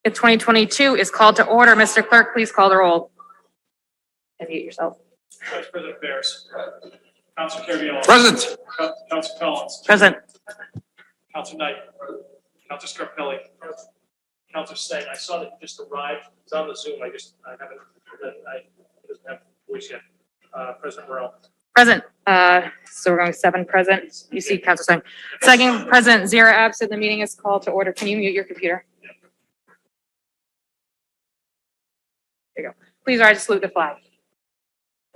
of 2022 is called to order. Mr. Clerk, please call the roll. Unmute yourself. Vice President Bears. Council Carviallo. Present. Council Collins. Present. Council Knight. Council Scarpelli. Council Singh. I saw that you just arrived. It's on the Zoom. I doesn't have voice yet. President Morrell. Present. So we're going 7 present. You see Council Singh. Second present, 0 absent. The meeting is called to order. Can you mute your computer? There you go. Please rise to salute the flag.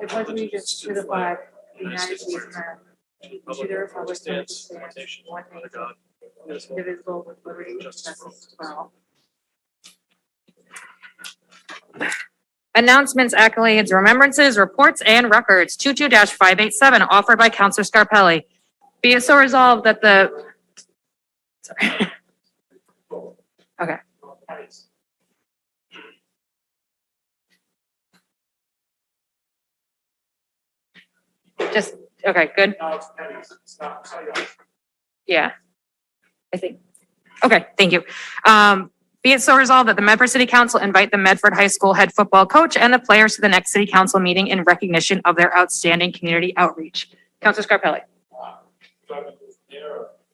I pledge allegiance to the flag of the United States of America, to the republic which stands one nation, indivisible, with liberty and justice for all. Announcements, accolades, remembrances, reports, and records. 22-587, offered by Councilor Scarpelli. Be it so resolved that the... Sorry. Okay. Just, okay, good. Yeah. I think, okay, thank you. Be it so resolved that the Medford City Council invite the Medford High School head football coach and the players to the next city council meeting in recognition of their outstanding community outreach. Councilor Scarpelli. You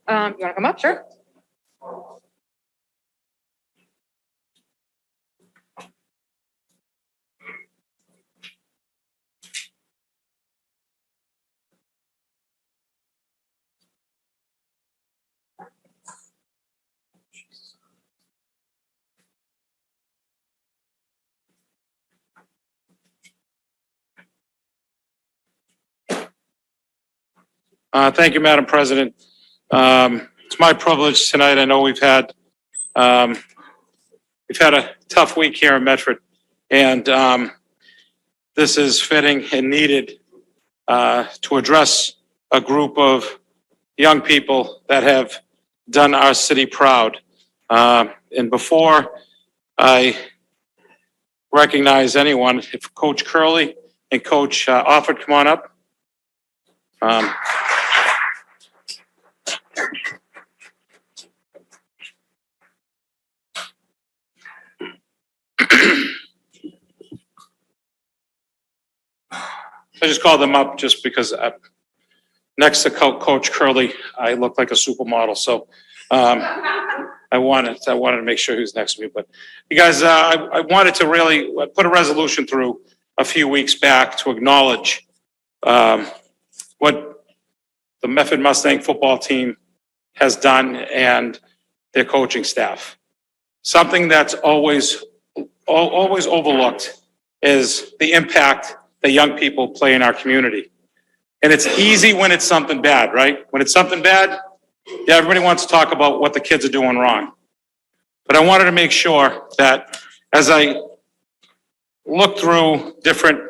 want to come up? Sure. Thank you, Madam President. It's my privilege tonight. I know we've had a tough week here in Medford, and this is fitting and needed to address a group of young people that have done our city proud. And before I recognize anyone, if Coach Curley and Coach Offord come on up. I just called them up just because next to Coach Curley, I look like a supermodel. So I wanted to make sure he was next to me. But you guys, I wanted to really put a resolution through a few weeks back to acknowledge what the Medford Mustang football team has done and their coaching staff. Something that's always overlooked is the impact that young people play in our community. And it's easy when it's something bad, right? When it's something bad, yeah, everybody wants to talk about what the kids are doing wrong. But I wanted to make sure that as I looked through different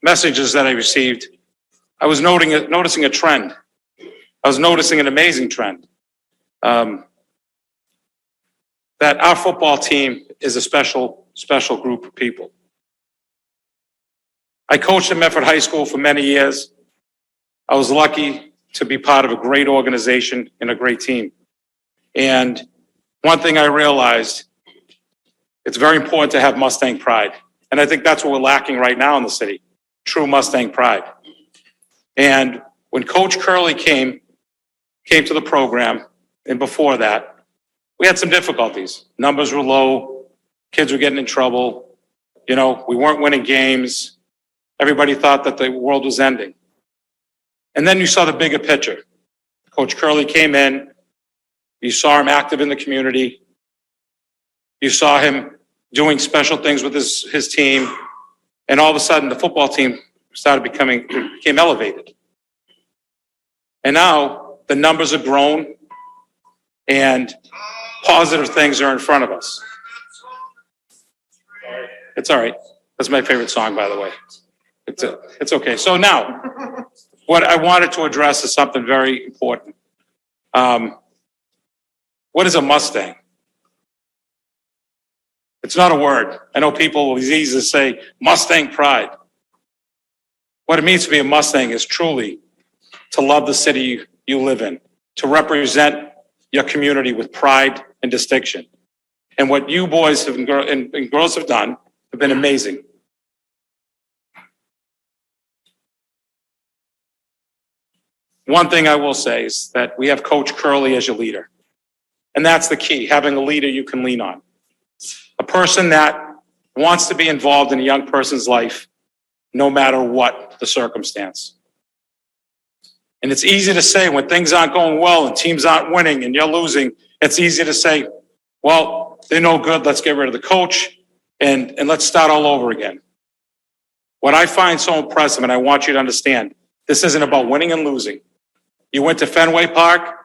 messages that I received, I was noticing a trend. I was noticing an amazing trend. That our football team is a special group of people. I coached at Medford High School for many years. I was lucky to be part of a great organization and a great team. And one thing I realized, it's very important to have Mustang pride. And I think that's what we're lacking right now in the city, true Mustang pride. And when Coach Curley came to the program, and before that, we had some difficulties. Numbers were low, kids were getting in trouble, we weren't winning games. Everybody thought that the world was ending. And then you saw the bigger picture. Coach Curley came in, you saw him active in the community, you saw him doing special things with his team, and all of a sudden the football team became elevated. And now the numbers have grown and positive things are in front of us. It's all right. That's my favorite song, by the way. It's okay. So now, what I wanted to address is something very important. What is a Mustang? It's not a word. I know people will easily say Mustang pride. What it means to be a Mustang is truly to love the city you live in, to represent your community with pride and distinction. And what you boys have and girls have done have been amazing. One thing I will say is that we have Coach Curley as your leader. And that's the key, having a leader you can lean on. A person that wants to be involved in a young person's life, no matter what the circumstance. And it's easy to say when things aren't going well and teams aren't winning and you're losing, it's easy to say, well, they're no good, let's get rid of the coach and let's start all over again. What I find so impressive, and I want you to understand, this isn't about winning and losing. You went to Fenway Park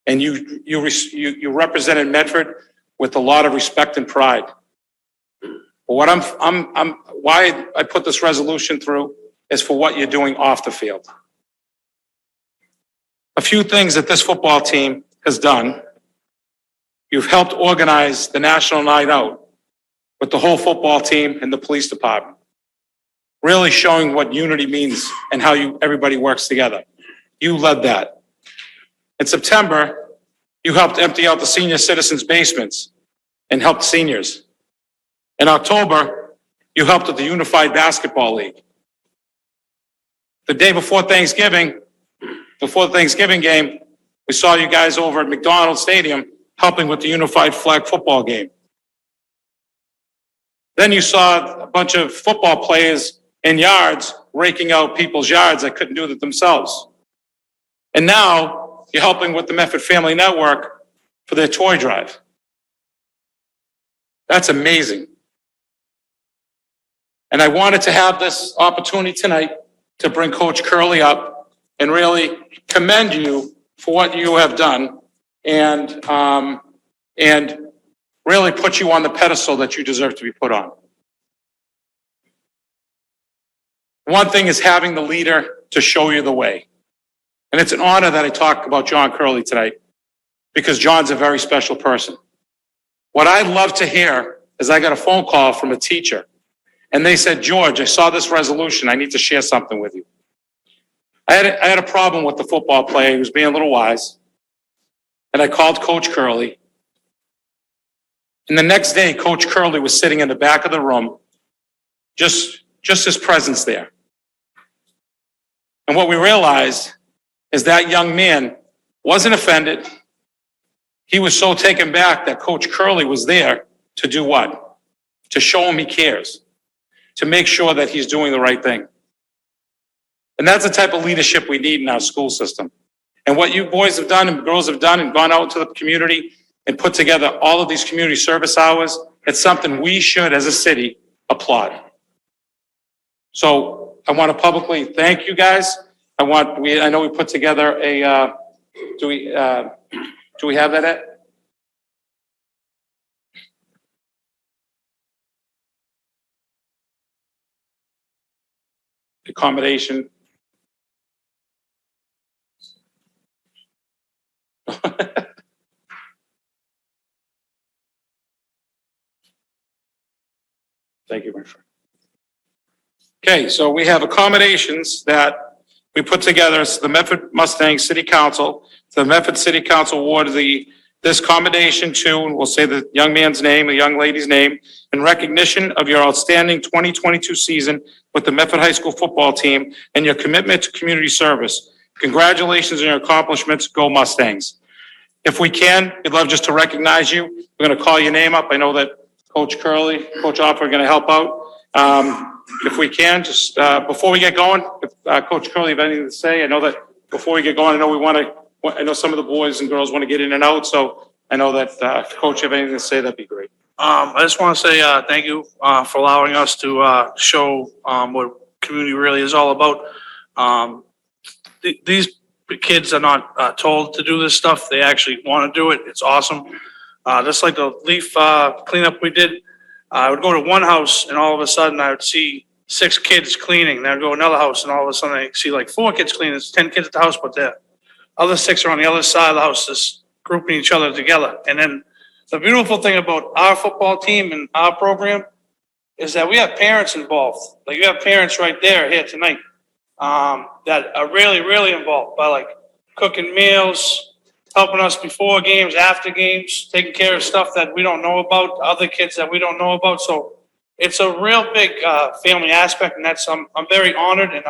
and you represented Medford with a lot of respect and pride. But what why I put this resolution through is for what you're doing off the field. A few things that this football team has done. You've helped organize the National Night Out with the whole football team and the police department. Really showing what unity means and how everybody works together. You led that. In September, you helped empty out the senior citizens' basements and helped seniors. In October, you helped with the Unified Basketball League. The day before Thanksgiving game, we saw you guys over at McDonald's Stadium helping with the Unified Flag Football game. Then you saw a bunch of football players in yards raking out people's yards that couldn't do it themselves. And now you're helping with the Medford Family Network for their toy drive. That's amazing. And I wanted to have this opportunity tonight to bring Coach Curley up and really commend you for what you have done and really put you on the pedestal that you deserve to be put on. One thing is having the leader to show you the way. And it's an honor that I talk about John Curley tonight because John's a very special person. What I'd love to hear is I got a phone call from a teacher and they said, George, I saw this resolution. I need to share something with you. I had a problem with the football player. He was being a little wise. And I called Coach Curley. And the next day, Coach Curley was sitting in the back of the room, just his presence there. And what we realized is that young man wasn't offended. He was so taken back that Coach Curley was there to do what? To show him he cares, to make sure that he's doing the right thing. And that's the type of leadership we need in our school system. And what you boys have done and girls have done and gone out into the community and put together all of these community service hours, it's something we should, as a city, applaud. So I want to publicly thank you guys. I know we put together a, do we have that at? Accommodation. Thank you, my friend. Okay, so we have accommodations that we put together. It's the Medford Mustang City Council. The Medford City Council awarded this commendation to, and we'll say the young man's name, the young lady's name, in recognition of your outstanding 2022 season with the Medford High School football team and your commitment to community service. Congratulations on your accomplishments. Go Mustangs. If we can, we'd love just to recognize you. We're going to call your name up. I know that Coach Curley, Coach Opper are going to help out. If we can, just before we get going, if Coach Curley have anything to say, I know that before we get going, I know some of the boys and girls want to get in and out, so I know that if Coach have anything to say, that'd be great. I just want to say thank you for allowing us to show what community really is all about. These kids are not told to do this stuff. They actually want to do it. It's awesome. Just like the leaf cleanup we did, I would go to one house and all of a sudden I would see 6 kids cleaning. Then I'd go to another house and all of a sudden I see like 4 kids cleaning. It's 10 kids at the house, but the other 6 are on the other side of the house, just grouping each other together. And then the beautiful thing about our football team and our program is that we have parents involved. Like you have parents right there here tonight that are really, really involved by like cooking meals, helping us before games, after games, taking care of stuff that we don't know about, other kids that we don't know about. So it's a real big family aspect, and I'm very honored, and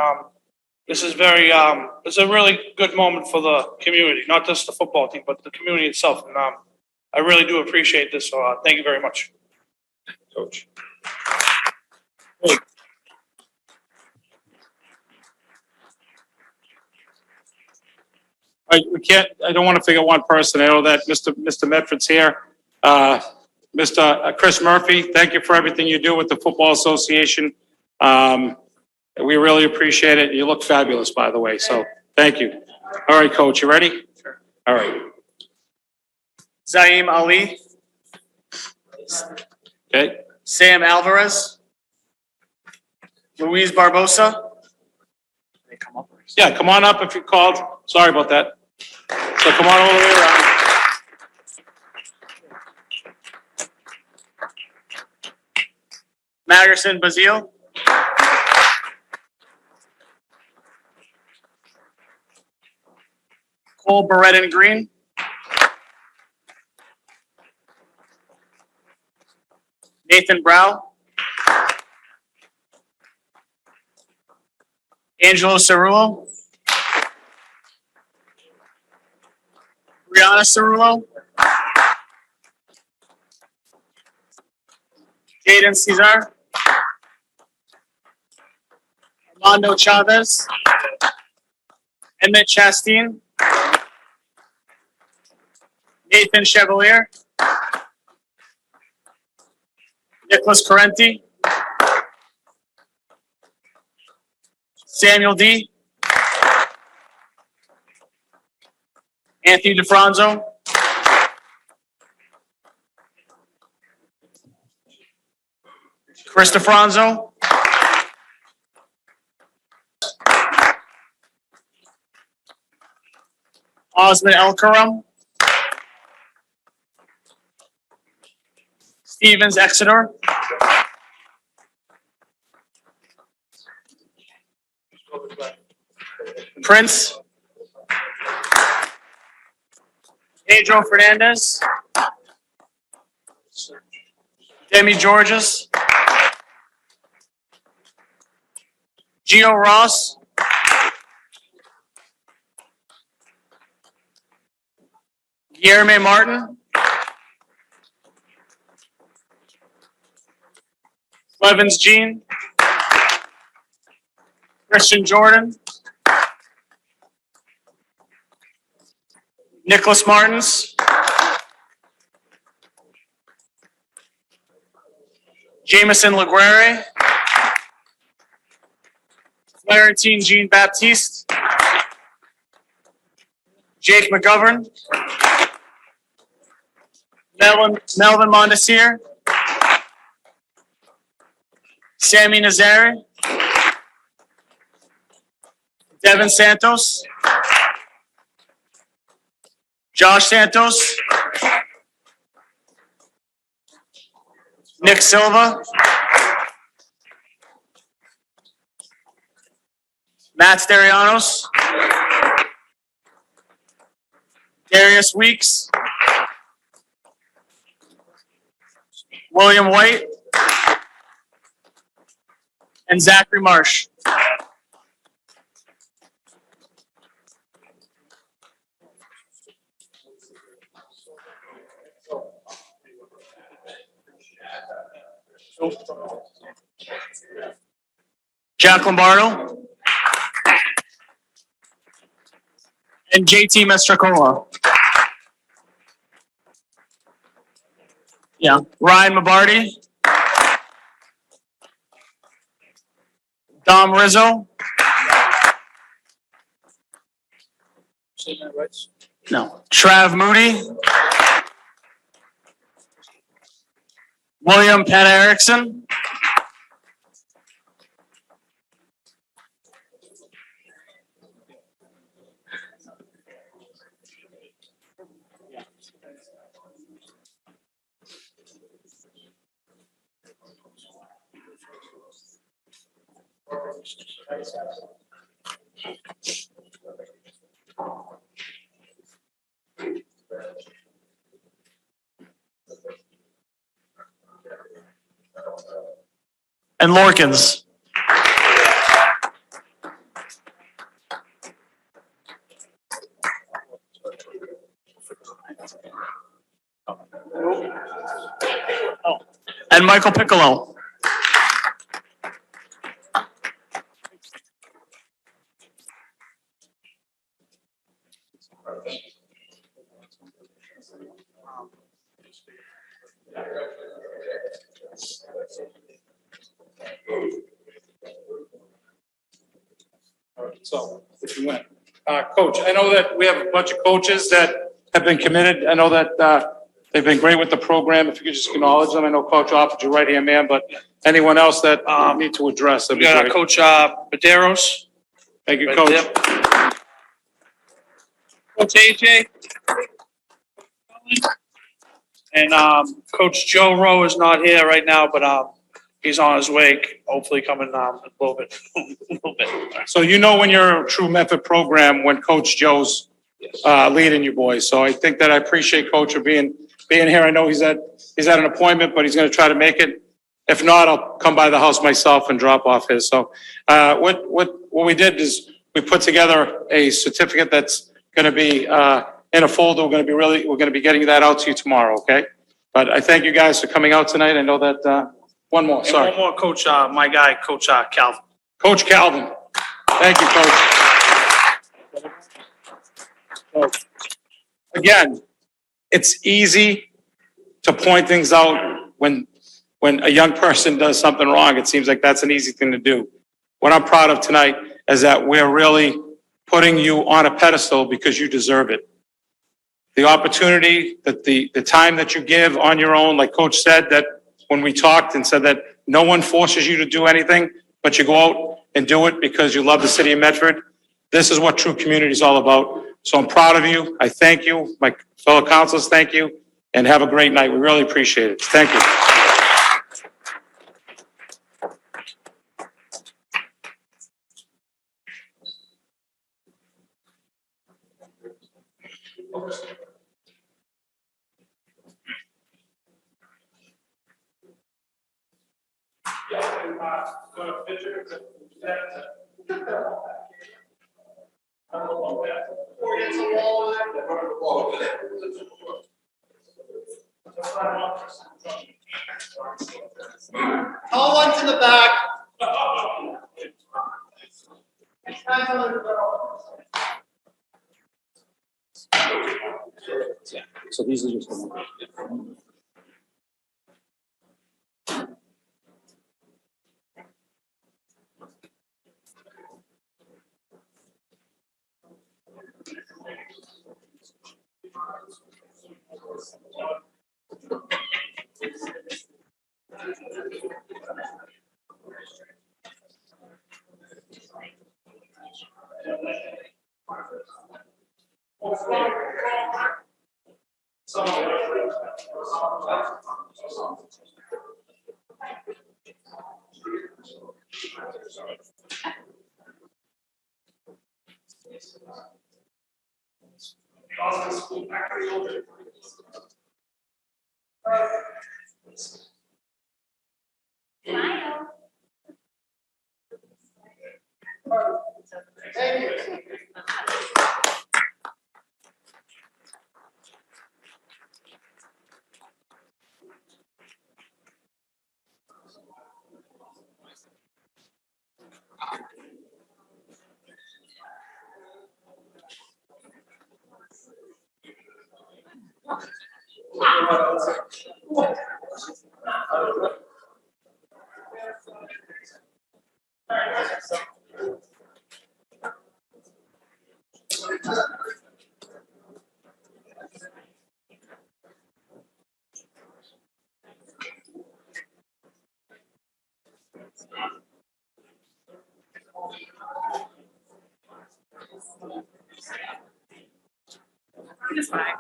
this is it's a really good moment for the community, not just the football team, but the community itself. And I really do appreciate this. So thank you very much, Coach. I don't want to forget one person. I know that Mr. Medford's here. Mr. Chris Murphy, thank you for everything you do with the Football Association. We really appreciate it. You look fabulous, by the way, so thank you. All right, Coach, you ready? Sure. All right. Zaim Ali, Okay. Sam Alvarez, Luis Barbosa. They come up. Yeah, come on up if you called. Sorry about that. So come on all the way around. Magerson Bazile. Cole Beretten Green. Nathan Brow. Angelo Cerullo. Brianna Cerullo. Jaden Cesar. Armando Chavez. Emmett Chastain. Nathan Chevalier. Nicholas Correnti. Samuel D. Anthony DeFranzo. Chris DeFranzo. Osman Elkaram. Stevens Exeter. Prince. Pedro Fernandez. Demi Georges. Gio Ross. Guillermo Martin. Levens Jean. Christian Jordan. Nicholas Martins. Jameson Laguerre. Florentine Jean Baptiste. Jake McGovern. Melvin Mondesir. Sammy Nazari. Devin Santos. Josh Santos. Nick Silva. Matt Sterianos. Darius Weeks. William White. And Zachary Marsh. Jack Lombardo. And JT Mastracola. Yeah. Ryan Mabardi. Dom Rizzo. No. Trav Moody. William Penn Erickson. and Lorkins. And Michael Piccolo. All right, so if you win. Coach, I know that we have a bunch of coaches that have been committed. I know that they've been great with the program. If you could just acknowledge them. I know Coach Offord, your right-hand man, but anyone else that you need to address, that'd We be got great. Coach Maderos. Thank you, Right Coach. there. Coach AJ. And Coach Joe Rowe is not here right now, but he's on his way, hopefully coming a little bit. A little bit. So you know when you're a true Medford program, when Coach Joe's leading you boys. So I think that I appreciate Coach for being here. I know he's at an appointment, but he's going to try to make it. If not, I'll come by the house myself and drop off his. So what we did is we put together a certificate that's going to be in a folder. We're going to be getting that out to you tomorrow. Okay. But I thank you guys for coming out tonight. I know that one more. And Sorry, one more, Coach, my guy, Coach Calvin. Coach Calvin. Thank you, Coach. Again, it's easy to point things out when a young person does something wrong. It seems like that's an easy thing to do. What I'm proud of tonight is that we're really putting you on a pedestal because you deserve it. The opportunity, that the time that you give on your own, like Coach said, that when we talked and said that no one forces you to do anything, but you go out and do it because you love the city of Medford. This is what true community is all about. So I'm proud of you. I thank you. My fellow councilors, thank you. And have a great night. We really appreciate it. Thank you. Tall ones in the back. So these are just the It's fine.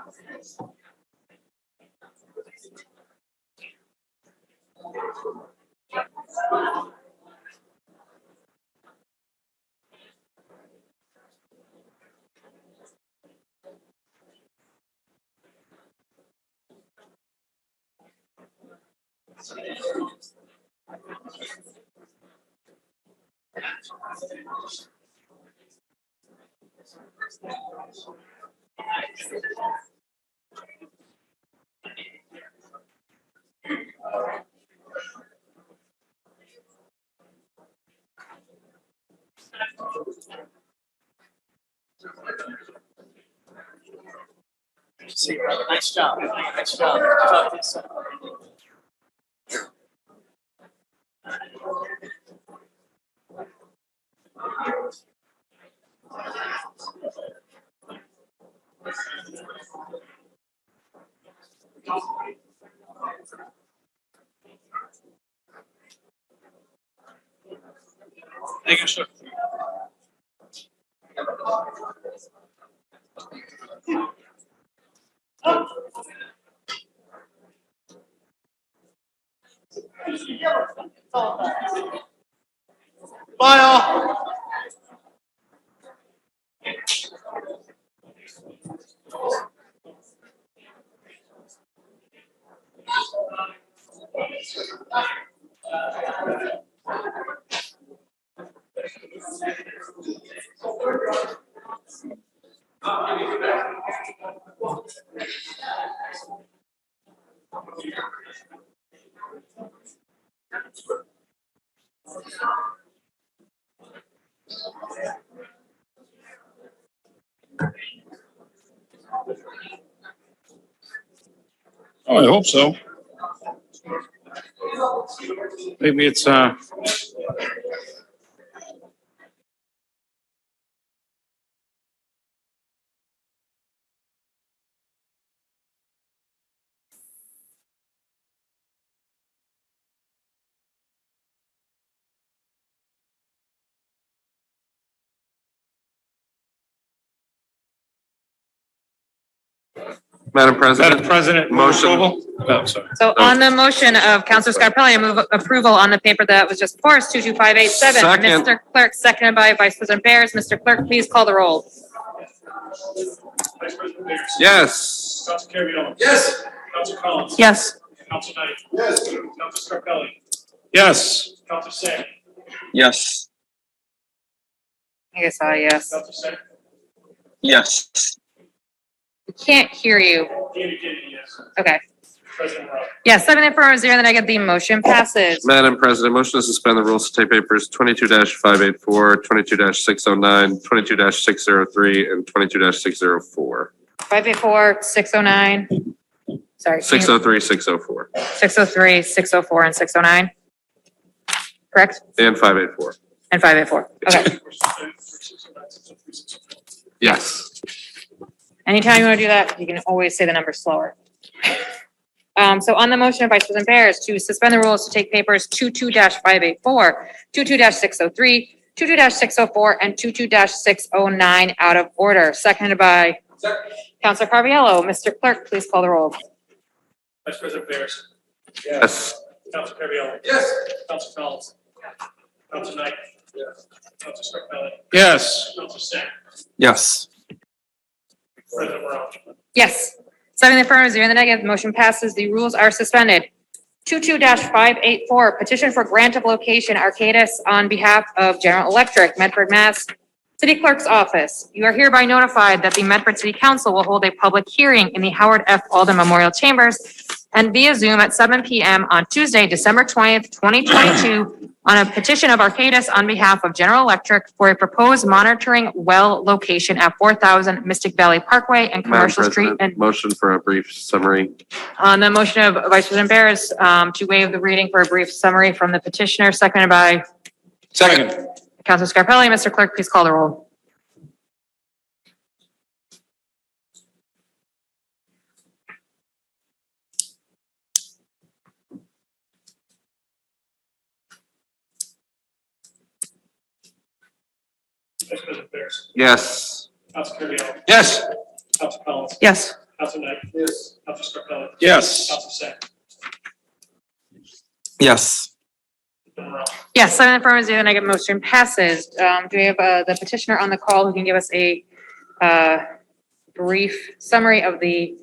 See you, brother. Nice job. Nice job. Talk to you soon. Thank you, sir. Bye all. Oh, I hope so. Maybe it's, Madam President. Madam President, move Motion. approval? Oh, sorry. So on the motion of Counselor Scarpelli, I move approval on the paper that was just before us, 22587. Second. Mr. Clerk, seconded by Vice President Bears. Mr. Clerk, please call the roll. Vice President Bears. Yes. Council Carviallo. Yes. Council Collins. Yes. Council Knight. Yes. Council Scarpelli. Yes. Council Sam. Yes. I guess yes. Council Sam. Yes. We can't hear you. David Kennedy, yes. Okay. President Morrell. Yes, 7 affirmative, 0 in the negative, the motion passes. Madam President, motion to suspend the rules to take papers 22-584, 22-609, 22-603, and 22-604. 584, 609. Sorry. 603, 604, 603, 604, and 609. Correct? and 584. And 584. Okay. Yes. Anytime you want to do that, you can always say the number slower. So on the motion of Vice President Bears to suspend the rules to take papers 22-584, 22-603, 22-604, and 22-609 out of order, seconded by Counselor Carviallo. Mr. Clerk, please call the roll. Vice President Bears. Yes. Council Carviallo. Yes. Council Collins. Council Knight. Yes. Council Scarpelli. Yes. Council Sam. Yes. President Morrell. Yes. 7 in the affirmative, 0 in the negative, motion passes. The rules are suspended. 22-584, petition for grant of location Arcadis on behalf of General Electric, Medford, Mass. City Clerk's Office. You are hereby notified that the Medford City Council will hold a public hearing in the Howard F. Alden Memorial Chambers and via Zoom at 7 p.m. on Tuesday, December 20th, 2022, on a petition of Arcadis on behalf of General Electric for a proposed monitoring well location at 4,000 Mystic Valley Parkway and Madam Commercial Street. President, And motion for a brief summary. on the motion of Vice President Bears, to waive the reading for a brief summary from the petitioner, seconded by Second. Councilor Scarpelli. Mr. Clerk, please call the roll. Vice President Bears. Yes. Council Carviallo. Yes. Council Collins. Yes. Council Knight. Yes. Council Scarpelli. Yes. Council Sam. Yes. President Morrell. Yes, 7 affirmative, 0 negative, motion passes. Do we have the petitioner on the call who can give us a brief summary of the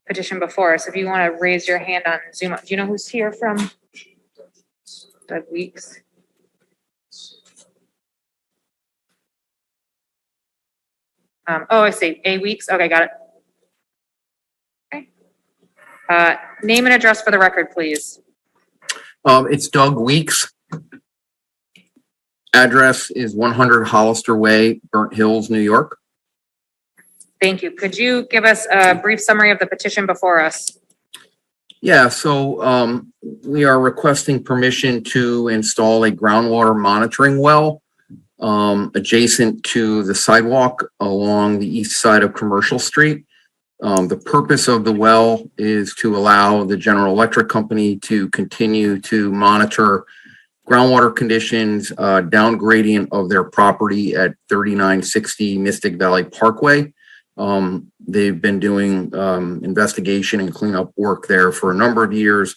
petition before us? If you want to raise your hand on Zoom, do you know who's here from Doug Weeks. I see. A Weeks. Okay, got it. Okay. Name and address for the record, please. It's Doug Weeks. Address is 100 Hollister Way, Burnt Hills, New York. Thank you. Could you give us a brief summary of the petition before us? Yeah, so we are requesting permission to install a groundwater monitoring well adjacent to the sidewalk along the east side of Commercial Street. The purpose of the well is to allow the General Electric Company to continue to monitor groundwater conditions, down gradient of their property at 3960 Mystic Valley Parkway. They've been doing investigation and cleanup work there for a number of years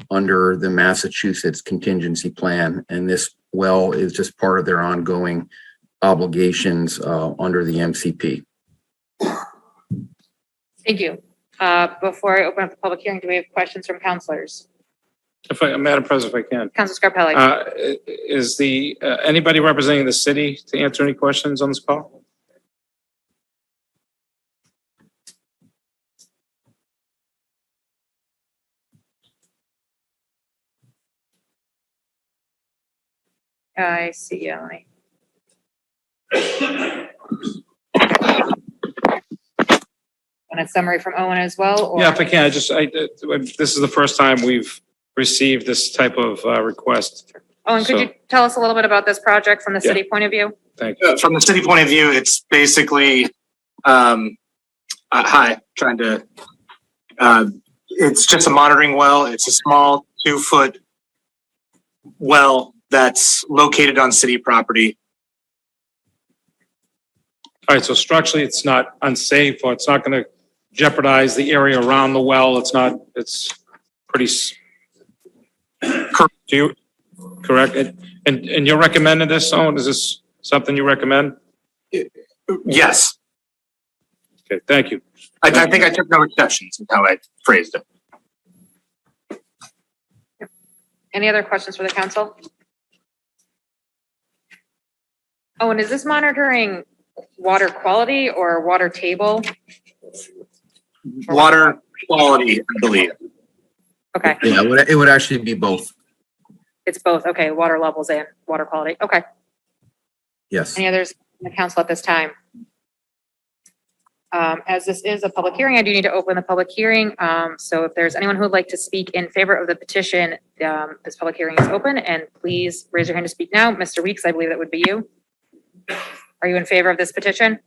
under the Massachusetts contingency plan. And this well is just part of their ongoing obligations under the MCP. Thank you. Before I open up the public hearing, do we have questions from counselors? Madam President, if I can. Counselor Scarpelli? Is anybody representing the city to answer any questions on this call? I see, Emily. And a summary from Owen as well? Or? Yeah, if I can, this is the first time we've received this type of request. Owen, could you tell us a little bit about this project from the Yeah. city point of view? Thank you. From the city point of view, it's basically, it's just a monitoring well. It's a small 2-foot well that's located on city property. All right, so structurally, it's not unsafe, or it's not going to jeopardize the area around the well. It's pretty. Correct. Do you, correct? And you're recommending this, Owen? Is this something you recommend? Yes, Okay, thank you. I think I took no exceptions in how I phrased it. Any other questions for the council? Owen, is this monitoring water quality or water table? Water quality, I believe. Okay, Yeah, it would actually be both. it's both. Okay, water levels and water quality. Okay. Yes. Any others in the council at this time? As this is a public hearing, I do need to open the public hearing. So if there's anyone who would like to speak in favor of the petition, this public hearing is open, and please raise your hand to speak now. Mr. Weeks, I believe that would be you. Are you in favor of this petition?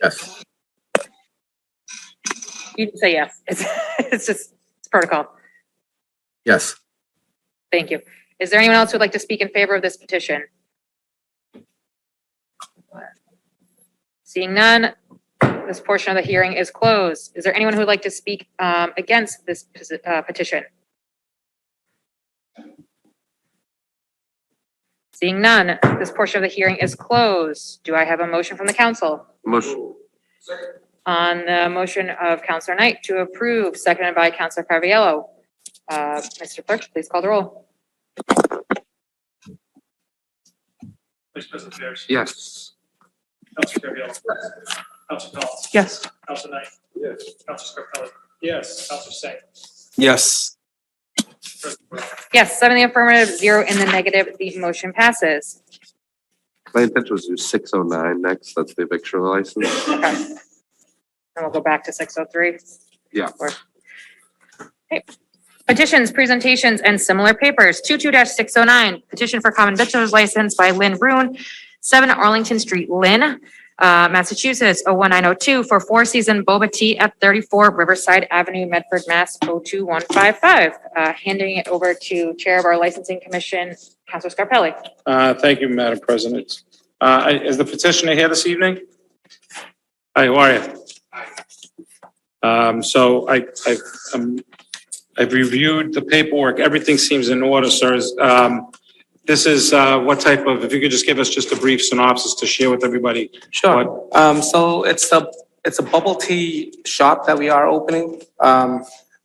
Yes. You can say yes. It's protocol. Yes. Thank you. Is there anyone else who would like to speak in favor of this petition? Seeing none, this portion of the hearing is closed. Is there anyone who would like to speak against this petition? Seeing none, this portion of the hearing is closed. Do I have a motion from the council? Motion. On the motion of Councilor Knight to approve, seconded by Councilor Carviallo. Mr. Clerk, please call the roll. Vice President Bears. Yes. Councilor Carviallo. Councilor Collins. Yes. Councilor Knight. Yes. Councilor Scarpelli. Yes. Councilor Singh. Yes. President Brown. Yes, 7 in the affirmative, 0 in the negative. The motion passes. My intention was to do 609 next. That's the eviction license. Okay. And we'll go back to 603. Yeah. Okay. Petitions, presentations, and similar papers. 22-609, petition for common victor's license by Lynn Rune, 7 Arlington Street, Lynn, Massachusetts, 01902 for Four Season Boba Tea at 34 Riverside Avenue, Medford, Mass. 02155. Handing it over to Chair of our Licensing Commission, Councilor Scarpelli. Thank you, Madam President. Is the petitioner here this evening? Hi, how are you? So I've reviewed the paperwork. Everything seems in order, sirs. This is what type of, if you could just give us just a brief synopsis to share with everybody. Sure. So it's a bubble tea shop that we are opening.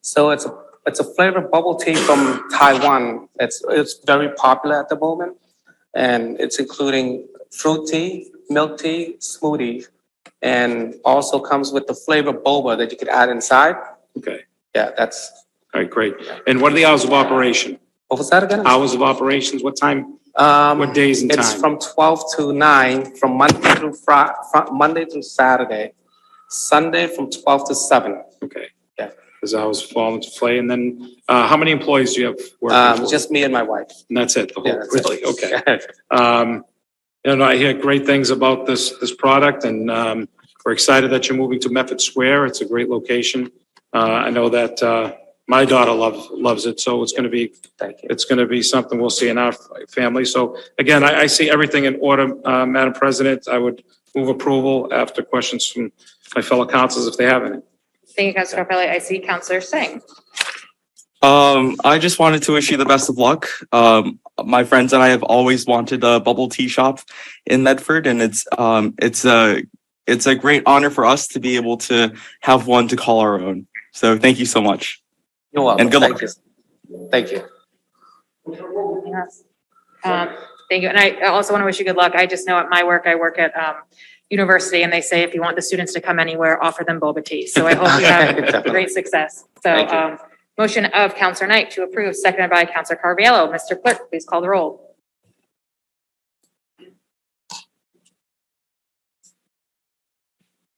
So it's it's a flavored bubble tea from Taiwan. It's very popular at the moment. And it's including fruit tea, milk tea, smoothie, and also comes with the flavored boba that you could add inside. Okay, Yeah, that's, all right, great. And what are the hours of operation? what was that again? Hours of operations, what time, Um, what days and It's time? from 12 to 9, from Monday through Saturday. Sunday from 12 to 7. Okay. Yeah. Those hours fall into play. And then, how many employees do you have working? for? Just me and my wife. And that's it, the Yeah, whole, that's it. really? Okay. You know, I hear great things about this product and, we're excited that you're moving to Medford Square. It's a great location. I know that, my daughter loves it, so it's gonna be, Thank you. it's gonna be something we'll see in our family. So again, I see everything in order, Madam President. I would move approval after questions from my fellow councils if they have any. Thank you, Councilor Scarpelli. I see Councilor Singh. I just wanted to wish you the best of luck. My friends and I have always wanted a bubble tea shop in Medford, and it's a great honor for us to be able to have one to call our own. So thank you so much. You're welcome. And good Thank luck. you. Thank you. Yes. Thank you. And I also want to wish you good luck. I just know at my work, I work at university and they say if you want the students to come anywhere, offer them boba tea. So I hope you have Definitely. great success. So Thank you. motion of Councilor Knight to approve, seconded by Councilor Carviallo. Mr. Clerk, please call the roll.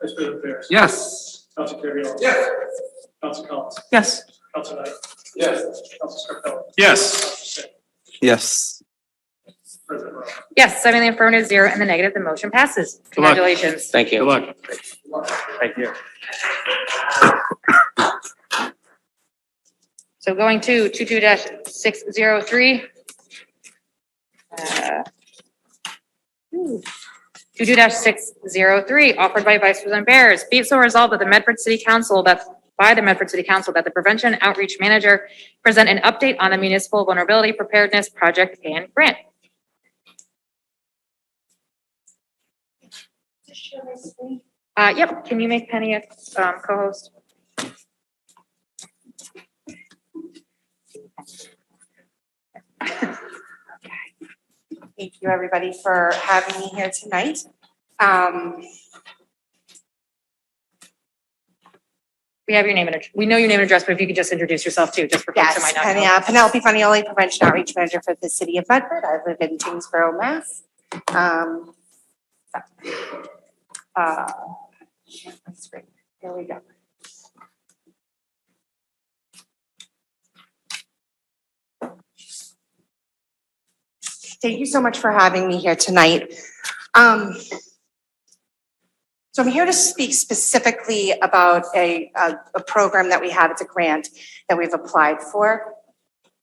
Vice President Ferris. Yes. Council Carviallo. Yes. Council Collins. Yes. Council Knight. Yes. Council Scarpelli. Yes. Council Singh. Yes. President Morrell. Yes, 7 in the affirmative, 0 in the negative. The motion passes. luck. Congratulations. Thank Good you. luck. Thank you. So going to 22-603. 22-603, offered by Vice President Bears. Be it so resolved that the Medford City Council, that the Prevention Outreach Manager present an update on the Municipal Vulnerability Preparedness Project and Grant. Yep, can you make Penny a co-host? Thank you, everybody, for having me here tonight. We have your name and, we know your name and address, but if you could just introduce yourself too, just for folks who might Yes, not know. Penelope Fanioli, Prevention Outreach Manager for the City of Medford. I live in Tingsboro, Mass. That's great. Here we go. Thank you so much for having me here tonight. So I'm here to speak specifically about a program that we have. It's a grant that we've applied for.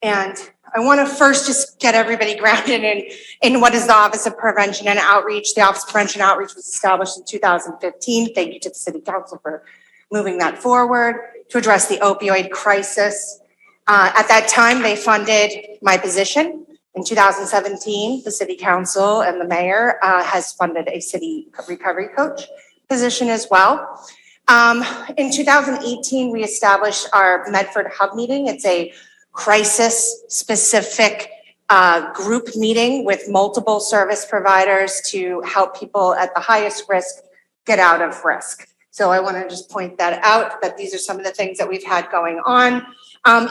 And I want to first just get everybody grounded in what is the Office of Prevention and Outreach. The Office of Prevention and Outreach was established in 2015. Thank you to the City Council for moving that forward to address the opioid crisis. At that time, they funded my position. In 2017, the City Council and the Mayor has funded a city recovery coach position as well. In 2018, we established our Medford Hub meeting. It's a crisis-specific group meeting with multiple service providers to help people at the highest risk get out of risk. So I want to just point that out, that these are some of the things that we've had going on.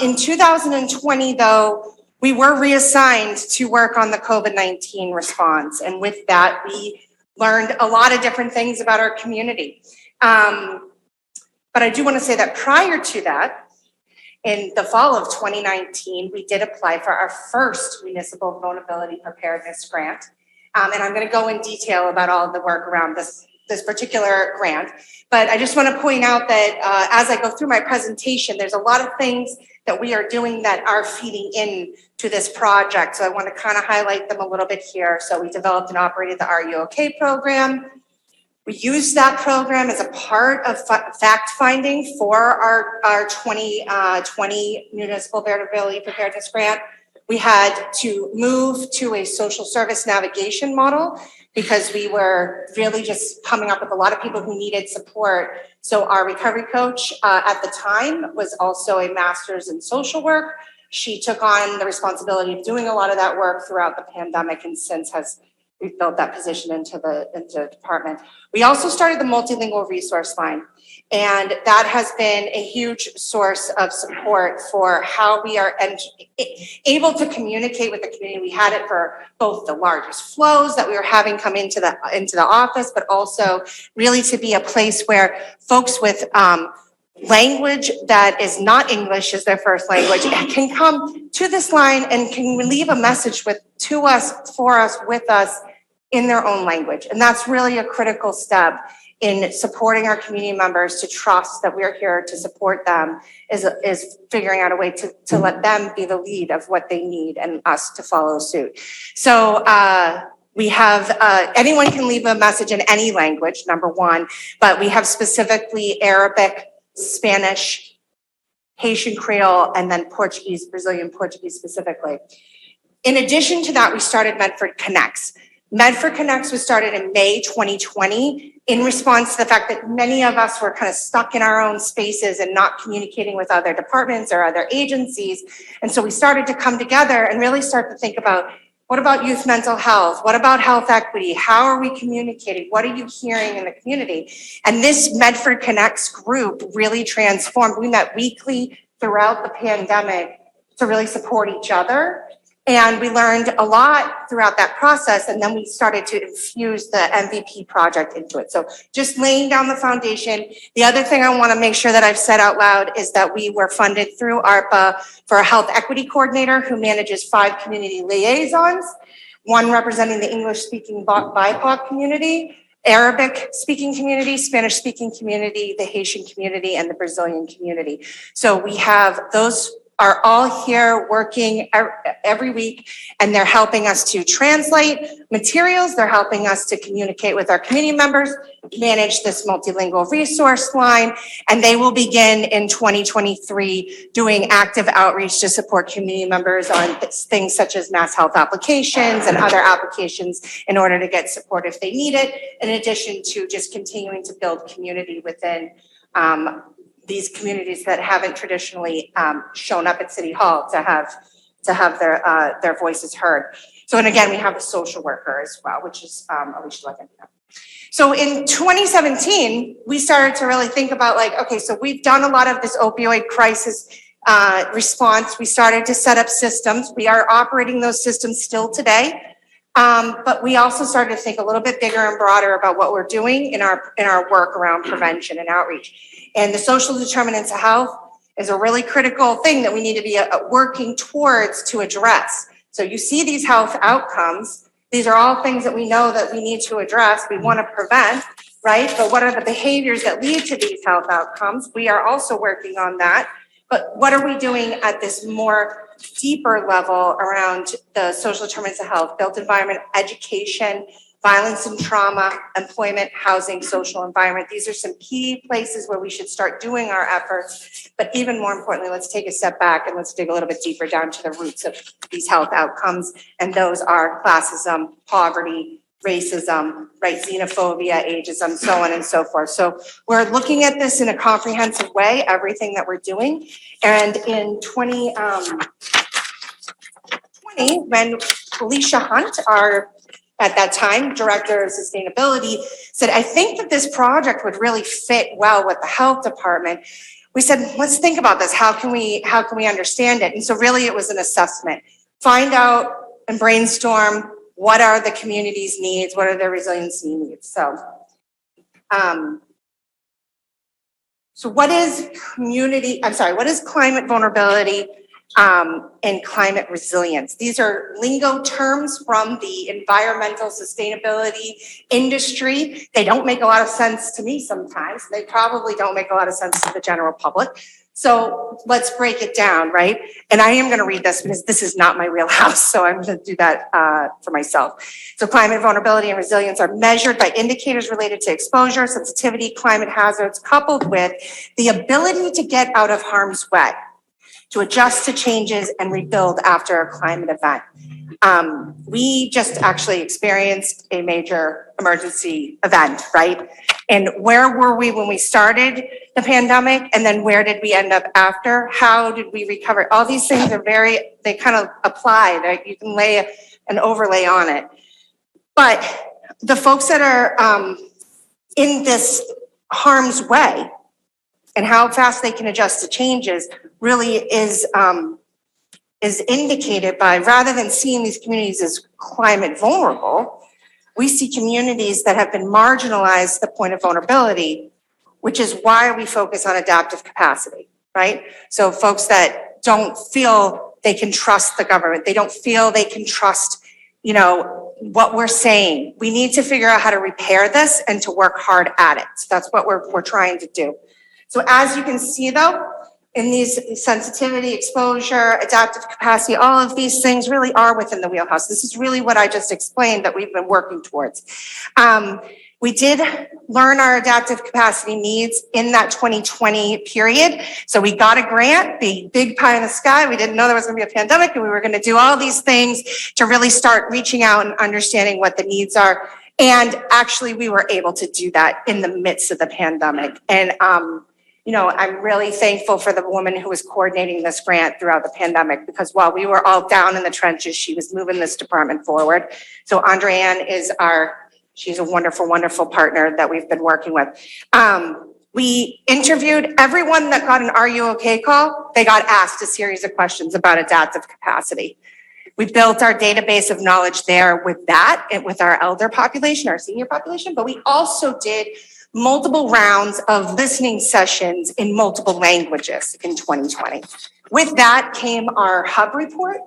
In 2020, though, we were reassigned to work on the COVID-19 response. And with that, we learned a lot of different things about our community. But I do want to say that prior to that, in the fall of 2019, we did apply for our first Municipal Vulnerability Preparedness Grant. And I'm going to go in detail about all of the work around this particular grant. But I just want to point out that as I go through my presentation, there's a lot of things that we are doing that are feeding in to this project. So I want to kind of highlight them a little bit here. So we developed and operated the Are You OK program. We used that program as a part of fact finding for our 2020 Municipal Vulnerability Preparedness Grant. We had to move to a social service navigation model because we were really just coming up with a lot of people who needed support. So our recovery coach at the time was also a master's in social work. She took on the responsibility of doing a lot of that work throughout the pandemic and since we've built that position into the department. We also started the multilingual resource line. And that has been a huge source of support for how we are able to communicate with the community. We had it for both the largest flows that we were having come into the office, but also really to be a place where folks with language that is not English as their first language can come to this line and can leave a message to us, for us, with us in their own language. And that's really a critical step in supporting our community members to trust that we're here to support them is figuring out a way to let them be the lead of what they need and us to follow suit. So we have, anyone can leave a message in any language, number one, but we have specifically Arabic, Spanish, Haitian Creole, and then Portuguese, Brazilian Portuguese specifically. In addition to that, we started Medford Connects. Medford Connects was started in May 2020 in response to the fact that many of us were kind of stuck in our own spaces and not communicating with other departments or other agencies. And so we started to come together and really start to think about, what about youth mental health? What about health equity? How are we communicating? What are you hearing in the community? And this Medford Connects group really transformed. We met weekly throughout the pandemic to really support each other. And we learned a lot throughout that process, and then we started to infuse the MVP project into it. So just laying down the foundation. The other thing I want to make sure that I've said out loud is that we were funded through ARPA for a health equity coordinator who manages 5 community liaisons, one representing the English-speaking BIPOC community, Arabic-speaking community, Spanish-speaking community, the Haitian community, and the Brazilian community. So we have those are all here working every week, and they're helping us to translate materials. They're helping us to communicate with our community members, manage this multilingual resource line, and they will begin in 2023 doing active outreach to support community members on things such as mass health applications and other applications in order to get support if they need it, in addition to just continuing to build community within these communities that haven't traditionally shown up at City Hall to have their voices heard. So, and again, we have a social worker as well, which is Alicia Levin. So in 2017, we started to really think about like, okay, so we've done a lot of this opioid crisis response. We started to set up systems. We are operating those systems still today. But we also started to think a little bit bigger and broader about what we're doing in our work around prevention and outreach. And the social determinants of health is a really critical thing that we need to be working towards to address. So you see these health outcomes. These are all things that we know that we need to address. We want to prevent, right? But what are the behaviors that lead to these health outcomes? We are also working on that. But what are we doing at this more deeper level around the social determinants of health, built environment, education, violence and trauma, employment, housing, social environment? These are some key places where we should start doing our efforts. But even more importantly, let's take a step back and let's dig a little bit deeper down to the roots of these health outcomes. And those are classism, poverty, racism, right, xenophobia, ageism, so on and so forth. So we're looking at this in a comprehensive way, everything that we're doing. And in 2020, when Felicia Hunt, our at that time, Director of Sustainability, said, I think that this project would really fit well with the health department. We said, let's think about this. How can we understand it? And so really it was an assessment. Find out and brainstorm what are the community's needs, what are their resiliency needs. So what is climate vulnerability and climate resilience? These are lingo terms from the environmental sustainability industry. They don't make a lot of sense to me sometimes. They probably don't make a lot of sense to the general public. So let's break it down, right? And I am going to read this because this is not my wheelhouse, so I'm going to do that for myself. So climate vulnerability and resilience are measured by indicators related to exposure, sensitivity, climate hazards, coupled with the ability to get out of harm's way. to adjust to changes and rebuild after a climate event. We just actually experienced a major emergency event, right? And where were we when we started the pandemic? And then where did we end up after? How did we recover? All these things are they kind of apply, right? You can lay an overlay on it. But the folks that are in this harm's way and how fast they can adjust to changes really is indicated by, rather than seeing these communities as climate vulnerable, we see communities that have been marginalized to the point of vulnerability, which is why we focus on adaptive capacity, right? So folks that don't feel they can trust the government, they don't feel they can trust, what we're saying. We need to figure out how to repair this and to work hard at it. So that's what we're trying to do. So as you can see though, in these sensitivity, exposure, adaptive capacity, all of these things really are within the wheelhouse. This is really what I just explained that we've been working towards. We did learn our adaptive capacity needs in that 2020 period. So we got a grant, the big pie in the sky. We didn't know there was going to be a pandemic and we were going to do all these things to really start reaching out and understanding what the needs are. And actually we were able to do that in the midst of the pandemic. And, I'm really thankful for the woman who was coordinating this grant throughout the pandemic, because while we were all down in the trenches, she was moving this department forward. So Andreanne she's a wonderful, wonderful partner that we've been working with. We interviewed everyone that got an Are You Okay call. They got asked a series of questions about adaptive capacity. We built our database of knowledge there with that and with our elder population, our senior population, but we also did multiple rounds of listening sessions in multiple languages in 2020. With that came our hub report,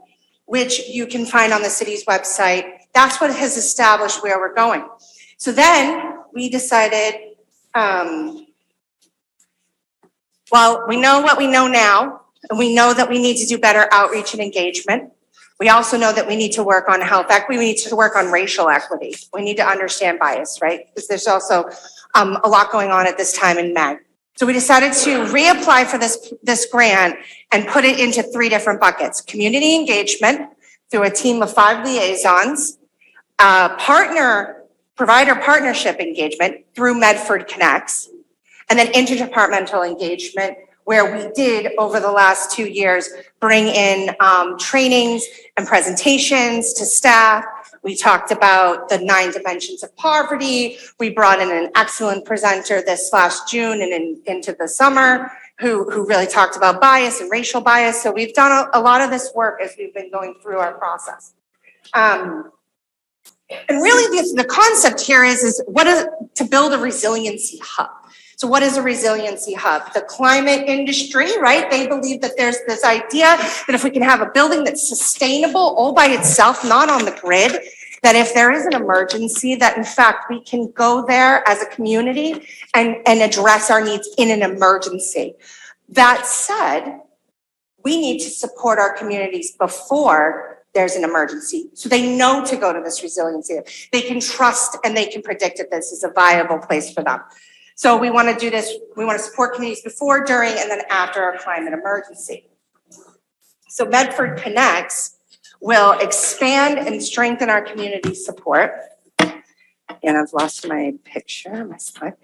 which you can find on the city's website. That's what has established where we're going. So then we decided, well, we know what we know now, and we know that we need to do better outreach and engagement. We also know that we need to work on health equity. We need to work on racial equity. We need to understand bias, right? Because there's also a lot going on at this time in May. So we decided to reapply for this grant and put it into 3 different buckets: community engagement through a team of 5 liaisons, provider partnership engagement through Medford Connects, and then interdepartmental engagement, where we did over the last 2 years bring in trainings and presentations to staff. We talked about the 9 dimensions of poverty. We brought in an excellent presenter this last June and into the summer who really talked about bias and racial bias. So we've done a lot of this work as we've been going through our process. And really the concept here is to build a resiliency hub. So what is a resiliency hub? The climate industry, right? They believe that there's this idea that if we can have a building that's sustainable all by itself, not on the grid, that if there is an emergency, that in fact we can go there as a community and address our needs in an emergency. That said, we need to support our communities before there's an emergency. So they know to go to this resiliency. They can trust and they can predict that this is a viable place for them. So we want to do this, we want to support communities before, during, and then after a climate emergency. So Medford Connects will expand and strengthen our community support. And I've lost my picture, my slide.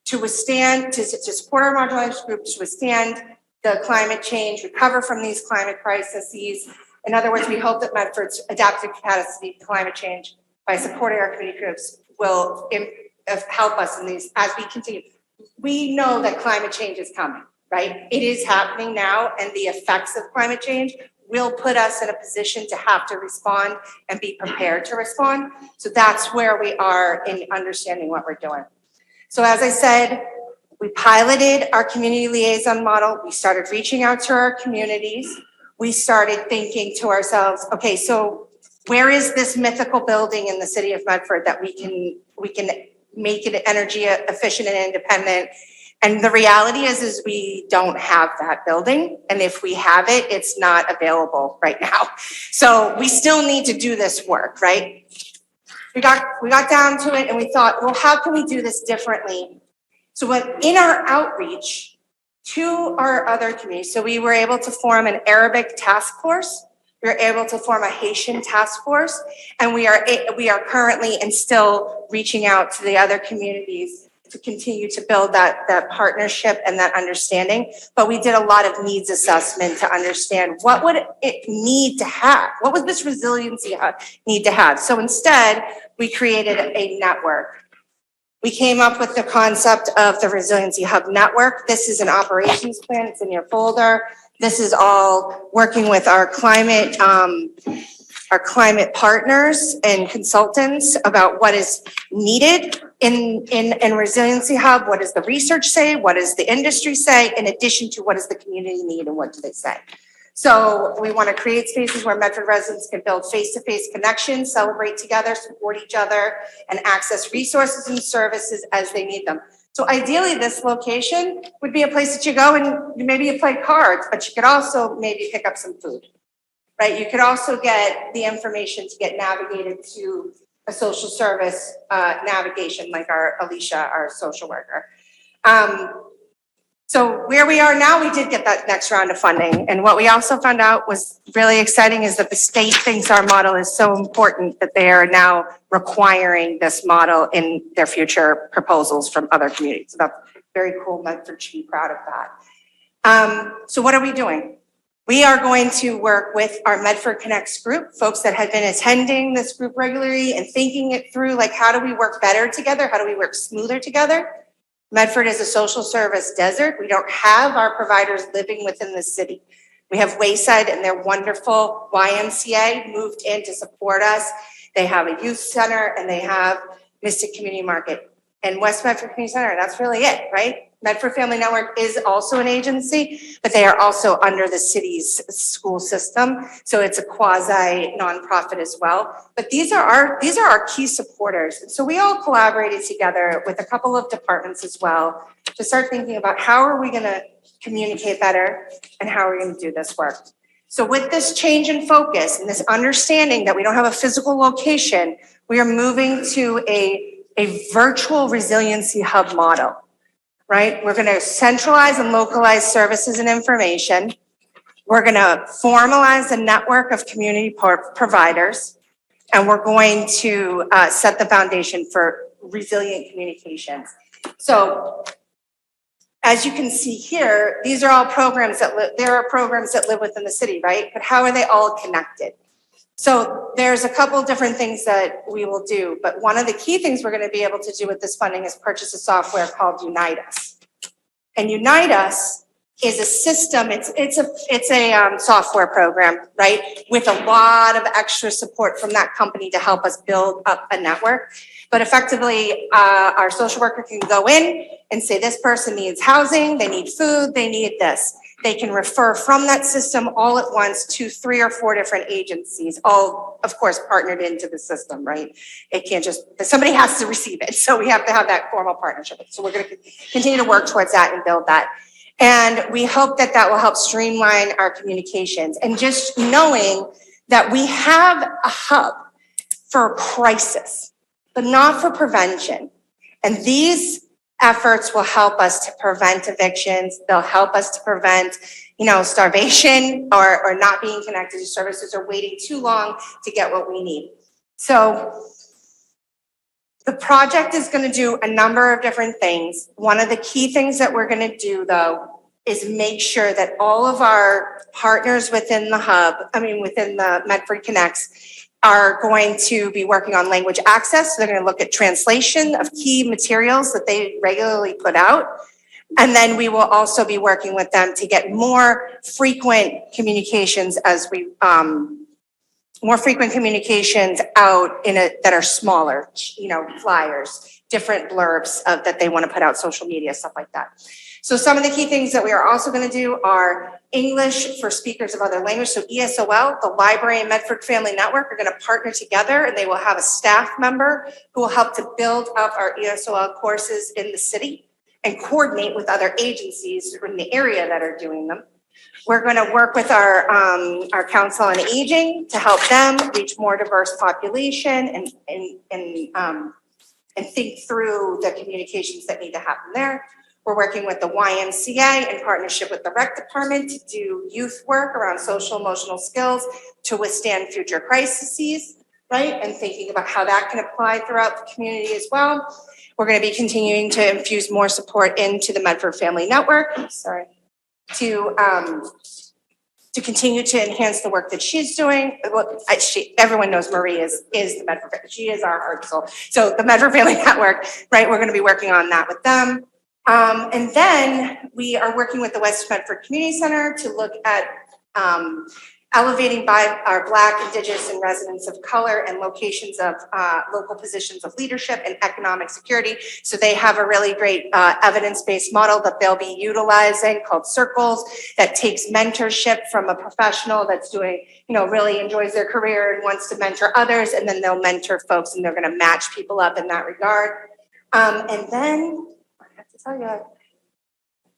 To support our marginalized groups, to withstand the climate change, recover from these climate crises. In other words, we hope that Medford's adaptive capacity to climate change by supporting our community groups will help us in these as we continue. We know that climate change is coming, right? It is happening now, and the effects of climate change will put us in a position to have to respond and be prepared to respond. So that's where we are in understanding what we're doing. So as I said, we piloted our community liaison model. We started reaching out to our communities. We started thinking to ourselves, okay, so where is this mythical building in the city of Medford that we can make it energy efficient and independent? And the reality is we don't have that building. And if we have it, it's not available right now. So we still need to do this work, right? We got down to it and we thought, well, how can we do this differently? So in our outreach to our other communities. So we were able to form an Arabic task force. We were able to form a Haitian task force, and we are currently and still reaching out to the other communities to continue to build that partnership and that understanding. But we did a lot of needs assessment to understand what would it need to have? What would this resiliency hub need to have? So instead, we created a network. We came up with the concept of the Resiliency Hub Network. This is an operations plan. It's in your folder. This is all working with our climate partners and consultants about what is needed in Resiliency Hub. What does the research say? What does the industry say? In addition to what does the community need and what do they say? So we want to create spaces where Medford residents can build face-to-face connections, celebrate together, support each other, and access resources and services as they need them. So ideally, this location would be a place that you go and maybe you play cards, but you could also maybe pick up some food, right? You could also get the information to get navigated to a social service navigation, like our Alicia, our social worker. So where we are now, we did get that next round of funding. And what we also found out was really exciting is that the state thinks our model is so important that they are now requiring this model in their future proposals from other communities. So that's very cool. Medford should be proud of that. So what are we doing? We are going to work with our Medford Connects group, folks that have been attending this group regularly and thinking it through, like how do we work better together? How do we work smoother together? Medford is a social service desert. We don't have our providers living within the city. We have Wayside and their wonderful YMCA moved in to support us. They have a youth center and they have Mystic Community Market and West Medford Community Center. That's really it, right? Medford Family Network is also an agency, but they are also under the city's school system. So it's a quasi nonprofit as well. But these are our key supporters. And so we all collaborated together with a couple of departments as well to start thinking about how are we going to communicate better and how are we going to do this work. So with this change in focus and this understanding that we don't have a physical location, we are moving to a virtual resiliency hub model. Right? We're going to centralize and localize services and information. We're going to formalize a network of community providers, and we're going to set the foundation for resilient communications. So as you can see here, these are all programs there are programs that live within the city, right? But how are they all connected? So there's a couple different things that we will do, but one of the key things we're going to be able to do with this funding is purchase a software called Unite Us. And Unite Us is a system, it's a software program, right? With a lot of extra support from that company to help us build up a network. But effectively, our social worker can go in and say, this person needs housing, they need food, they need this. They can refer from that system all at once to 3 or 4 different agencies, all, of course, partnered into the system, right? It can't just, somebody has to receive it. So we have to have that formal partnership. So we're going to continue to work towards that and build that. And we hope that that will help streamline our communications. And just knowing that we have a hub for crisis, but not for prevention. And these efforts will help us to prevent evictions. They'll help us to prevent, starvation or not being connected to services or waiting too long to get what we need. So the project is going to do a number of different things. One of the key things that we're going to do, though, is make sure that all of our partners within the hub, within the Medford Connects, are going to be working on language access. So they're going to look at translation of key materials that they regularly put out. And then we will also be working with them to get more frequent communications out that are smaller, flyers, different blurbs that they want to put out, social media, stuff like that. So some of the key things that we are also going to do are English for speakers of other languages. So ESOL, the Library and Medford Family Network are going to partner together, and they will have a staff member who will help to build up our ESOL courses in the city and coordinate with other agencies in the area that are doing them. We're going to work with our Council on Aging to help them reach more diverse population and think through the communications that need to happen there. We're working with the YMCA in partnership with the rec department to do youth work around social emotional skills to withstand future crises, right? And thinking about how that can apply throughout the community as well. We're going to be continuing to infuse more support into the Medford Family Network, to continue to enhance the work that she's doing. Well, everyone knows Marie is the Medford, she is our heart and soul. So the Medford Family Network, right, we're gonna be working on that with them. And then we are working with the West Medford Community Center to look at elevating by our Black, Indigenous, and residents of color and locations of local positions of leadership and economic security. So they have a really great evidence-based model that they'll be utilizing called Circles that takes mentorship from a professional that's doing, really enjoys their career and wants to mentor others, and then they'll mentor folks and they're gonna match people up in that regard. And then, I have to tell you,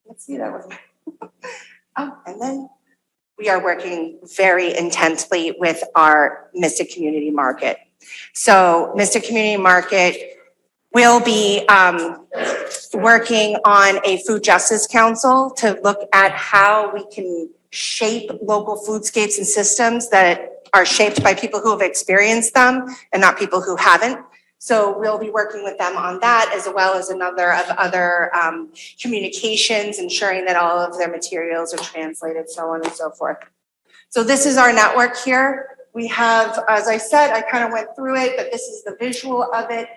let's see, that was, and then we are working very intensely with our Mystic Community Market. So Mystic Community Market will be working on a food justice council to look at how we can shape local foodscapes and systems that are shaped by people who have experienced them and not people who haven't. So we'll be working with them on that, as well as another of other communications, ensuring that all of their materials are translated, so on and so forth. So this is our network here. We have, as I said, I kind of went through it, but this is the visual of it.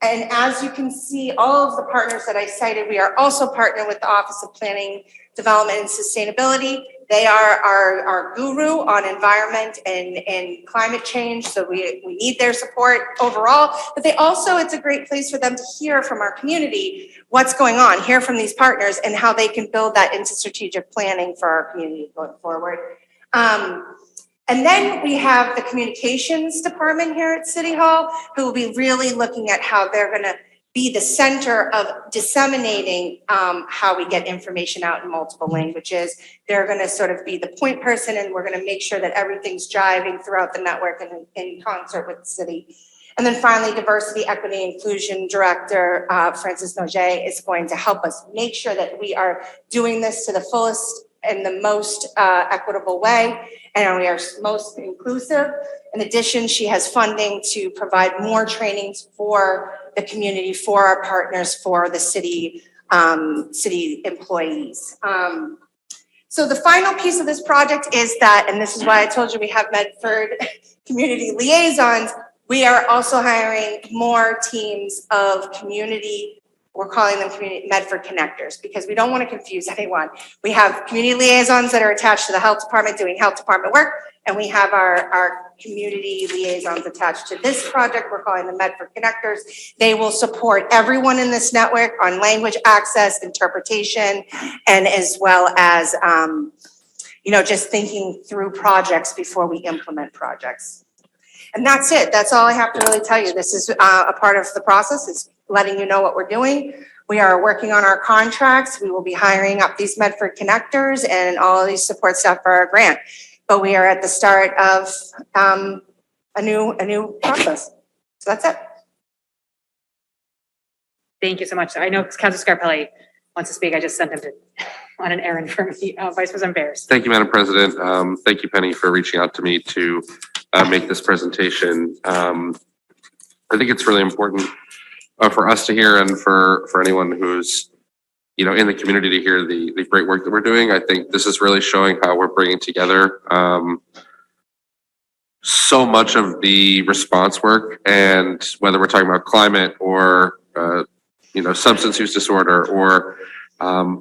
And as you can see, all of the partners that I cited, we are also partnered with the Office of Planning, Development, and Sustainability. They are our guru on environment and climate change, so we need their support overall. But they also, it's a great place for them to hear from our community what's going on, hear from these partners, and how they can build that into strategic planning for our community going forward. And then we have the communications department here at City Hall, who will be really looking at how they're gonna be the center of disseminating how we get information out in multiple languages. They're gonna sort of be the point person, and we're gonna make sure that everything's jiving throughout the network and in concert with the city. And then finally, Diversity, Equity, Inclusion Director, Francis Noget, is going to help us make sure that we are doing this to the fullest and the most equitable way, and we are most inclusive. In addition, she has funding to provide more trainings for the community, for our partners, for the city employees. So the final piece of this project is that, and this is why I told you we have Medford community liaisons, we are also hiring more teams of community. We're calling them community Medford connectors, because we don't want to confuse anyone. We have community liaisons that are attached to the health department doing health department work, and we have our community liaisons attached to this project. We're calling them Medford connectors. They will support everyone in this network on language access, interpretation, and as well as, just thinking through projects before we implement projects. And that's it. That's all I have to really tell you. This is a part of the process. It's letting you know what we're doing. We are working on our contracts. We will be hiring up these Medford connectors and all of these support staff for our grant. But we are at the start of a new process. So that's it. Thank you so much. I know Councilor Scarpelli wants to speak. I just sent him on an errand for me. Vice President Bears. Thank you, Madam President. Thank you, Penny, for reaching out to me to make this presentation. I think it's really important for us to hear, and for anyone who's, in the community to hear the great work that we're doing. I think this is really showing how we're bringing together so much of the response work, and whether we're talking about climate or, substance use disorder or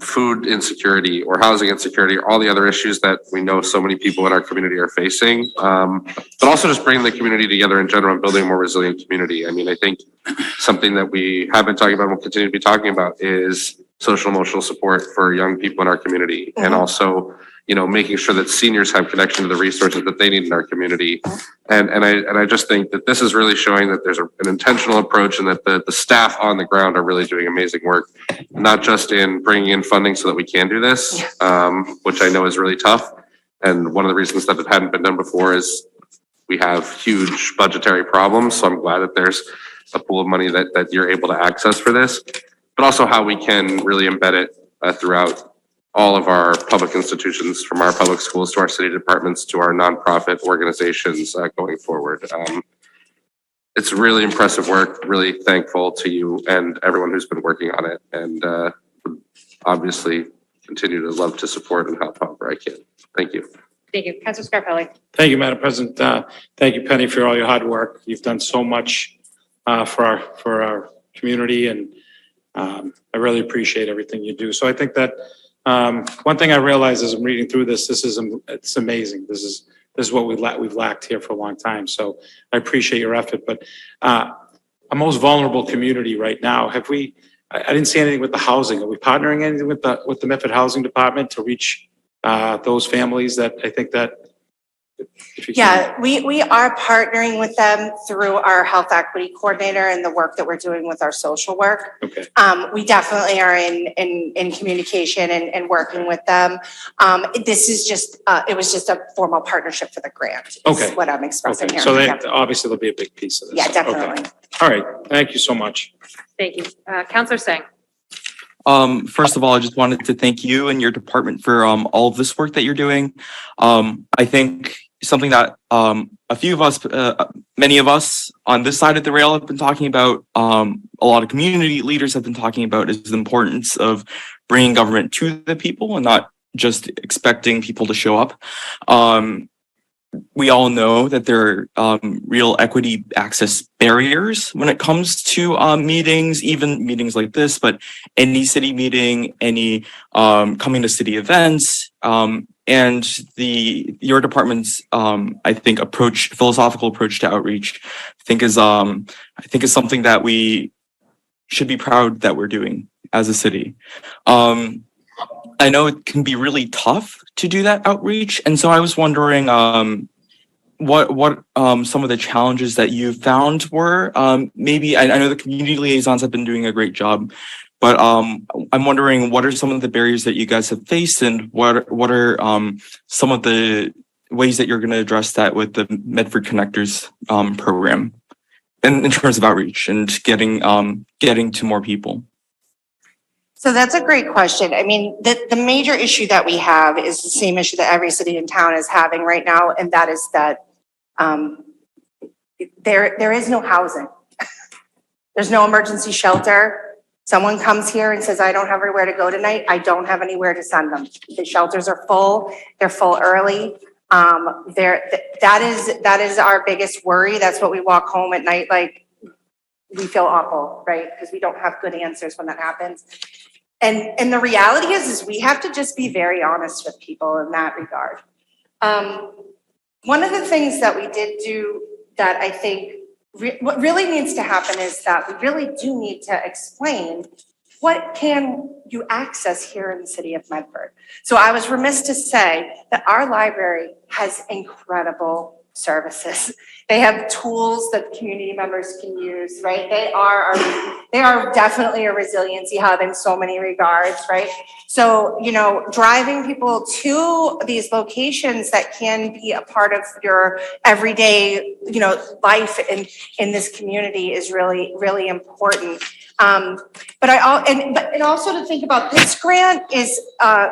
food insecurity or housing insecurity, all the other issues that we know so many people in our community are facing, but also just bringing the community together in general and building a more resilient community. I mean, I think something that we have been talking about and will continue to be talking about is social emotional support for young people in our community, and also, making sure that seniors have connection to the resources that they need in our community. And I just think that this is really showing that there's an intentional approach, and that the staff on the ground are really doing amazing work, not just in bringing in funding so that we can do this, which I know is really tough. And one of the reasons that it hadn't been done before is we have huge budgetary problems. So I'm glad that there's a pool of money that you're able to access for this, but also how we can really embed it throughout all of our public institutions, from our public schools to our city departments to our nonprofit organizations going forward. It's really impressive work, really thankful to you and everyone who's been working on it, and would obviously continue to love to support and help however I can. Thank you. Thank you. Councilor Scarpelli. Thank you, Madam President. Thank you, Penny, for all your hard work. You've done so much for our community, and I really appreciate everything you do. So I think that one thing I realize as I'm reading through this, it's amazing. This is what we've lacked here for a long time. So I appreciate your effort. But our most vulnerable community right now, I didn't see anything with the housing. Are we partnering anything with the Medford Housing Department to reach those families that I think that if you can? Yeah, we are partnering with them through our health equity coordinator and the work that we're doing with our social work. Okay. We definitely are in communication and working with them. This is just, it was just a formal partnership for the grant. is Okay. What I'm expressing Okay. here. So Yeah. obviously there'll be a big piece of this. Yeah, Okay. definitely. All right. Thank you so much. Thank you. Councilor Singh. First of all, I just wanted to thank you and your department for all of this work that you're doing. I think something that a few of us, many of us on this side of the rail have been talking about, a lot of community leaders have been talking about, is the importance of bringing government to the people and not just expecting people to show up. We all know that there are real equity access barriers when it comes to meetings, even meetings like this, but any city meeting, any coming to city events, and your department's I think philosophical approach to outreach, I think is something that we should be proud that we're doing as a city. I know it can be really tough to do that outreach, and so I was wondering what some of the challenges that you found were. Maybe I know the community liaisons have been doing a great job, but I'm wondering what are some of the barriers that you guys have faced, and what are some of the ways that you're going to address that with the Medford Connectors program, in terms of outreach and getting to more people. So that's a great question. I mean, the major issue that we have is the same issue that every city in town is having right now, and that is that there is no housing. There's no emergency shelter. Someone comes here and says, I don't have anywhere to go tonight. I don't have anywhere to send them. The shelters are full. They're full early. That is our biggest worry. That's what we walk home at night like. We feel awful, right? Because we don't have good answers when that happens. And the reality is we have to just be very honest with people in that regard. One of the things that we did do that I think what really needs to happen is that we really do need to explain what can you access here in the city of Medford. So I was remiss to say that our library has incredible services. They have tools that community members can use, right? They are definitely a resiliency hub in so many regards, right? So, driving people to these locations that can be a part of your everyday, life in this community is really, really important. But also to think about this grant is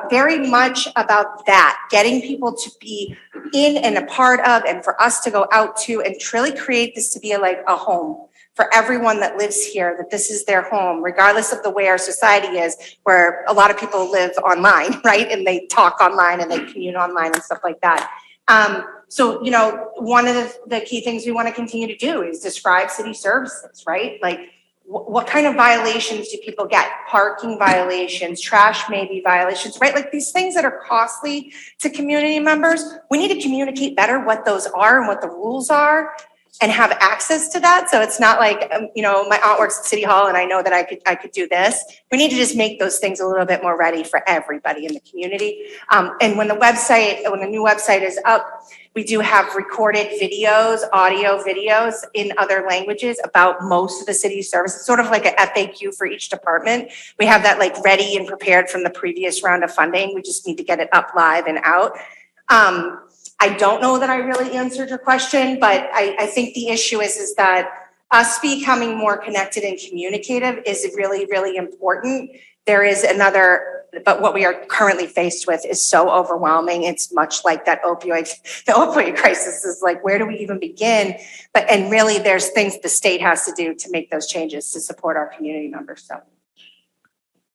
very much about that, getting people to be in and a part of, and for us to go out to and truly create this to be like a home for everyone that lives here, that this is their home, regardless of the way our society is, where a lot of people live online, right? And they talk online and they commute online and stuff like that. So, one of the key things we want to continue to do is describe city services, right? Like, what kind of violations do people get? Parking violations, trash maybe violations, right? Like these things that are costly to community members. We need to communicate better what those are and what the rules are and have access to that. So it's not like, my aunt works at City Hall and I know that I could do this. We need to just make those things a little bit more ready for everybody in the community. And when the new website is up, we do have recorded videos, audio videos in other languages about most of the city's services, sort of like an FAQ for each department. We have that like ready and prepared from the previous round of funding. We just need to get it up live and out. I don't know that I really answered your question, but I think the issue is that us becoming more connected and communicative is really, really important. There is another, but what we are currently faced with is so overwhelming. It's much like the opioid crisis is like, where do we even begin? And really there's things the state has to do to make those changes to support our community members, so.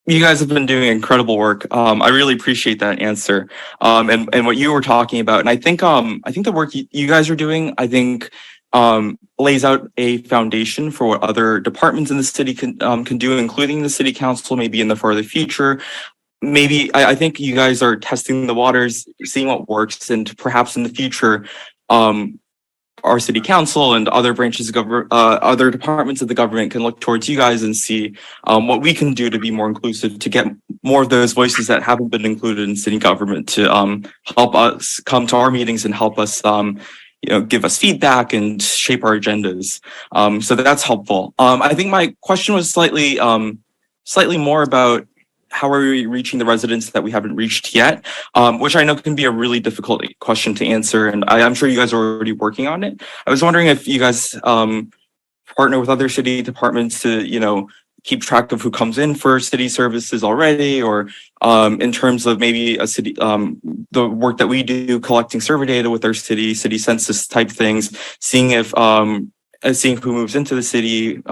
You guys have been doing incredible work. I really appreciate that answer. And what you were talking about, and I think the work you guys are doing, I think, lays out a foundation for what other departments in the city can do, including the city council, maybe in the further future. Maybe I think you guys are testing the waters, seeing what works, and perhaps in the future, our city council and other branches of government, other departments of the government can look towards you guys and see what we can do to be more inclusive, to get more of those voices that haven't been included in city government to help us come to our meetings and help us, give us feedback and shape our agendas. So that's helpful. I think my question was slightly more about how are we reaching the residents that we haven't reached yet, which I know can be a really difficult question to answer. And I'm sure you guys are already working on it. I was wondering if you guys partner with other city departments to, keep track of who comes in for city services already, or in terms of maybe a city, the work that we do collecting survey data with our city census type things, seeing if seeing who moves into the city,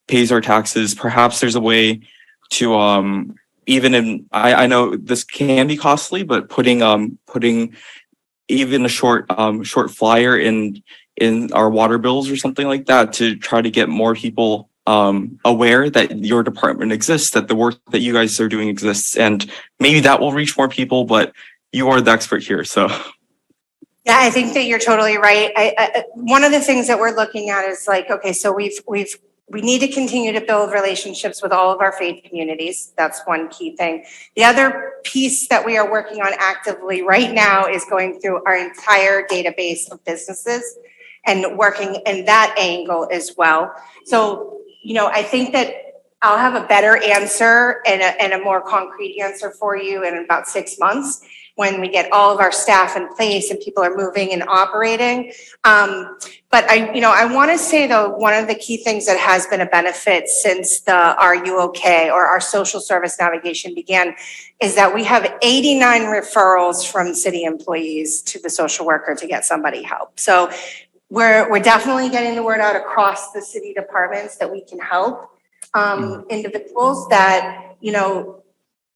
pays our taxes. Perhaps there's a way to I know this can be costly, but putting even a short flyer in our water bills or something like that to try to get more people aware that your department exists, that the work that you guys are doing exists, and maybe that will reach more people, but you are the expert here, so. Yeah, I think that you're totally right. One of the things that we're looking at is like, okay, so we need to continue to build relationships with all of our faith communities. That's one key thing. The other piece that we are working on actively right now is going through our entire database of businesses and working in that angle as well. So, I think that I'll have a better answer and a more concrete answer for you in about 6 months when we get all of our staff in place and people are moving and operating. But I want to say though, one of the key things that has been a benefit since our UOK or our social service navigation began is that we have 89 referrals from city employees to the social worker to get somebody help. So we're definitely getting the word out across the city departments that we can help individuals that,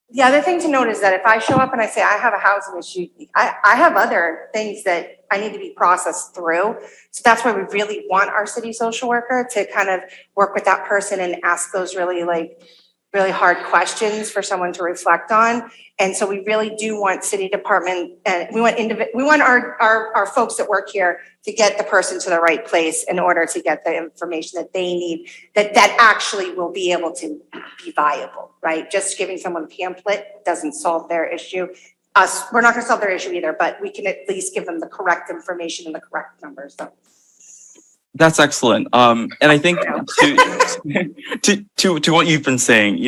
the other thing to note is that if I show up and I say I have a housing issue, I have other things that I need to be processed through. So that's why we really want our city social worker to kind of work with that person and ask those really hard questions for someone to reflect on. And so we really do want city department and we want our folks that work here to get the person to the right place in order to get the information that they need, that actually will be able to be viable, right? Just giving someone a pamphlet doesn't solve their issue. We're not gonna solve their issue either, but we can at least give them the correct information and the correct numbers. So. That's excellent. And I think to what you've been saying,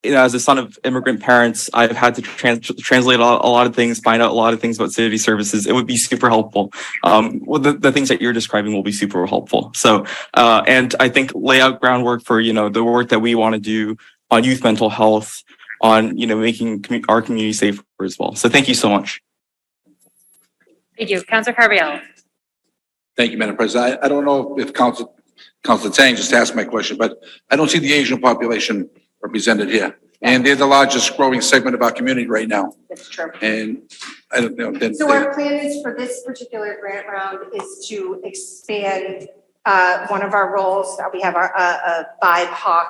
as a son of immigrant parents, I've had to translate a lot of things, find out a lot of things about city services. It would be super helpful. The things that you're describing will be super helpful. So, and I think lay out groundwork for, the work that we want to do on youth mental health, on, making our community safer as well. So thank you so much. Thank you. Councilor Carviallo. Thank you, Madam President. I don't know if Councilor Tang just asked my question, but I don't see the Asian population represented here. And they're the largest growing segment of our community right now. That's true. And I don't know. So our plan is for this particular grant round is to expand one of our roles. We have a BIPOC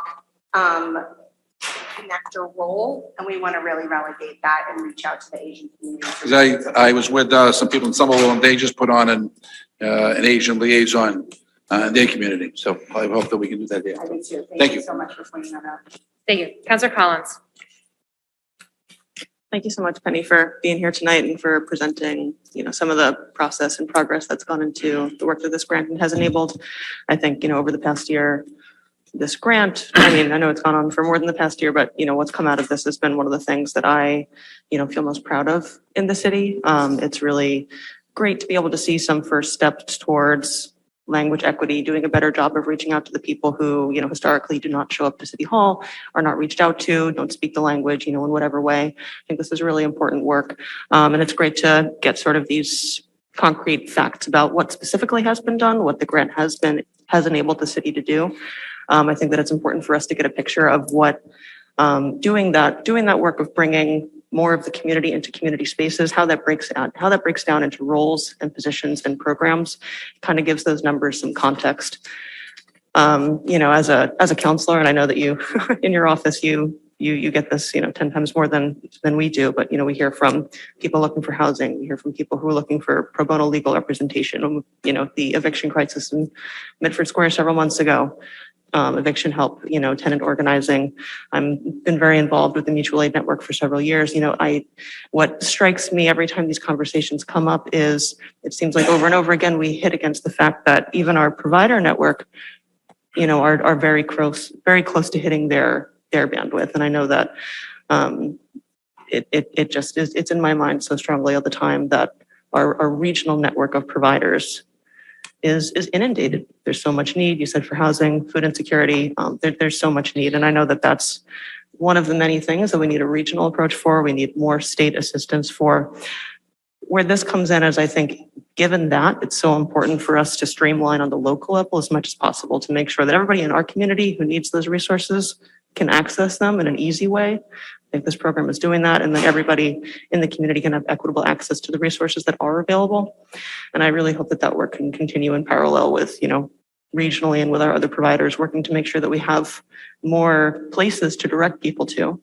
connector role, and we want to really relegate that and reach out to the Asian community. Because I was with some people in Somerville, and they just put on an Asian liaison in their community. So I hope that we can do that here. I do too. Thank you So much for pointing that out. Thank you. Councilor Collins. Thank you so much, Penny, for being here tonight and for presenting, some of the process and progress that's gone into the work that this grant has enabled. I think, over the past year, this grant, I know it's gone on for more than the past year, but, what's come out of this has been one of the things that I, feel most proud of in the city. It's really great to be able to see some first steps towards language equity, doing a better job of reaching out to the people who, you know, historically do not show up to City Hall, are not reached out to, don't speak the language, you know, in whatever way. I think this is really important work. And it's great to get sort of these concrete facts about what specifically has been done, what the grant has enabled the city to do. I think that it's important for us to get a picture of what doing that work of bringing more of the community into community spaces, how that breaks down into roles and positions and programs, kind of gives those numbers some context. You know, as a counselor, and I know that you in your office you get this, you know, 10 times more than we do, but you know, we hear from people looking for housing, we hear from people who are looking for pro bono legal representation. You know, the eviction crisis in Medford Square several months ago. Eviction help, you know, tenant organizing. I've been very involved with the mutual aid network for several years. You know, what strikes me every time these conversations come up is it seems like over and over again, we hit against the fact that even our provider network, you know, are very close to hitting their bandwidth. And I know that it just is, it's in my mind so strongly all the time that our regional network of providers is inundated. There's so much need. You said for housing, food insecurity, there's so much need. And I know that that's one of the many things that we need a regional approach for. We need more state assistance for. Where this comes in is, I think, given that, it's so important for us to streamline on the local level as much as possible to make sure that everybody in our community who needs those resources can access them in an easy way. I think this program is doing that, and then everybody in the community can have equitable access to the resources that are available. And I really hope that work can continue in parallel with, you know, regionally and with our other providers, working to make sure that we have more places to direct people to.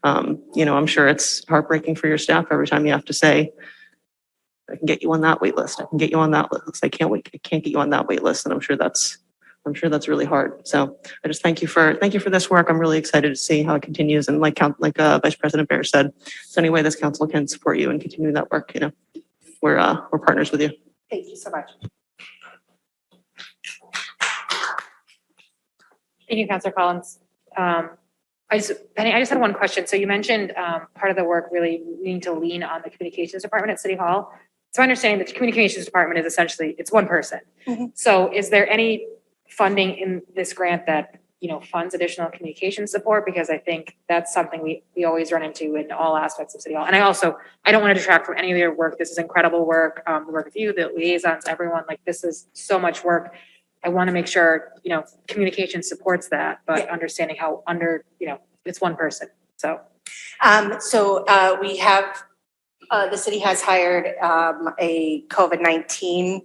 You know, I'm sure it's heartbreaking for your staff every time you have to say, I can get you on that wait list. I can get you on that list. I can't get you on that wait list. And I'm sure that's really hard. So I just thank you for this work. I'm really excited to see how it continues. And like Vice President Bear said, so any way this council can support you and continue that work, you know, we're partners with you. Thank you so much. Thank you, Councilor Collins. Penny, I just had one question. So you mentioned part of the work really needing to lean on the communications department at City Hall. So my understanding that the communications department is essentially, it's one person. Mm-hmm. So is there any funding in this grant that, you know, funds additional communication support? Because I think that's something we always run into in all aspects of City Hall. And I don't want to detract from any of your work. This is incredible work. The work of you, the liaisons, everyone, like this is so much work. I want to make sure, you know, communication supports that, but understanding how you know, it's one person. So. We have, the city has hired a COVID-19,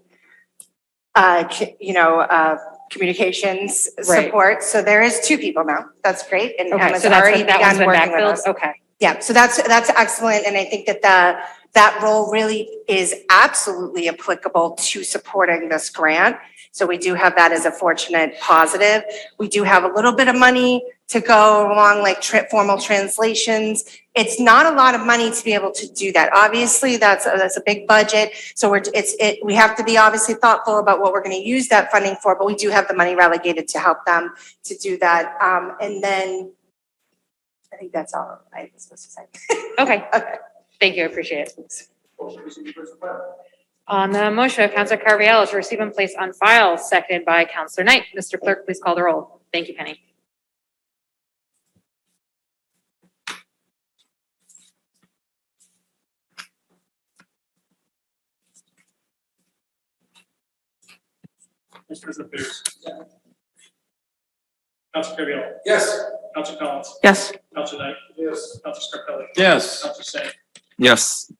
communications support. So there is 2 people now. That's great. And Okay, Emma's so that's already that one's begun been working with backfilled? us. Okay. Yeah, so that's excellent. And I think that role really is absolutely applicable to supporting this grant. So we do have that as a fortunate positive. We do have a little bit of money to go along, like formal translations. It's not a lot of money to be able to do that. Obviously, that's a big budget. So we have to be obviously thoughtful about what we're going to use that funding for, but we do have the money relegated to help them to do that. And then I think that's all I was supposed to say. Okay. Thank you. I appreciate it. On the motion of Councilor Carviallo to receive and place on file, seconded by Councilor Knight. Mr. Clerk, please call the roll. Thank you, Penny. Mr. President Bears. Councilor Carviallo. Yes. Councilor Collins. Yes. Councilor Knight. Yes. Councilor Scarpelli. Yes. Councilor Singh. Yes.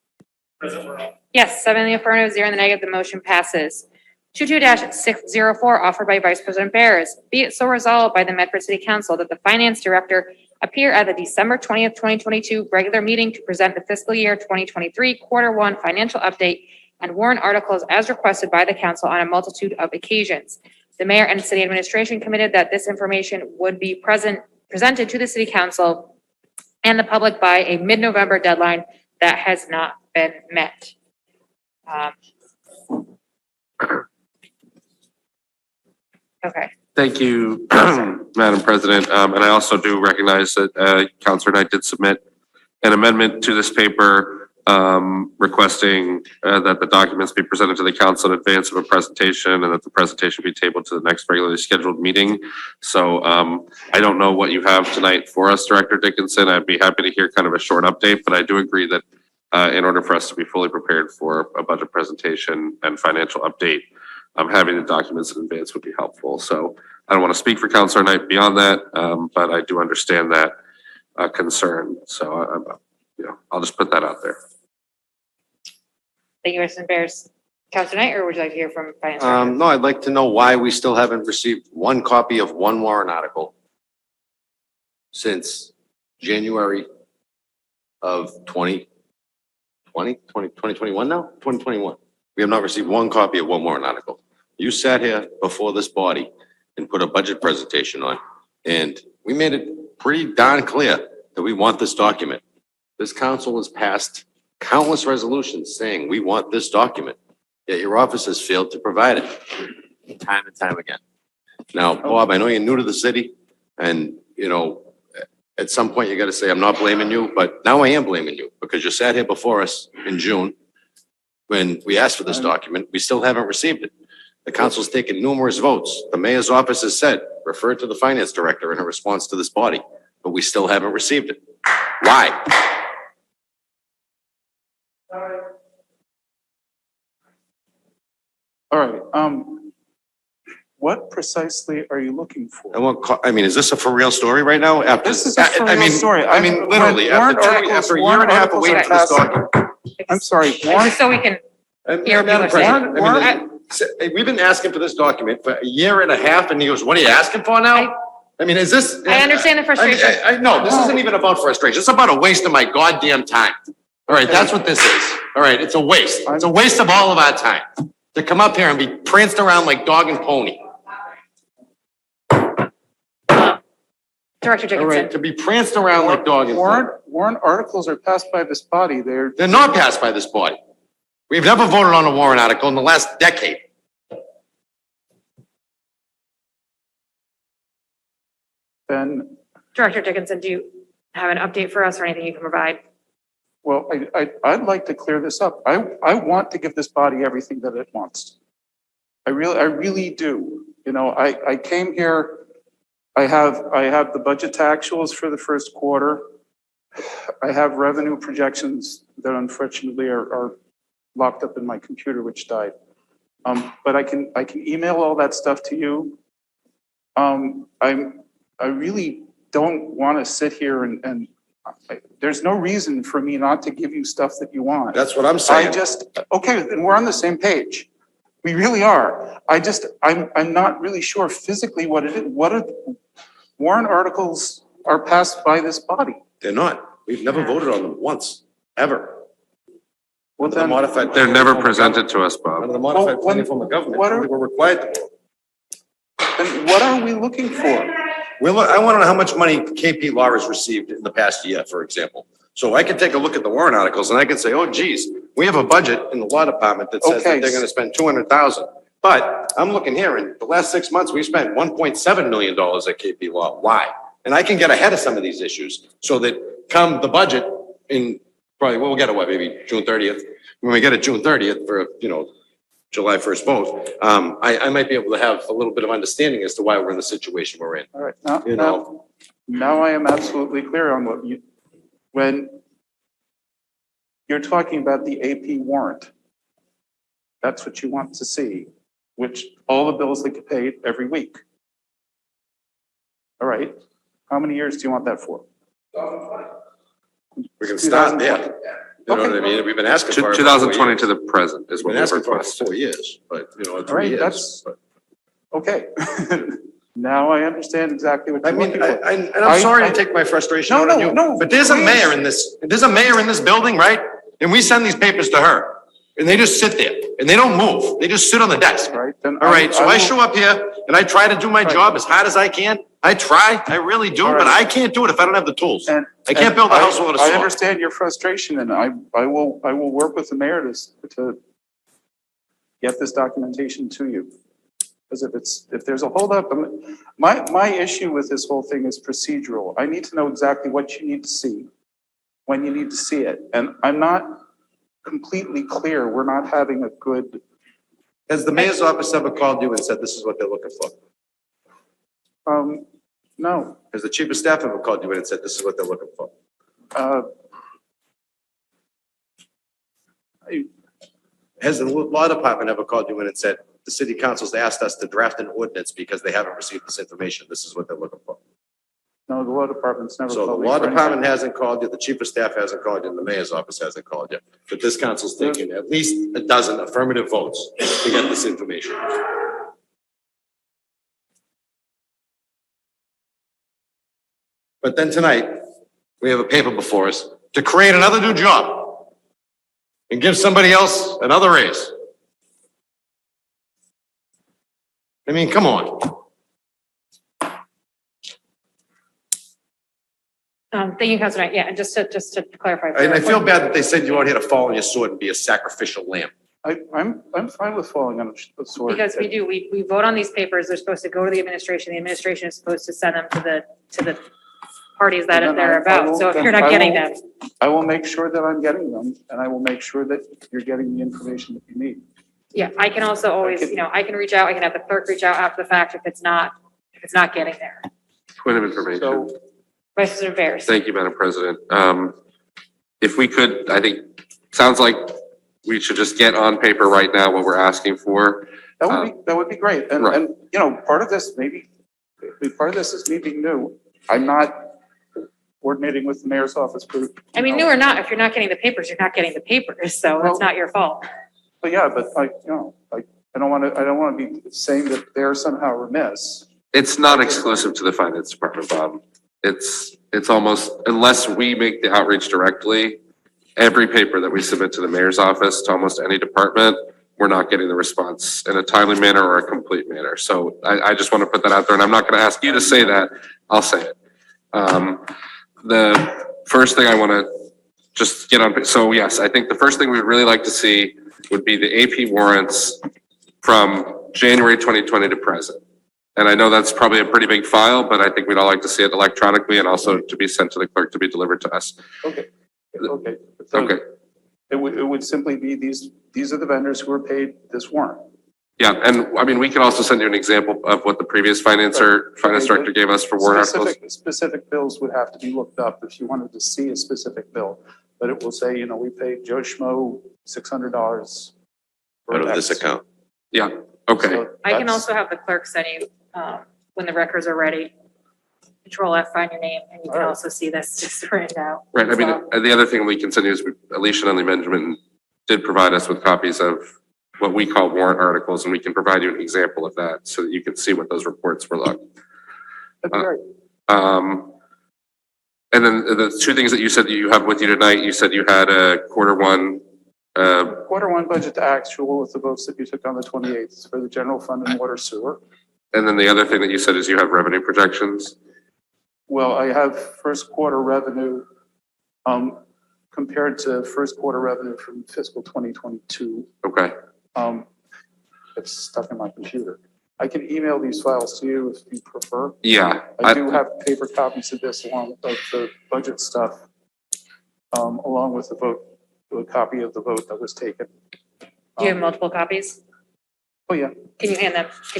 President Morrell. Yes, 7 in the affirmative, 0 in the negative, the motion passes. 22-604, offered by Vice President Bears. Be it so resolved by the Medford City Council that the Finance Director appear at the December 20th, 2022 regular meeting to present the fiscal year 2023 Q1 financial update and warrant articles as requested by the council on a multitude of occasions. The mayor and city administration committed that this information would be presented to the city council and the public by a mid-November deadline that has not been met. Okay. Thank you, Madam President. And I also do recognize that Councilor Knight did submit an amendment to this paper requesting that the documents be presented to the council in advance of a presentation and that the presentation be tabled to the next regularly scheduled meeting. So I don't know what you have tonight for us, Director Dickinson. I'd be happy to hear kind of a short update, but I do agree that in order for us to be fully prepared for a budget presentation and financial update, having the documents in advance would be helpful. So I don't want to speak for Councilor Knight beyond that, but I do understand that concern. So I'll just put that out there. Thank you, Mr. Bears. Councilor Knight, or would you like to hear from Finance Director? No, I'd like to know why we still haven't received one copy of one warrant article since January of 2021 now? 2021. We have not received one copy of one warrant article. You sat here before this body and put a budget presentation on, and we made it pretty darn clear that we want this document. This council has passed countless resolutions saying we want this document, yet your office has failed to provide it time and time again. Now, Bob, I know you're new to the city, and at some point you got to say, I'm not blaming you, but now I am blaming you because you sat here before us in June when we asked for this document. We still haven't received it. The council's taken numerous votes. The mayor's office has said, refer to the finance director in a response to this body, but we still haven't received it. Why? All right, what precisely are you looking for? I mean, is this a for real story right now? After This is a for real story. I mean, literally, Warrant articles- after a year and a half of waiting for this document. I'm sorry, Just so we can hear Madam what you're saying. President, we've been asking for this document for a year and a half, and he goes, what are you asking for now? I mean, is this? I understand the frustration. I know, this isn't even about frustration. It's about a waste of my goddamn time. All right, that's what this is. All right, it's a waste. It's a waste of all of our time to come up here and be pranced around like dog and pony. Director All right, Dickinson. to be pranced around like dog and pony. Warrant articles are passed by this body. They're not passed by this body. We've never voted on a warrant article in the last decade. Then, Director Dickinson, do you have an update for us or anything you can provide? well, I'd like to clear this up. I want to give this body everything that it wants. I really do. I came here, I have the budget to actuals for the first quarter. I have revenue projections that unfortunately are locked up in my computer, which died. But I can email all that stuff to you. I really don't want to sit here and there's no reason for me not to give you stuff that you want. That's what I'm saying. Okay, then we're on the same page. We really are. I'm not really sure physically what it is. What are warrant articles are passed by this body? They're not. We've never voted on them once, ever. Well, then, They're never presented to us, Bob. Under the modified planning form of government, we were required to vote. then what are we looking for? I want to know how much money KP Law has received in the past year, for example. So I can take a look at the warrant articles and I can say, oh geez, we have a budget in the law department that says that they're going to spend 200,000. But I'm looking here, in the last 6 months, we spent $1.7 million at KP Law. Why? And I can get ahead of some of these issues so that come the budget in probably, we'll get it, what, maybe June 30th? When we get it June 30th for, July 1st vote, I might be able to have a little bit of understanding as to why we're in the situation we're in. All right, now I am absolutely clear on when you're talking about the AP warrant, that's what you want to see, which all the bills that get paid every week. All right, how many years do you want that for? We can start there. You know what I mean? We've been asking for it. 2020 to the present is what We've been we've asking for it requested. for 4 years, but, 3 right, years. Okay. Now I understand exactly what you're looking for. And I'm sorry to take my frustration out on you. No, but there's a mayor in this building, right? And we send these papers to her. And they just sit there and they don't move. They just sit on the desk. Right. Then All right. So I will- show up here and I try to do my job as hard as I can. I try, I really do, All right. but I can't do it if I don't have the tools. And- I can't build a house without a I saw. understand your frustration and I will work with the mayor to get this documentation to you. Because if there's a holdup, my issue with this whole thing is procedural. I need to know exactly what you need to see, when you need to see it. And I'm not completely clear, we're not having a good, Has the mayor's office ever called you and said this is what they're looking for? no. Has the chief of staff ever called you in and said this is what they're looking for? Has the law department ever called you in and said, the city council's asked us to draft an ordinance because they haven't received this information, this is what they're looking for? No, the law department's never So the called me law for anything. department hasn't called you, the chief of staff hasn't called you, and the mayor's office hasn't called you. But this council's taking at least a dozen affirmative votes to get this information. But then tonight, we have a paper before us to create another new job and give somebody else another raise. I mean, come on. Thank you, Councilor Knight. Yeah, and just to clarify. And I feel bad that they said you weren't here to fall on your sword and be a sacrificial lamb. I'm fine with falling on the sword. Because we vote on these papers, they're supposed to go to the administration is supposed to send them to the parties that Then they're I about. will- So if then you're not I getting will- them, I will make sure that I'm getting them, and I will make sure that you're getting the information that you need. yeah, I can also always, I can reach out, I can have the clerk reach out after the fact if it's not getting there. Point of information. So, Vice President Bears. Thank you, Madam President. If we could, I think, sounds like we should just get on paper right now what we're asking for. that would be great. And, Right. and, part of this, maybe part of this is me being new. I'm not coordinating with the mayor's office group. I mean, new or not, if you're not getting the papers, you're not getting the papers, so that's not your fault. But yeah, but I don't want to be saying that they're somehow remiss. It's not exclusive to the finance department, Bob. It's almost, unless we make the outreach directly, every paper that we submit to the mayor's office, to almost any department, we're not getting the response in a timely manner or a complete manner. So I just want to put that out there, and I'm not going to ask you to say that, I'll say it. The first thing I want to just get on, so yes, I think the first thing we'd really like to see would be the AP warrants from January 2020 to present. And I know that's probably a pretty big file, but I think we'd all like to see it electronically and also to be sent to the clerk to be delivered to us. Okay. Okay. It would simply be these are the vendors who are paid this warrant. Yeah, and I mean, we can also send you an example of what the previous finance director gave us for warrant articles. Specific bills would have to be looked up if you wanted to see a specific bill. But it will say, we paid Joe Schmo $600. Out of this account. Yeah, okay. So I can that's- also have the clerk send you, when the records are ready, Control F, find your name, and you can also see this just written out. Right, I mean, So- the other thing we can send you is Alicia Nunley Benjamin did provide us with copies of what we call warrant articles, and we can provide you an example of that so that you can see what those reports were like. That'd be great. And then the two things that you said that you have with you tonight, you said you had a quarter one, Quarter one budget to actual with the votes that you took on the 28th for the general fund and water sewer. and then the other thing that you said is you have revenue projections. Well, I have first quarter revenue, compared to first quarter revenue from fiscal 2022. Okay, It's stuck in my computer. I can email these files to you if you prefer. yeah. I do have paper copies of this along with the budget stuff, along with a copy of the vote that was taken. Do you have multiple copies? Oh, yeah. Can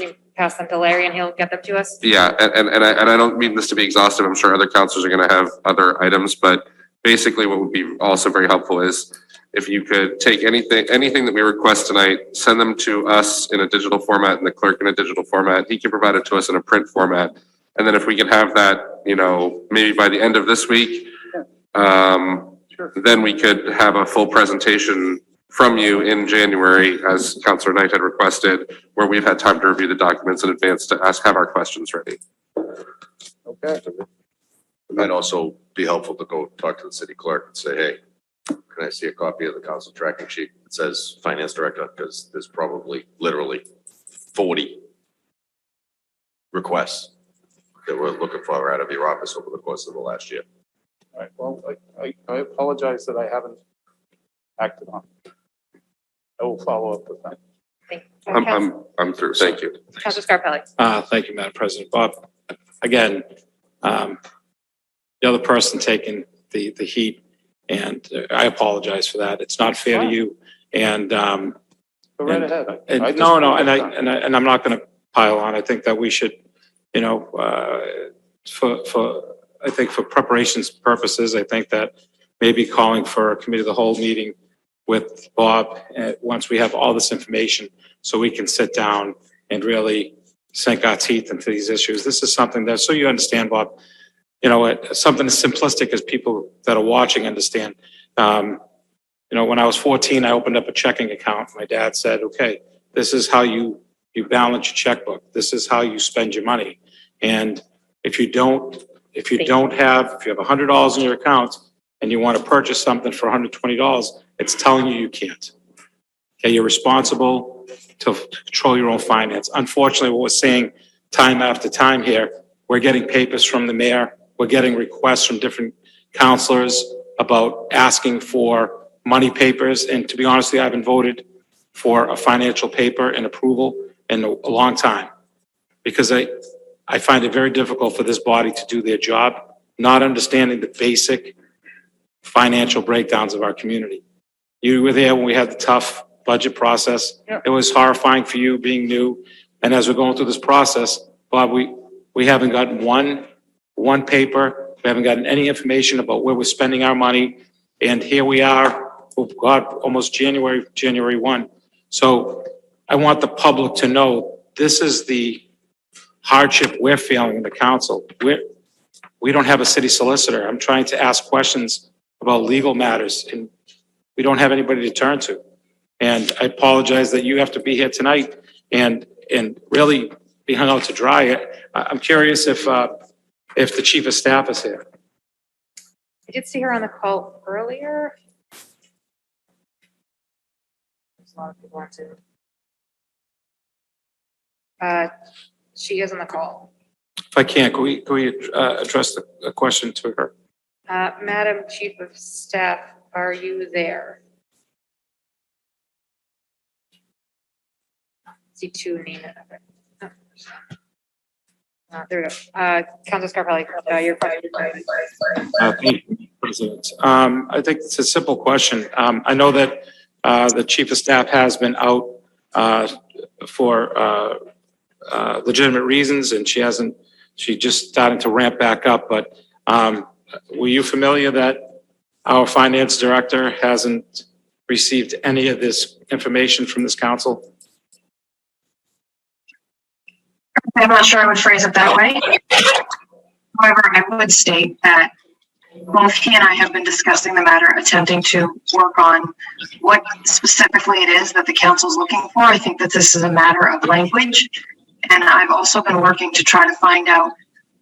you pass them to Larry and he'll get them to us? Yeah, and I don't mean this to be exhaustive. I'm sure other counselors are gonna have other items, but basically what would be also very helpful is if you could take anything that we request tonight, send them to us in a digital format and the clerk in a digital format. He can provide it to us in a print format. And then if we can have that, maybe by the end of this week, then we could have a full presentation from you in January, as Councilor Knight had requested, where we've had time to review the documents in advance to have our questions ready. Okay. It might also be helpful to go talk to the city clerk and say, hey, can I see a copy of the council tracking sheet that says finance director? Because there's probably literally 40 requests that we're looking for out of your office over the course of the last year. All right, well, I apologize that I haven't acted on it. I will follow up with them. Thank you. I'm through. Thank you. Councilor Scarpelli. Thank you, Madam President. Bob, again, the other person taking the heat And I apologize for that. It's not fair to you. And, Go right ahead. and I'm not going to pile on. I think that we should, you know, I think for preparations purposes, I think that maybe calling for a committee of the whole meeting with Bob, once we have all this information, so we can sit down and really sink our teeth into these issues. This is something that, so you understand, Bob, you know, something as simplistic as people that are watching understand. You know, when I was 14, I opened up a checking account. My dad said, okay, this is how you balance your checkbook. This is how you spend your money. And if you have $100 in your account and you want to purchase something for $120, it's telling you can't. Okay, you're responsible to control your own finance. Unfortunately, what we're seeing time after time here, we're getting papers from the mayor. We're getting requests from different counselors about asking for money papers. And to be honest with you, I haven't voted for a financial paper and approval in a long time, because I find it very difficult for this body to do their job, not understanding the basic financial breakdowns of our community. You were there when we had the tough budget process. Yeah. It was horrifying for you being new. And as we're going through this process, Bob, we haven't gotten one paper. We haven't gotten any information about where we're spending our money. And here we are, oh God, almost January 1. So I want the public to know this is the hardship we're feeling in the council. We don't have a city solicitor. I'm trying to ask questions about legal matters, and we don't have anybody to turn to. And I apologize that you have to be here tonight and really be hung out to dry. I'm curious if the chief of staff is here. I did see her on the call earlier. There's a lot of people on Zoom. She is on the call. If I can we address the question to her? Madam Chief of Staff, are you there? See two name it. Okay. There we go. Councilor Scarpelli, your question. Thank you, President. I think it's a simple question. I know that the chief of staff has been out for legitimate reasons, and she just starting to ramp back up. But were you familiar that our finance director hasn't received any of this information from this council? I'm not sure I would phrase it that way. However, I would state that both he and I have been discussing the matter, attempting to work on what specifically it is that the council is looking for. I think that this is a matter of language. And I've also been working to try to find out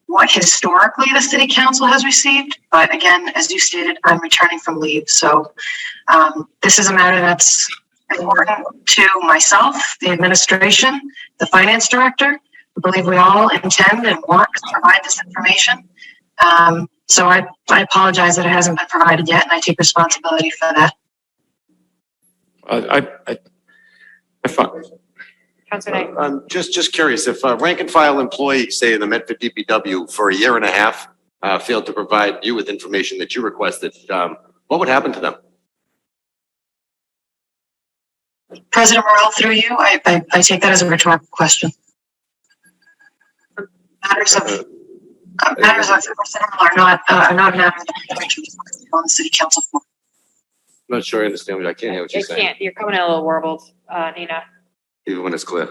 what historically the city council has received. But again, as you stated, I'm returning from leave. So this is a matter that's important to myself, the administration, the finance director. I believe we all intend and want to provide this information. So I apologize that it hasn't been provided yet, and I take responsibility for that. Councilor Knight. I'm just curious, if rank and file employees, say in the Medford DPW, for a year and a half, failed to provide you with information that you requested, what would happen to them? President Morrell, through you, I take that as a rhetorical question. Matters of personnel are not matters that on the city council for. I'm not sure I understand what I can't hear what you're You saying, can't, you're coming in a little warbled, Nina. even when it's clear.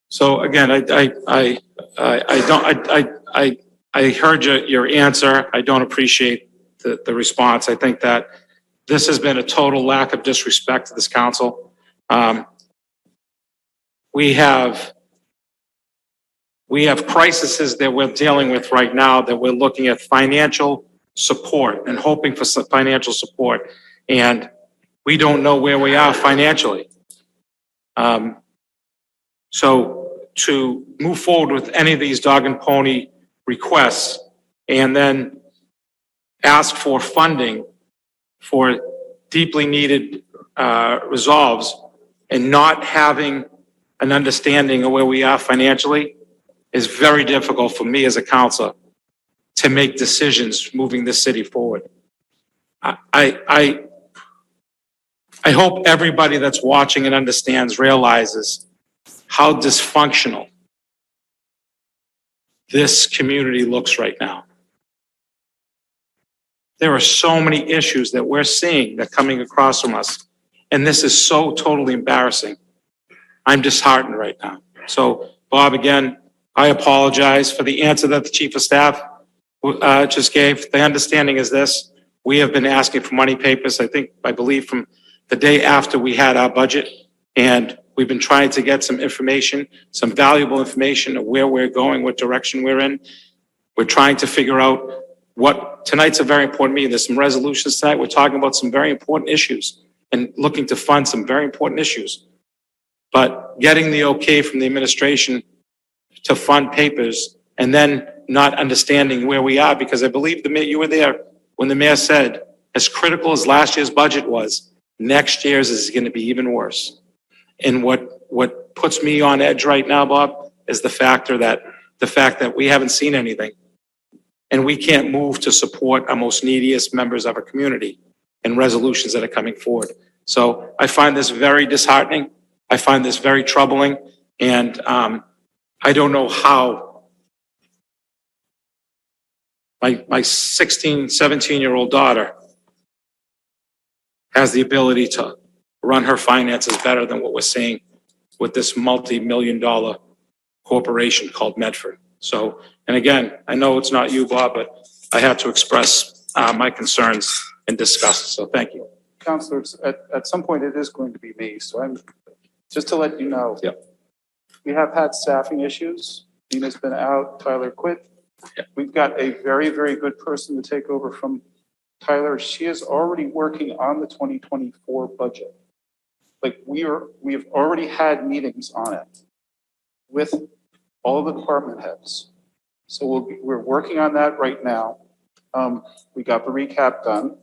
So again, I heard your answer. I don't appreciate the response. I think that this has been a total lack of disrespect to this council. We have crises that we're dealing with right now, that we're looking at financial support and hoping for some financial support. And we don't know where we are financially. So to move forward with any of these dog and pony requests and then ask for funding for deeply needed resolves and not having an understanding of where we are financially is very difficult for me as a councilor to make decisions moving this city forward. I hope everybody that's watching and understands realizes how dysfunctional this community looks right now. There are so many issues that we're seeing that are coming across from us, and this is so totally embarrassing. I'm disheartened right now. So, Bob, again, I apologize for the answer that the chief of staff just gave. The understanding is this: we have been asking for money papers, I believe from the day after we had our budget, and we've been trying to get some information, some valuable information of where we're going, what direction we're in. We're trying to figure out tonight's a very important meeting. There's some resolutions tonight. We're talking about some very important issues and looking to fund some very important issues. But getting the okay from the administration to fund papers and then not understanding where we are, because I believe you were there when the mayor said, as critical as last year's budget was, next year's is going to be even worse. And what puts me on edge right now, Bob, is the fact that we haven't seen anything. And we can't move to support our most neediest members of our community and resolutions that are coming forward. So I find this very disheartening. I find this very troubling. And I don't know how my 16, 17-year-old daughter has the ability to run her finances better than what we're seeing with this multi-million-dollar corporation called Medford. So, and again, I know it's not you, Bob, but I have to express my concerns and disgust. So thank you. Counselors, at some point it is going to be me. So I'm, just to let you know. Yep. We have had staffing issues. Nina's been out, Tyler quit. Yep. We've got a very, very good person to take over from Tyler. She is already working on the 2024 budget. Like we've already had meetings on it with all the department heads. So we're working on that right now. We got the recap done.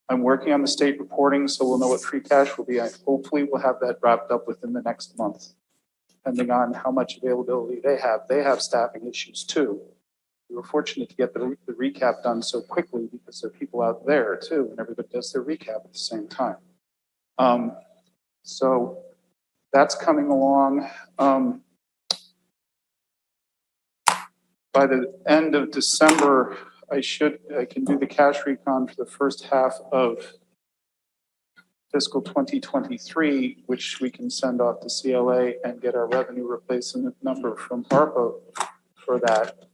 I'm working on the state reporting, so we'll know what free cash will be. Hopefully we'll have that wrapped up within the next month, depending on how much availability they have. They have staffing issues too. We were fortunate to get the recap done so quickly because there are people out there too, and everybody does their recap at the same time. So that's coming along. By the end of December, I can do the cash recon for the first half of fiscal 2023, which we can send off to CLA and get our revenue replacement number from ARPA for that.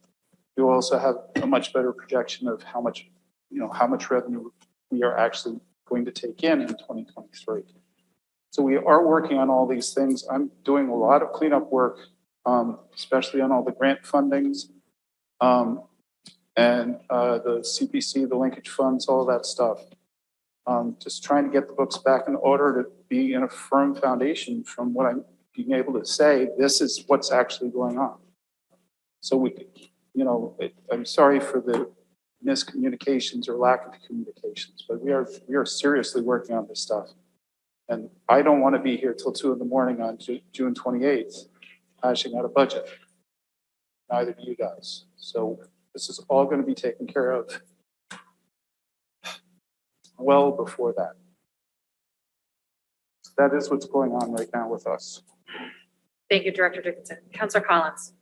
You also have a much better projection of how much revenue we are actually going to take in 2023. So we are working on all these things. I'm doing a lot of cleanup work, especially on all the grant fundings. And the CPC, the linkage funds, all that stuff. Just trying to get the books back in order to be in a firm foundation from what I'm being able to say, this is what's actually going on. So I'm sorry for the miscommunications or lack of communications, but we are seriously working on this stuff. And I don't want to be here till 2 a.m. on June 28th, hashing out a budget. Neither do you guys. So this is all going to be taken care of well before that. So that is what's going on right now with us. Thank you, Director Dickinson. Councilor Collins.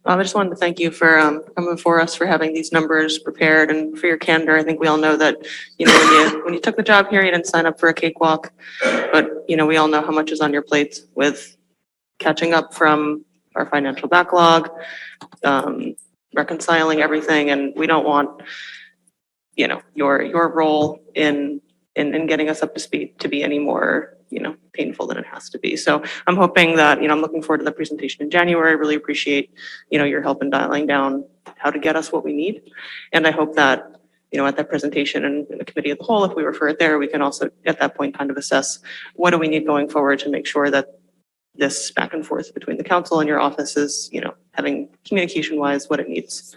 I just wanted to thank you for coming before us, for having these numbers prepared, and for your candor. I think we all know that, when you took the job here, you didn't sign up for a cakewalk, but, we all know how much is on your plate with catching up from our financial backlog, reconciling everything, and we don't want, your role in getting us up to speed to be any more, painful than it has to be. So I'm hoping that, I'm looking forward to the presentation in January. I really appreciate, your help in dialing down how to get us what we need. And I hope that, at that presentation and in the committee of the whole, if we refer it there, we can also at that point kind of assess what do we need going forward to make sure that this back and forth between the council and your office is, having communication wise what it needs,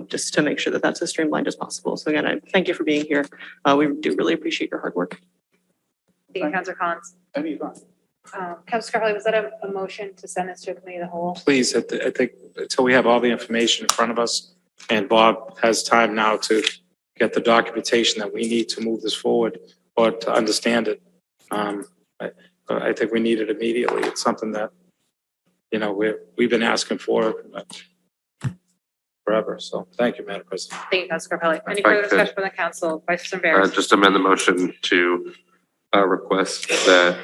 just to make sure that that's as streamlined as possible. So again, I thank you for being here. We do really appreciate your hard work. Thank you, Councilor Collins. Anytime. Councilor Scarpelli, was that a motion to send this to a committee of the whole? Please, I think until we have all the information in front of us and Bob has time now to get the documentation that we need to move this forward or to understand it. I think we need it immediately. It's something that, you know, we've been asking for forever. So thank you, Madam President. Thank you, Councilor Scarpelli. Any If I further could, discussion from the council? Vice President Barron. Just amend the motion to request that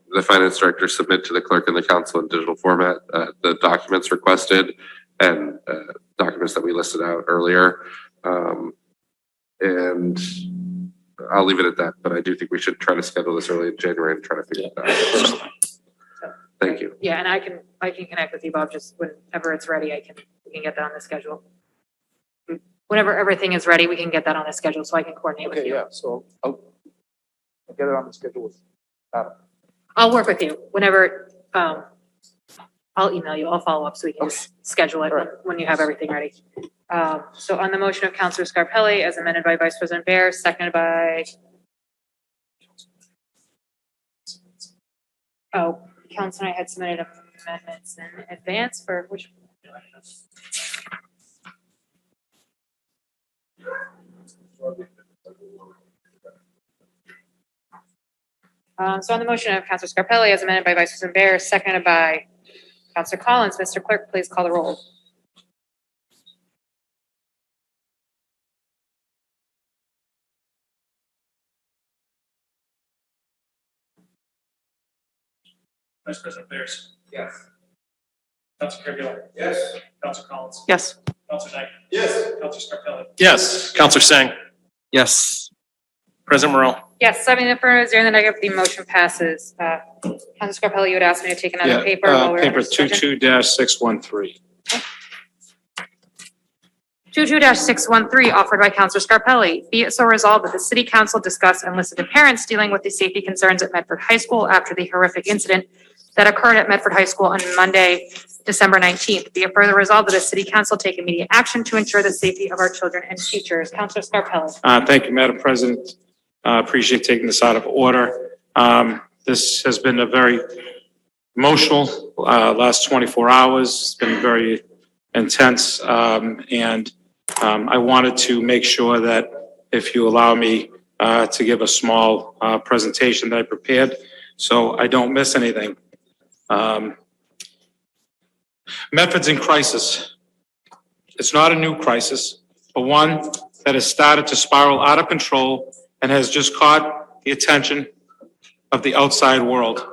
the finance director submit to the clerk and the council in digital format the documents requested and documents that we listed out earlier. And I'll leave it at that, but I do think we should try to schedule this early in January and try to figure it out. Thank you. Yeah, and I can connect with you, Bob, just whenever it's ready, we can get that on the schedule. Whenever everything is ready, we can get that on the schedule so I can coordinate with Okay, you. yeah, so I'll get it on the schedule with Adam. I'll work with you whenever, I'll email you, I'll follow up so we can schedule it when you have everything ready. So on the motion of Councilor Scarpelli as amended by Vice President Bear, seconded by, Council and I had submitted amendments in advance for which? So on the motion of Councilor Scarpelli as amended by Vice President Bear, seconded by Councilor Collins, Mr. Clerk, please call the roll. Vice President Bears. Yes. Councilor Carviallo. Yes. Councilor Collins. Yes. Councilor Knight. Yes. Councilor Scarpelli. Yes. Councilor Sang. Yes. President Morrell. Yes, 7 in the affirmative, 0 in the negative, the motion passes. Councilor Scarpelli, you would ask me to take another paper while we're Paper under discussion? 22-613. 22-613 offered by Councilor Scarpelli. Be it so resolved that the city council discuss and listen to parents dealing with the safety concerns at Medford High School after the horrific incident that occurred at Medford High School on Monday, December 19th. Be it further resolved that the city council take immediate action to ensure the safety of our children and teachers. Councilor Scarpelli. Thank you, Madam President. Appreciate taking this out of order. This has been a very emotional last 24 hours. It's been very intense. And I wanted to make sure that if you allow me to give a small presentation that I prepared so I don't miss anything. Medford's in crisis. It's not a new crisis, but one that has started to spiral out of control and has just caught the attention of the outside world.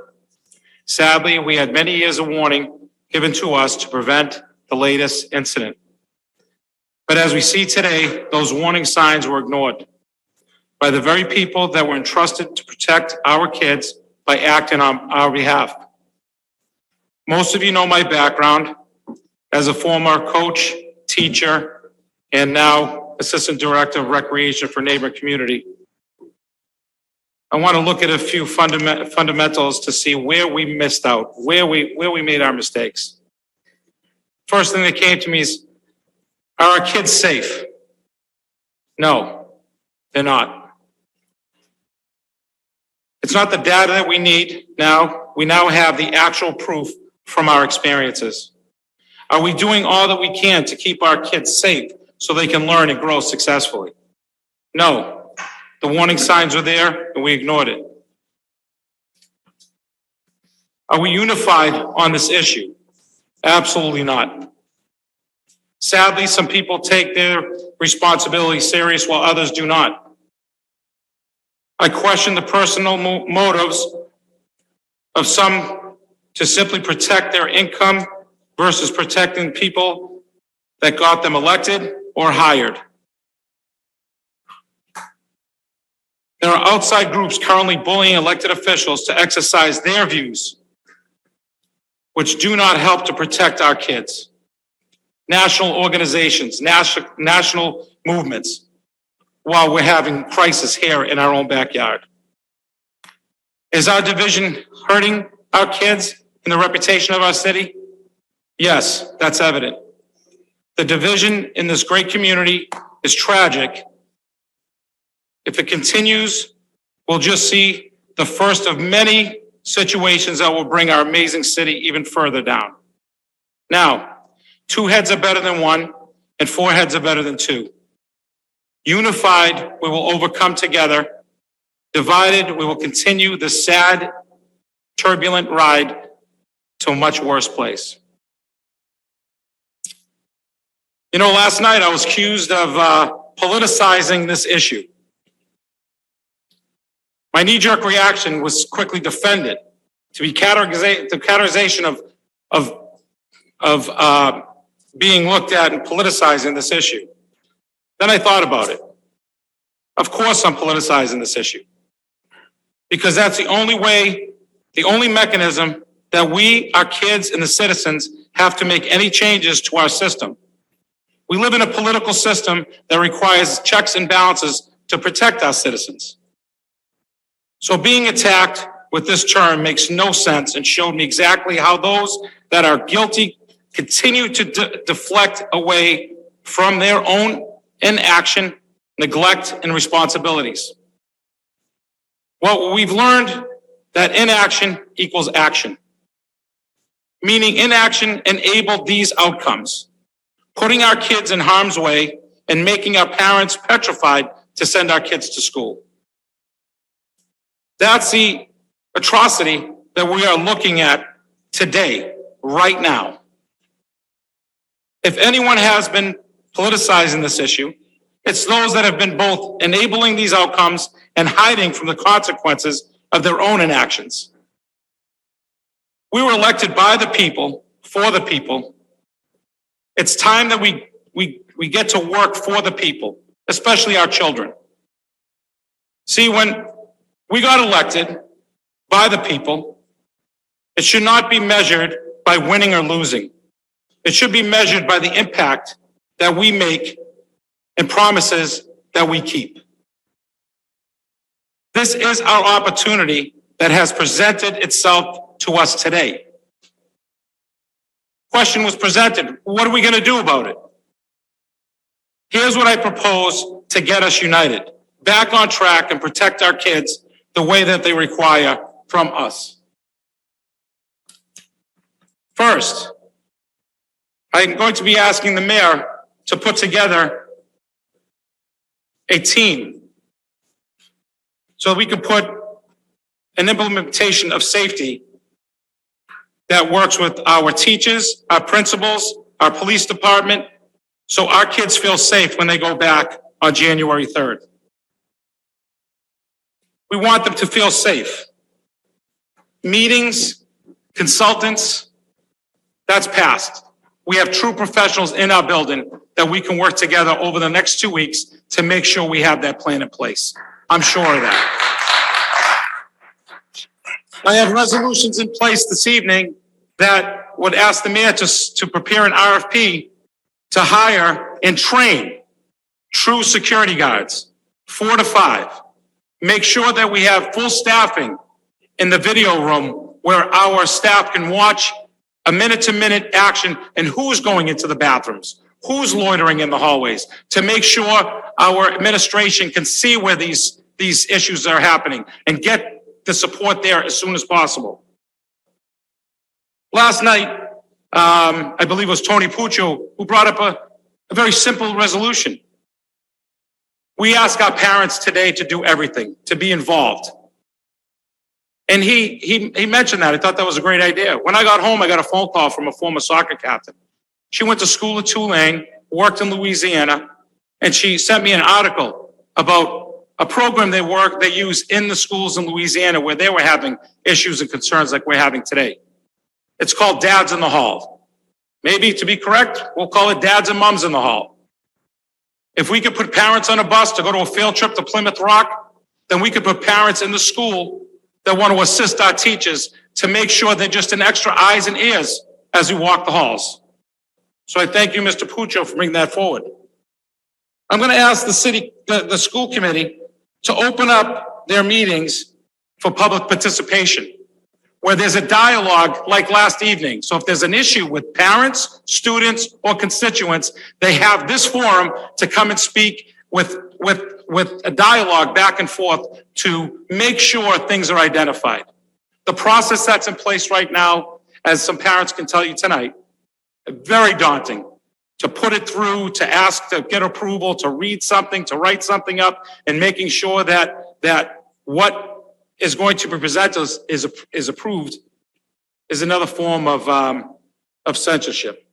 Sadly, we had many years of warning given to us to prevent the latest incident. But as we see today, those warning signs were ignored by the very people that were entrusted to protect our kids by acting on our behalf. Most of you know my background as a former coach, teacher, and now Assistant Director of Recreation for Neighbor Community. I want to look at a few fundamentals to see where we missed out, where we made our mistakes. First thing that came to me is, are our kids safe? No, they're not. It's not the data that we need now. We now have the actual proof from our experiences. Are we doing all that we can to keep our kids safe so they can learn and grow successfully? No. The warning signs were there and we ignored it. Are we unified on this issue? Absolutely not. Sadly, some people take their responsibility serious while others do not. I question the personal motives of some to simply protect their income versus protecting people that got them elected or hired. There are outside groups currently bullying elected officials to exercise their views, which do not help to protect our kids. National organizations, national movements, while we're having crisis here in our own backyard. Is our division hurting our kids and the reputation of our city? Yes, that's evident. The division in this great community is tragic. If it continues, we'll just see the first of many situations that will bring our amazing city even further down. Now, 2 heads are better than 1, and 4 heads are better than 2. Unified, we will overcome together. Divided, we will continue the sad, turbulent ride to a much worse place. You know, last night I was accused of politicizing this issue. My knee-jerk reaction was quickly defended to be categorization of being looked at and politicizing this issue. Then I thought about it. Of course I'm politicizing this issue. Because that's the only way, the only mechanism that we, our kids and the citizens, have to make any changes to our system. We live in a political system that requires checks and balances to protect our citizens. So being attacked with this term makes no sense and showed me exactly how those that are guilty continue to deflect away from their own inaction, neglect, and responsibilities. Well, we've learned that inaction equals action, meaning inaction enabled these outcomes, putting our kids in harm's way and making our parents petrified to send our kids to school. That's the atrocity that we are looking at today, right now. If anyone has been politicizing this issue, it's those that have been both enabling these outcomes and hiding from the consequences of their own inactions. We were elected by the people, for the people. It's time that we get to work for the people, especially our children. See, when we got elected by the people, it should not be measured by winning or losing. It should be measured by the impact that we make and promises that we keep. This is our opportunity that has presented itself to us today. Question was presented, what are we going to do about it? Here's what I propose to get us united, back on track and protect our kids the way that they require from us. First, I'm going to be asking the mayor to put together a team so we can put an implementation of safety that works with our teachers, our principals, our police department, so our kids feel safe when they go back on January 3rd. We want them to feel safe. Meetings, consultants, that's past. We have true professionals in our building that we can work together over the next 2 weeks to make sure we have that plan in place. I'm sure of that. I have resolutions in place this evening that would ask the mayor to prepare an RFP to hire and train true security guards, 4 to 5. Make sure that we have full staffing in the video room where our staff can watch a minute-to-minute action and who's going into the bathrooms, who's loitering in the hallways, to make sure our administration can see where these issues are happening and get the support there as soon as possible. Last night, I believe it was Tony Puccio who brought up a very simple resolution. We ask our parents today to do everything, to be involved. And he mentioned that. I thought that was a great idea. When I got home, I got a phone call from a former soccer captain. She went to school at Tulane, worked in Louisiana, and she sent me an article about a program they use in the schools in Louisiana where they were having issues and concerns like we're having today. It's called Dads in the Hall. Maybe to be correct, we'll call it Dads and Moms in the Hall. If we could put parents on a bus to go to a field trip to Plymouth Rock, then we could put parents in the school that want to assist our teachers to make sure they're just an extra eyes and ears as we walk the halls. So I thank you, Mr. Puccio, for bringing that forward. I'm going to ask the school committee to open up their meetings for public participation, where there's a dialogue like last evening. So if there's an issue with parents, students, or constituents, they have this forum to come and speak with a dialogue back and forth to make sure things are identified. The process that's in place right now, as some parents can tell you tonight, very daunting to put it through, to ask to get approval, to read something, to write something up, and making sure that what is going to be presented is approved is another form of censorship.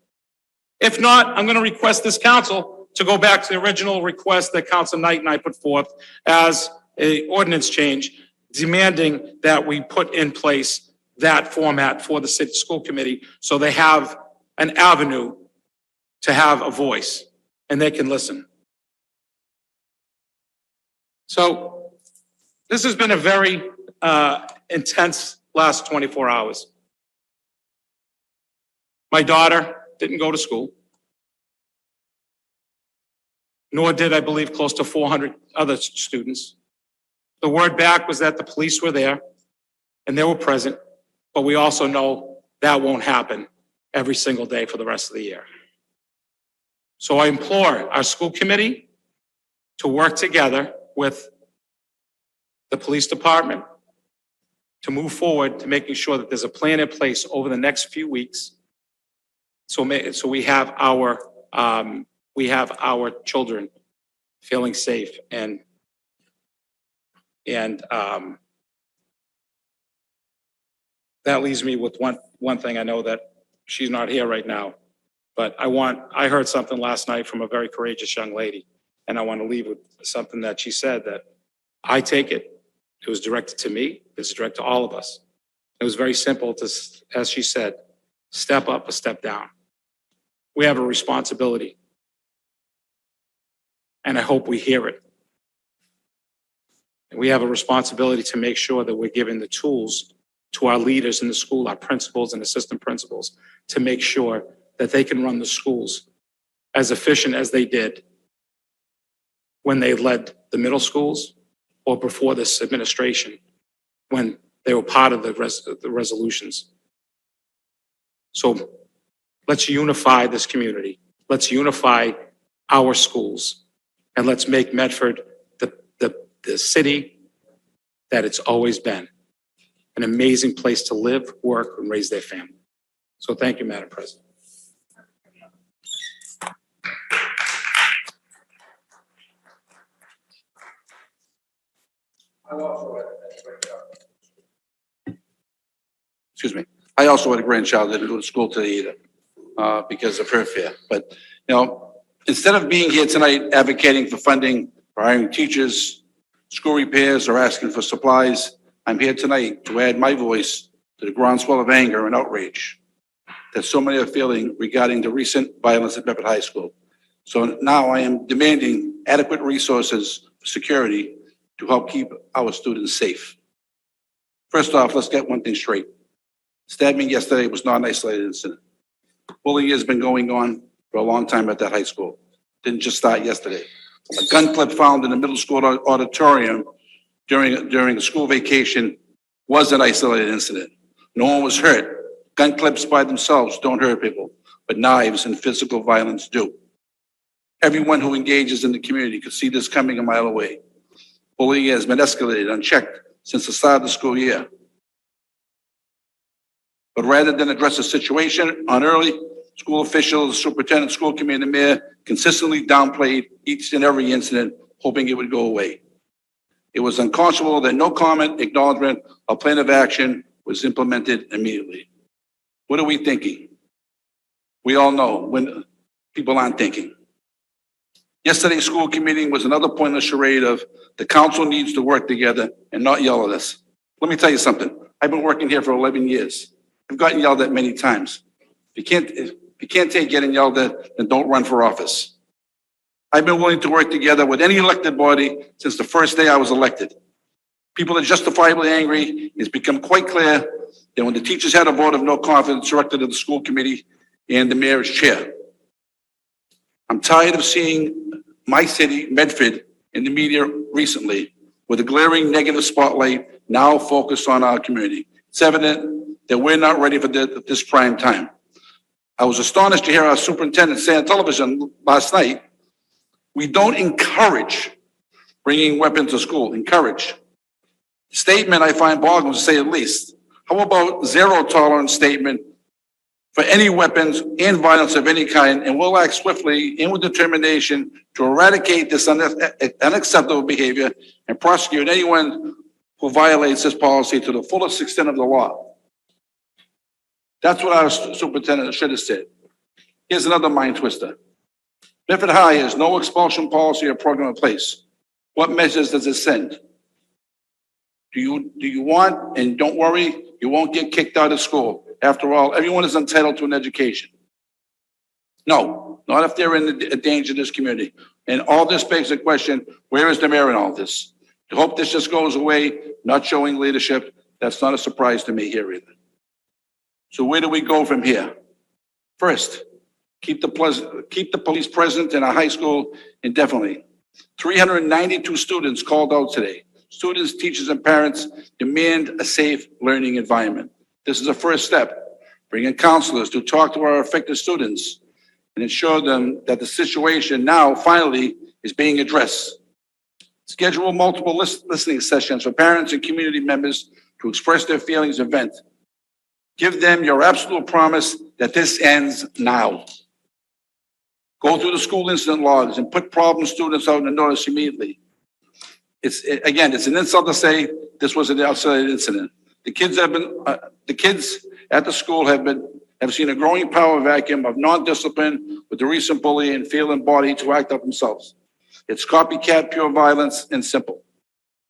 If not, I'm going to request this council to go back to the original request that Council Knight and I put forth as a ordinance change, demanding that we put in place that format for the city school committee so they have an avenue to have a voice and they can listen. So this has been a very intense last 24 hours. My daughter didn't go to school, nor did, I believe, close to 400 other students. The word back was that the police were there and they were present, but we also know that won't happen every single day for the rest of the year. So I implore our school committee to work together with the police department to move forward to making sure that there's a plan in place over the next few weeks. So we have our children feeling safe and that leaves me with one thing. I know that she's not here right now, but I heard something last night from a very courageous young lady, and I want to leave with something that she said that I take it. It was directed to me. It's directed to all of us. It was very simple to, as she said, step up or step down. We have a responsibility, and I hope we hear it. And we have a responsibility to make sure that we're giving the tools to our leaders in the school, our principals and assistant principals, to make sure that they can run the schools as efficient as they did when they led the middle schools or before this administration, when they were part of the resolutions. So let's unify this community. Let's unify our schools, and let's make Medford the city that it's always been. An amazing place to live, work, and raise their family. So thank you, Madam President. Excuse me. I also had a grandchild that didn't go to school today either, because of her fear. But, instead of being here tonight advocating for funding, for hiring teachers, school repairs, or asking for supplies, I'm here tonight to add my voice to the groundswell of anger and outrage that so many are feeling regarding the recent violence at Medford High School. So now I am demanding adequate resources for security to help keep our students safe. First off, let's get one thing straight. Stabbing yesterday was not an isolated incident. Bullying has been going on for a long time at that high school. Didn't just start yesterday. A gun clip found in the middle school auditorium during a school vacation was an isolated incident. No one was hurt. Gun clips by themselves don't hurt people, but knives and physical violence do. Everyone who engages in the community could see this coming a mile away. Bullying has been escalated unchecked since the start of the school year. But rather than address the situation on early, school officials, the superintendent, school committee, and the mayor consistently downplayed each and every incident, hoping it would go away. It was unconscionable that no comment, acknowledgement, or plan of action was implemented immediately. What are we thinking? We all know when people aren't thinking. Yesterday's school committee was another pointless charade of the council needs to work together and not yell at us. Let me tell you something. I've been working here for 11 years. I've gotten yelled at many times. If you can't take getting yelled at, then don't run for office. I've been willing to work together with any elected body since the first day I was elected. People are justifiably angry. It's become quite clear that when the teachers had a vote of no confidence directed to the school committee and the mayor as chair. I'm tired of seeing my city, Medford, in the media recently with a glaring negative spotlight now focused on our community. It's evident that we're not ready for this prime time. I was astonished to hear our superintendent say on television last night, we don't encourage bringing weapons to school, encourage. Statement I find boggling to say at least. How about zero tolerance statement for any weapons and violence of any kind, and will act swiftly and with determination to eradicate this unacceptable behavior and prosecute anyone who violates this policy to the fullest extent of the law. That's what our superintendent should have said. Here's another mind twister. Medford High has no expulsion policy or program in place. What message does it send? Do you want, and don't worry, you won't get kicked out of school. After all, everyone is entitled to an education. No, not if they're in a danger in this community. And all this begs the question, where is the mayor in all this? To hope this just goes away, not showing leadership, that's not a surprise to me here either. So where do we go from here? First, keep the police present in our high school indefinitely. 392 students called out today. Students, teachers, and parents demand a safe learning environment. This is a first step. Bring in counselors to talk to our affected students and ensure them that the situation now finally is being addressed. Schedule multiple listening sessions for parents and community members to express their feelings and vent. Give them your absolute promise that this ends now. Go through the school incident logs and put problem students out on notice immediately. It's an insult to say this was an isolated incident. The kids at the school have seen a growing power vacuum of non-discipline with the recent bullying and feel embodied to act up themselves. It's copycat, pure violence, and simple.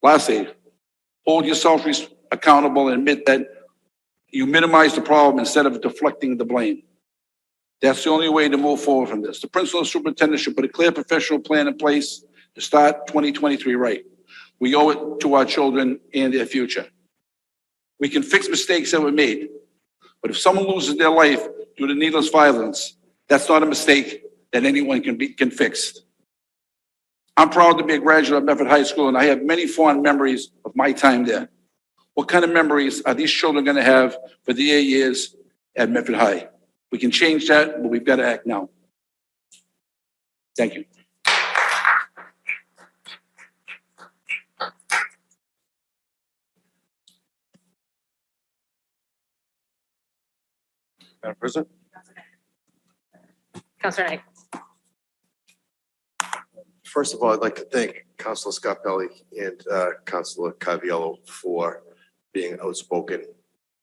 Lastly, hold yourself accountable and admit that you minimize the problem instead of deflecting the blame. That's the only way to move forward from this. The principal and superintendent should put a clear professional plan in place to start 2023 right. We owe it to our children and their future. We can fix mistakes that were made, but if someone loses their life due to needless violence, that's not a mistake that anyone can fix. I'm proud to be a graduate of Medford High School, and I have many fond memories of my time there. What kind of memories are these children going to have for their years at Medford High? We can change that, but we've got to act now. Thank you. Madam President? Councilor Knight. First of all, I'd like to thank Councilor Scarpelli and Councilor Caviello for being outspoken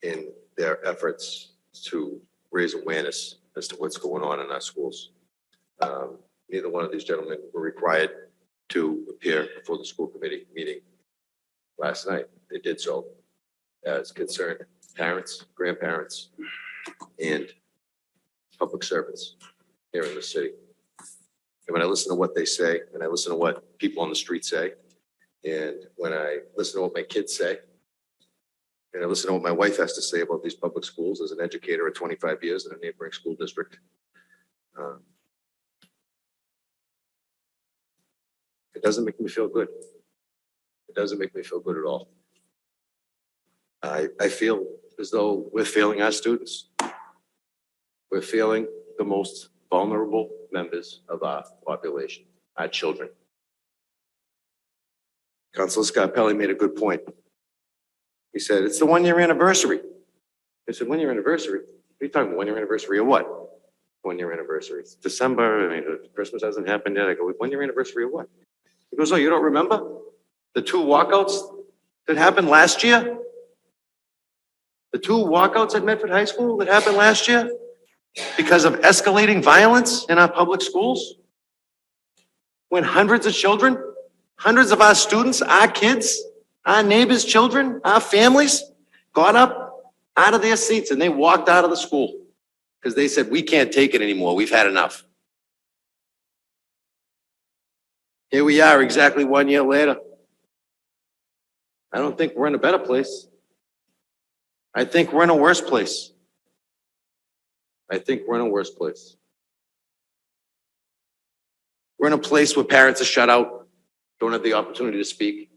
in their efforts to raise awareness as to what's going on in our schools. Neither one of these gentlemen were required to appear before the school committee meeting last night. They did so as concerned parents, grandparents, and public servants here in the city. And when I listen to what they say, and I listen to what people on the street say, and when I listen to what my kids say, and I listen to what my wife has to say about these public schools as an educator of 25 years in a neighboring school district, it doesn't make me feel good. It doesn't make me feel good at all. I feel as though we're failing our students. We're failing the most vulnerable members of our population, our children. Councilor Scarpelli made a good point. He said, it's the 1 year anniversary. I said, 1 year anniversary? What are you talking about? 1 year anniversary of what? 1 year anniversary. It's December. I mean, Christmas hasn't happened yet. I go, 1 year anniversary of what? He goes, oh, you don't remember the 2 walkouts that happened last year? The 2 walkouts at Medford High School that happened last year because of escalating violence in our public schools? When hundreds of children, hundreds of our students, our kids, our neighbors' children, our families got up out of their seats and they walked out of the school because they said, we can't take it anymore. We've had enough. Here we are exactly 1 year later. I don't think we're in a better place. I think we're in a worse place. I think we're in a worse place. We're in a place where parents are shut out, don't have the opportunity to speak.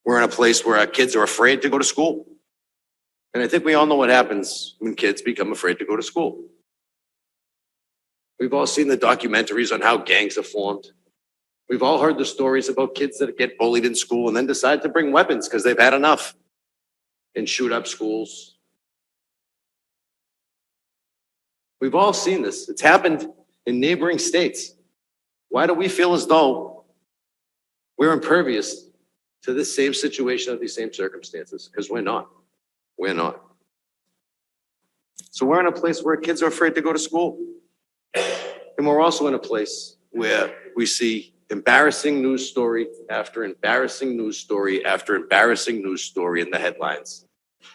We're in a place where our kids are afraid to go to school. And I think we all know what happens when kids become afraid to go to school. We've all seen the documentaries on how gangs are formed. We've all heard the stories about kids that get bullied in school and then decide to bring weapons because they've had enough and shoot up schools. We've all seen this. It's happened in neighboring states. Why do we feel as though we're impervious to this same situation of these same circumstances? Because we're not. We're not. So we're in a place where kids are afraid to go to school. And we're also in a place where we see embarrassing news story after embarrassing news story after embarrassing news story in the headlines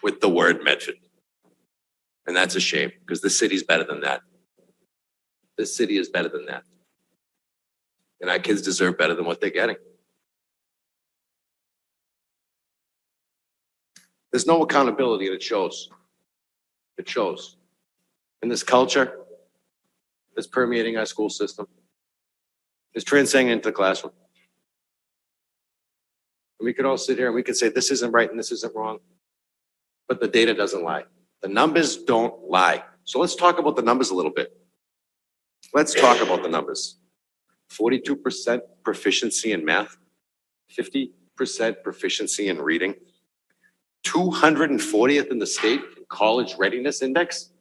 with the word Medford. And that's a shame, because this city's better than that. This city is better than that. And our kids deserve better than what they're getting. There's no accountability, and it shows. It shows. And this culture that's permeating our school system is transcending into the classroom. And we could all sit here and we could say, this isn't right and this isn't wrong. But the data doesn't lie. The numbers don't lie. So let's talk about the numbers a little bit. Let's talk about the numbers. 42% proficiency in math, 50% proficiency in reading, 240th in the state in college readiness index,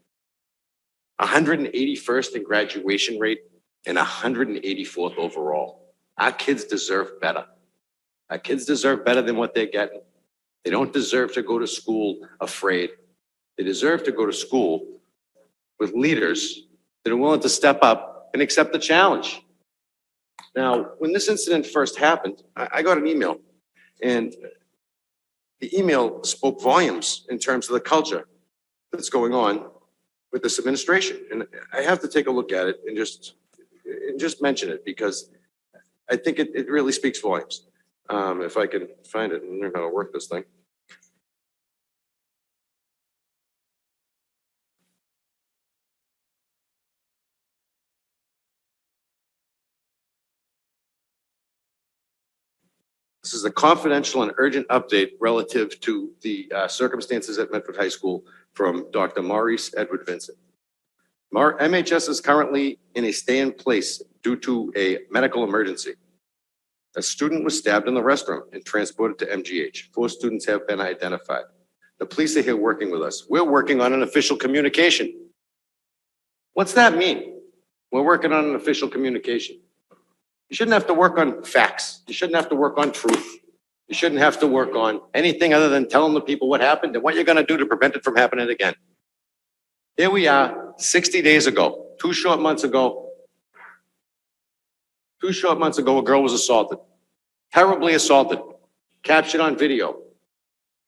181st in graduation rate, and 184th overall. Our kids deserve better. Our kids deserve better than what they're getting. They don't deserve to go to school afraid. They deserve to go to school with leaders that are willing to step up and accept the challenge. Now, when this incident first happened, I got an email, and the email spoke volumes in terms of the culture that's going on with this administration. And I have to take a look at it and just mention it, because I think it really speaks volumes. If I can find it and learn how to work this thing. This is a confidential and urgent update relative to the circumstances at Medford High School from Dr. Maurice Edward Vincent. MHS is currently in a stay-in-place due to a medical emergency. A student was stabbed in the restroom and transported to MGH. 4 students have been identified. The police are here working with us. We're working on an official communication. What's that mean? We're working on an official communication. You shouldn't have to work on facts. You shouldn't have to work on truth. You shouldn't have to work on anything other than telling the people what happened and what you're going to do to prevent it from happening again. Here we are, 60 days ago, 2 short months ago. 2 short months ago, a girl was assaulted, terribly assaulted, captured on video,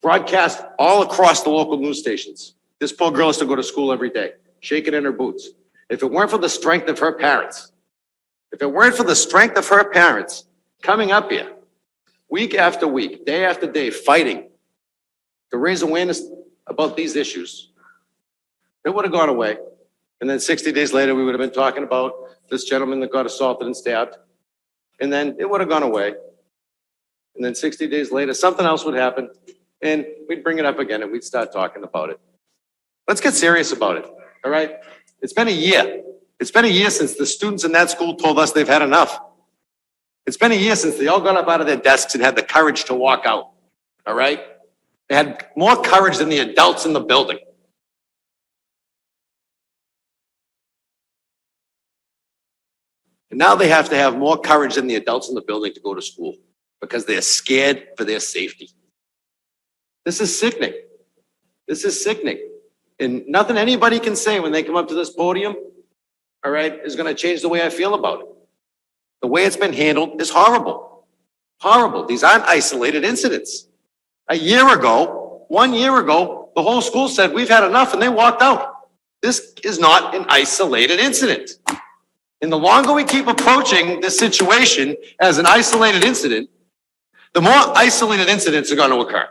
broadcast all across the local news stations. This poor girl has to go to school every day, shaking in her boots. If it weren't for the strength of her parents, coming up here, week after week, day after day, fighting to raise awareness about these issues, it would have gone away. And then 60 days later, we would have been talking about this gentleman that got assaulted and stabbed. And then it would have gone away. And then 60 days later, something else would happen, and we'd bring it up again and we'd start talking about it. Let's get serious about it, all right? It's been a year. It's been a year since the students in that school told us they've had enough. It's been a year since they all got up out of their desks and had the courage to walk out, all right? They had more courage than the adults in the building. And now they have to have more courage than the adults in the building to go to school because they're scared for their safety. This is sickening. This is sickening. And nothing anybody can say when they come up to this podium, all right, is going to change the way I feel about it. The way it's been handled is horrible. Horrible. These aren't isolated incidents. A year ago, 1 year ago, the whole school said, we've had enough, and they walked out. This is not an isolated incident. And the longer we keep approaching this situation as an isolated incident, the more isolated incidents are going to occur.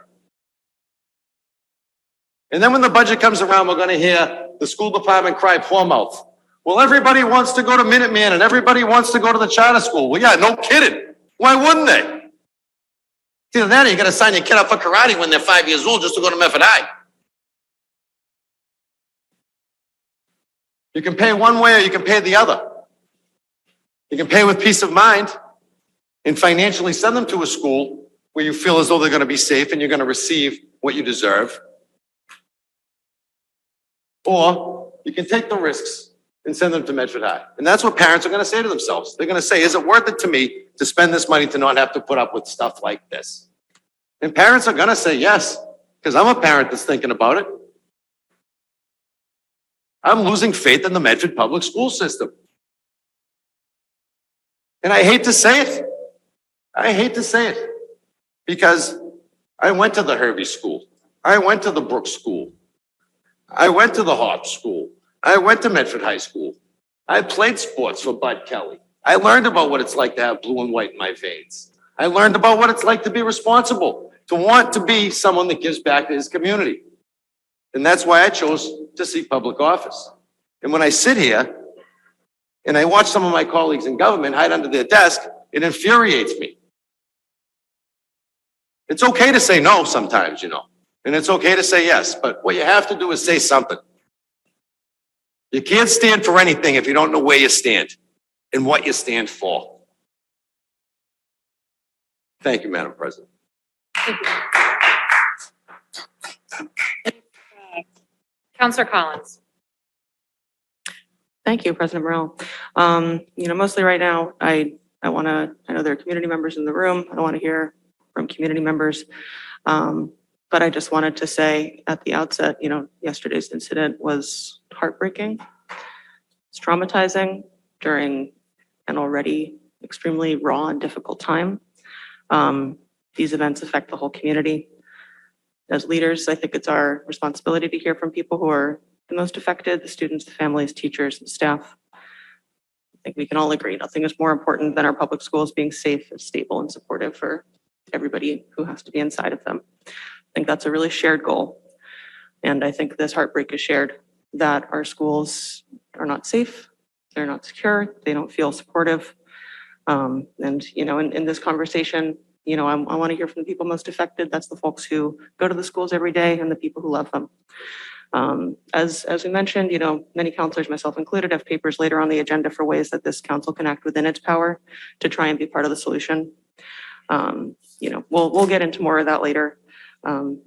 And then when the budget comes around, we're going to hear the school department cry poor mouth. Well, everybody wants to go to Minuteman and everybody wants to go to the charter school. Well, yeah, no kidding. Why wouldn't they? It's either that or you got to sign your kid up for karate when they're 5 years old just to go to Medford High. You can pay one way or you can pay the other. You can pay with peace of mind and financially send them to a school where you feel as though they're going to be safe and you're going to receive what you deserve. Or you can take the risks and send them to Medford High. And that's what parents are gonna say to themselves. They're gonna say, is it worth it to me to spend this money to not have to put up with stuff like this? And parents are gonna say yes, because I'm a parent that's thinking about it. I'm losing faith in the Medford public school system. And I hate to say it. I hate to say it. Because I went to the Hervey School. I went to the Brooks School. I went to the Hop School. I went to Medford High School. I played sports for Bud Kelly. I learned about what it's like to have blue and white in my veins. I learned about what it's like to be responsible, to want to be someone that gives back to his community. And that's why I chose to seek public office. And when I sit here and I watch some of my colleagues in government hide under their desk, it infuriates me. It's okay to say no sometimes, and it's okay to say yes, but what you have to do is say something. You can't stand for anything if you don't know where you stand and what you stand for. Thank you, Madam President. Counselor Collins. Thank you, President Morrell. Mostly right now, I know there are community members in the room. I want to hear from community members. But I just wanted to say at the outset, yesterday's incident was heartbreaking. It's traumatizing during an already extremely raw and difficult time. These events affect the whole community. As leaders, I think it's our responsibility to hear from people who are the most affected, the students, the families, teachers, and staff. I think we can all agree nothing is more important than our public schools being safe and stable and supportive for everybody who has to be inside of them. I think that's a really shared goal. And I think this heartbreak is shared, that our schools are not safe, they're not secure, they don't feel supportive. In this conversation, I want to hear from the people most affected. That's the folks who go to the schools every day and the people who love them. As we mentioned, many counselors, myself included, have papers later on the agenda for ways that this council can act within its power to try and be part of the solution. We'll get into more of that later.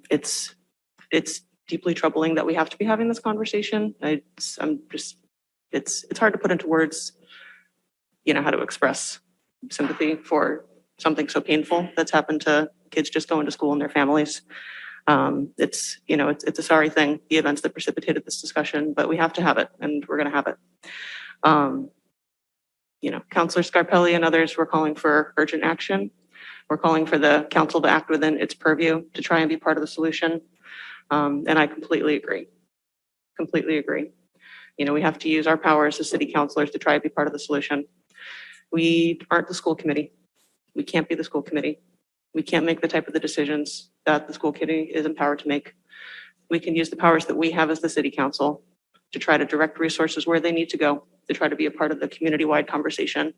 It's deeply troubling that we have to be having this conversation. It's hard to put into words, how to express sympathy for something so painful that's happened to kids just going to school and their families. It's a sorry thing, the events that precipitated this discussion, but we have to have it, and we're going to have it. Councilor Scarpelli and others were calling for urgent action. We're calling for the council to act within its purview to try and be part of the solution. And I completely agree. Completely agree. We have to use our powers as city councilors to try and be part of the solution. We aren't the school committee. We can't be the school committee. We can't make the type of the decisions that the school committee is empowered to make. We can use the powers that we have as the city council to try to direct resources where they need to go, to try to be a part of the community-wide conversation,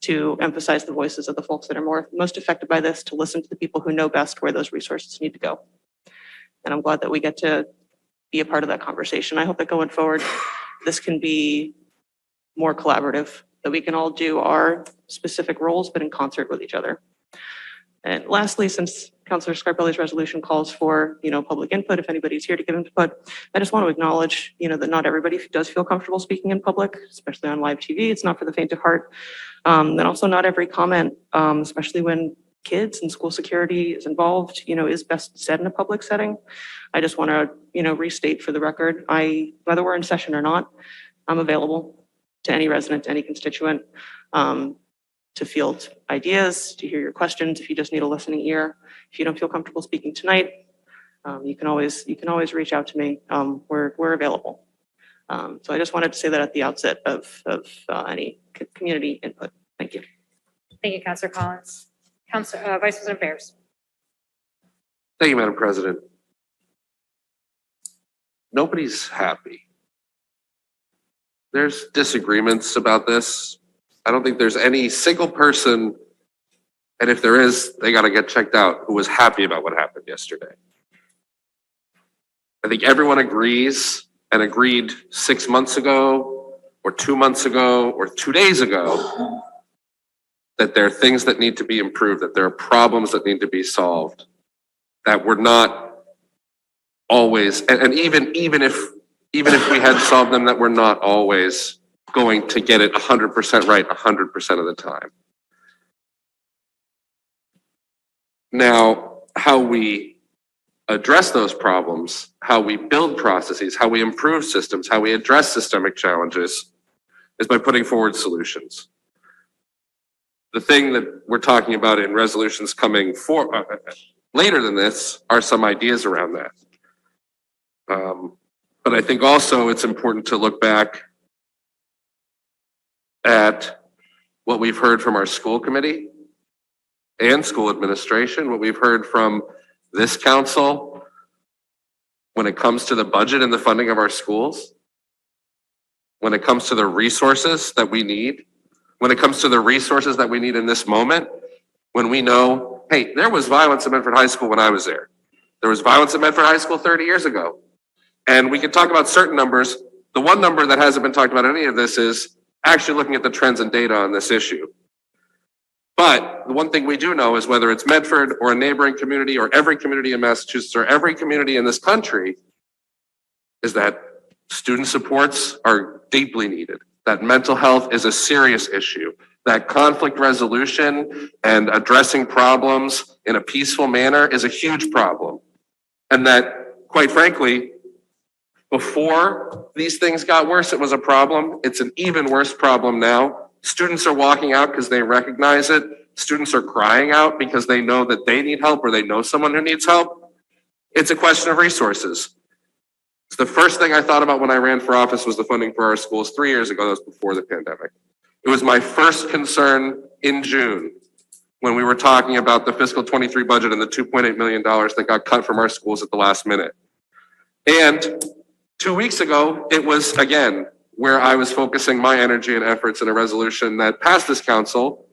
to emphasize the voices of the folks that are most affected by this, to listen to the people who know best where those resources need to go. And I'm glad that we get to be a part of that conversation. I hope that going forward, this can be more collaborative, that we can all do our specific roles, but in concert with each other. And lastly, since Councilor Scarpelli's resolution calls for, public input, if anybody's here to give input, I just want to acknowledge, that not everybody does feel comfortable speaking in public, especially on live TV. It's not for the faint of heart. And also not every comment, especially when kids and school security is involved, is best said in a public setting. I just want to, restate for the record, whether we're in session or not, I'm available to any resident, to any constituent, to field ideas, to hear your questions. If you just need a listening ear, if you don't feel comfortable speaking tonight, you can always reach out to me. We're available. So I just wanted to say that at the outset of any community input. Thank you. Thank you, Councilor Collins. Vice President Bears. Thank you, Madam President. Nobody's happy. There's disagreements about this. I don't think there's any single person, and if there is, they got to get checked out, who was happy about what happened yesterday. I think everyone agrees and agreed 6 months ago, or 2 months ago, or 2 days ago, that there are things that need to be improved, that there are problems that need to be solved, that we're not always, and even if even if we had solved them, that we're not always going to get it 100% right 100% of the time. Now, how we address those problems, how we build processes, how we improve systems, how we address systemic challenges is by putting forward solutions. The thing that we're talking about in resolutions coming later than this are some ideas around that. But I think also it's important to look back at what we've heard from our school committee and school administration, what we've heard from this council when it comes to the budget and the funding of our schools, when it comes to the resources that we need, when it comes to the resources that we need in this moment, when we know, hey, there was violence at Medford High School when I was there. There was violence at Medford High School 30 years ago. And we can talk about certain numbers. The one number that hasn't been talked about in any of this is actually looking at the trends and data on this issue. But the one thing we do know is whether it's Medford or a neighboring community or every community in Massachusetts or every community in this country, is that student supports are deeply needed, that mental health is a serious issue, that conflict resolution and addressing problems in a peaceful manner is a huge problem. And that, quite frankly, before these things got worse, it was a problem. It's an even worse problem now. Students are walking out because they recognize it. Students are crying out because they know that they need help or they know someone who needs help. It's a question of resources. It's the first thing I thought about when I ran for office was the funding for our schools 3 years ago. That was before the pandemic. It was my first concern in June when we were talking about the fiscal 23 budget and the $2.8 million that got cut from our schools at the last minute. And 2 weeks ago, it was again where I was focusing my energy and efforts in a resolution that passed this council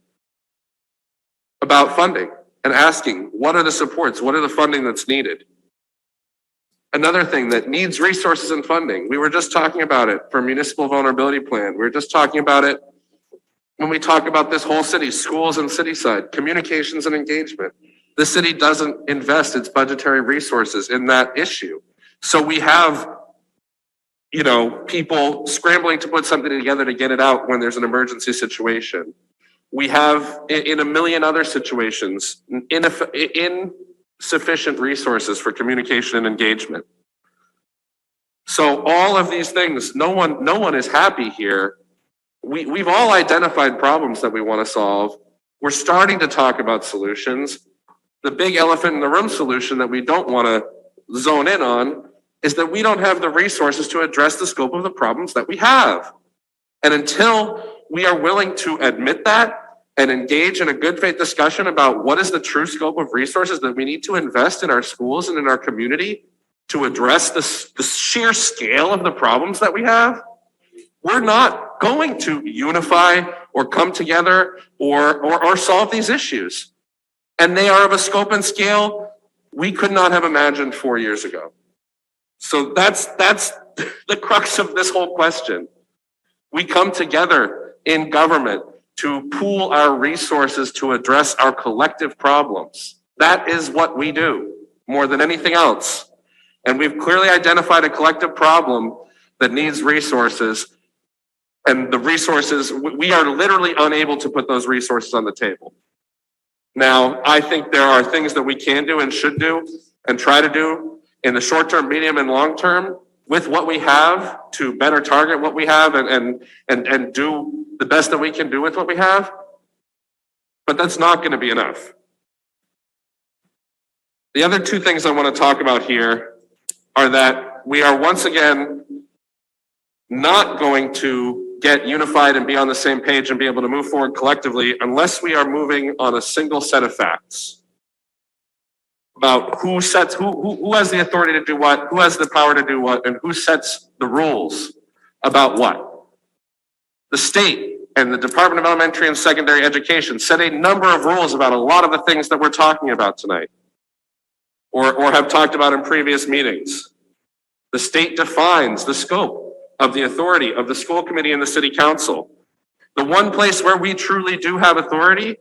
about funding and asking, what are the supports? What are the funding that's needed? Another thing that needs resources and funding, we were just talking about it for municipal vulnerability plan. We were just talking about it when we talk about this whole city, schools and city side, communications and engagement. The city doesn't invest its budgetary resources in that issue. So we have, people scrambling to put something together to get it out when there's an emergency situation. We have, in a million other situations, insufficient resources for communication and engagement. So all of these things, no one is happy here. We've all identified problems that we want to solve. We're starting to talk about solutions. The big elephant in the room solution that we don't want to zone in on is that we don't have the resources to address the scope of the problems that we have. And until we are willing to admit that and engage in a good faith discussion about what is the true scope of resources that we need to invest in our schools and in our community to address the sheer scale of the problems that we have, we're not going to unify or come together or solve these issues. And they are of a scope and scale we could not have imagined 4 years ago. So that's the crux of this whole question. We come together in government to pool our resources to address our collective problems. That is what we do more than anything else. And we've clearly identified a collective problem that needs resources. And the resources, we are literally unable to put those resources on the table. Now, I think there are things that we can do and should do and try to do in the short term, medium, and long term with what we have to better target what we have and do the best that we can do with what we have. But that's not going to be enough. The other two things I want to talk about here are that we are once again not going to get unified and be on the same page and be able to move forward collectively unless we are moving on a single set of facts about who has the authority to do what, who has the power to do what, and who sets the rules about what. The state and the Department of Elementary and Secondary Education set a number of rules about a lot of the things that we're talking about tonight or have talked about in previous meetings. The state defines the scope of the authority of the school committee and the city council. The one place where we truly do have authority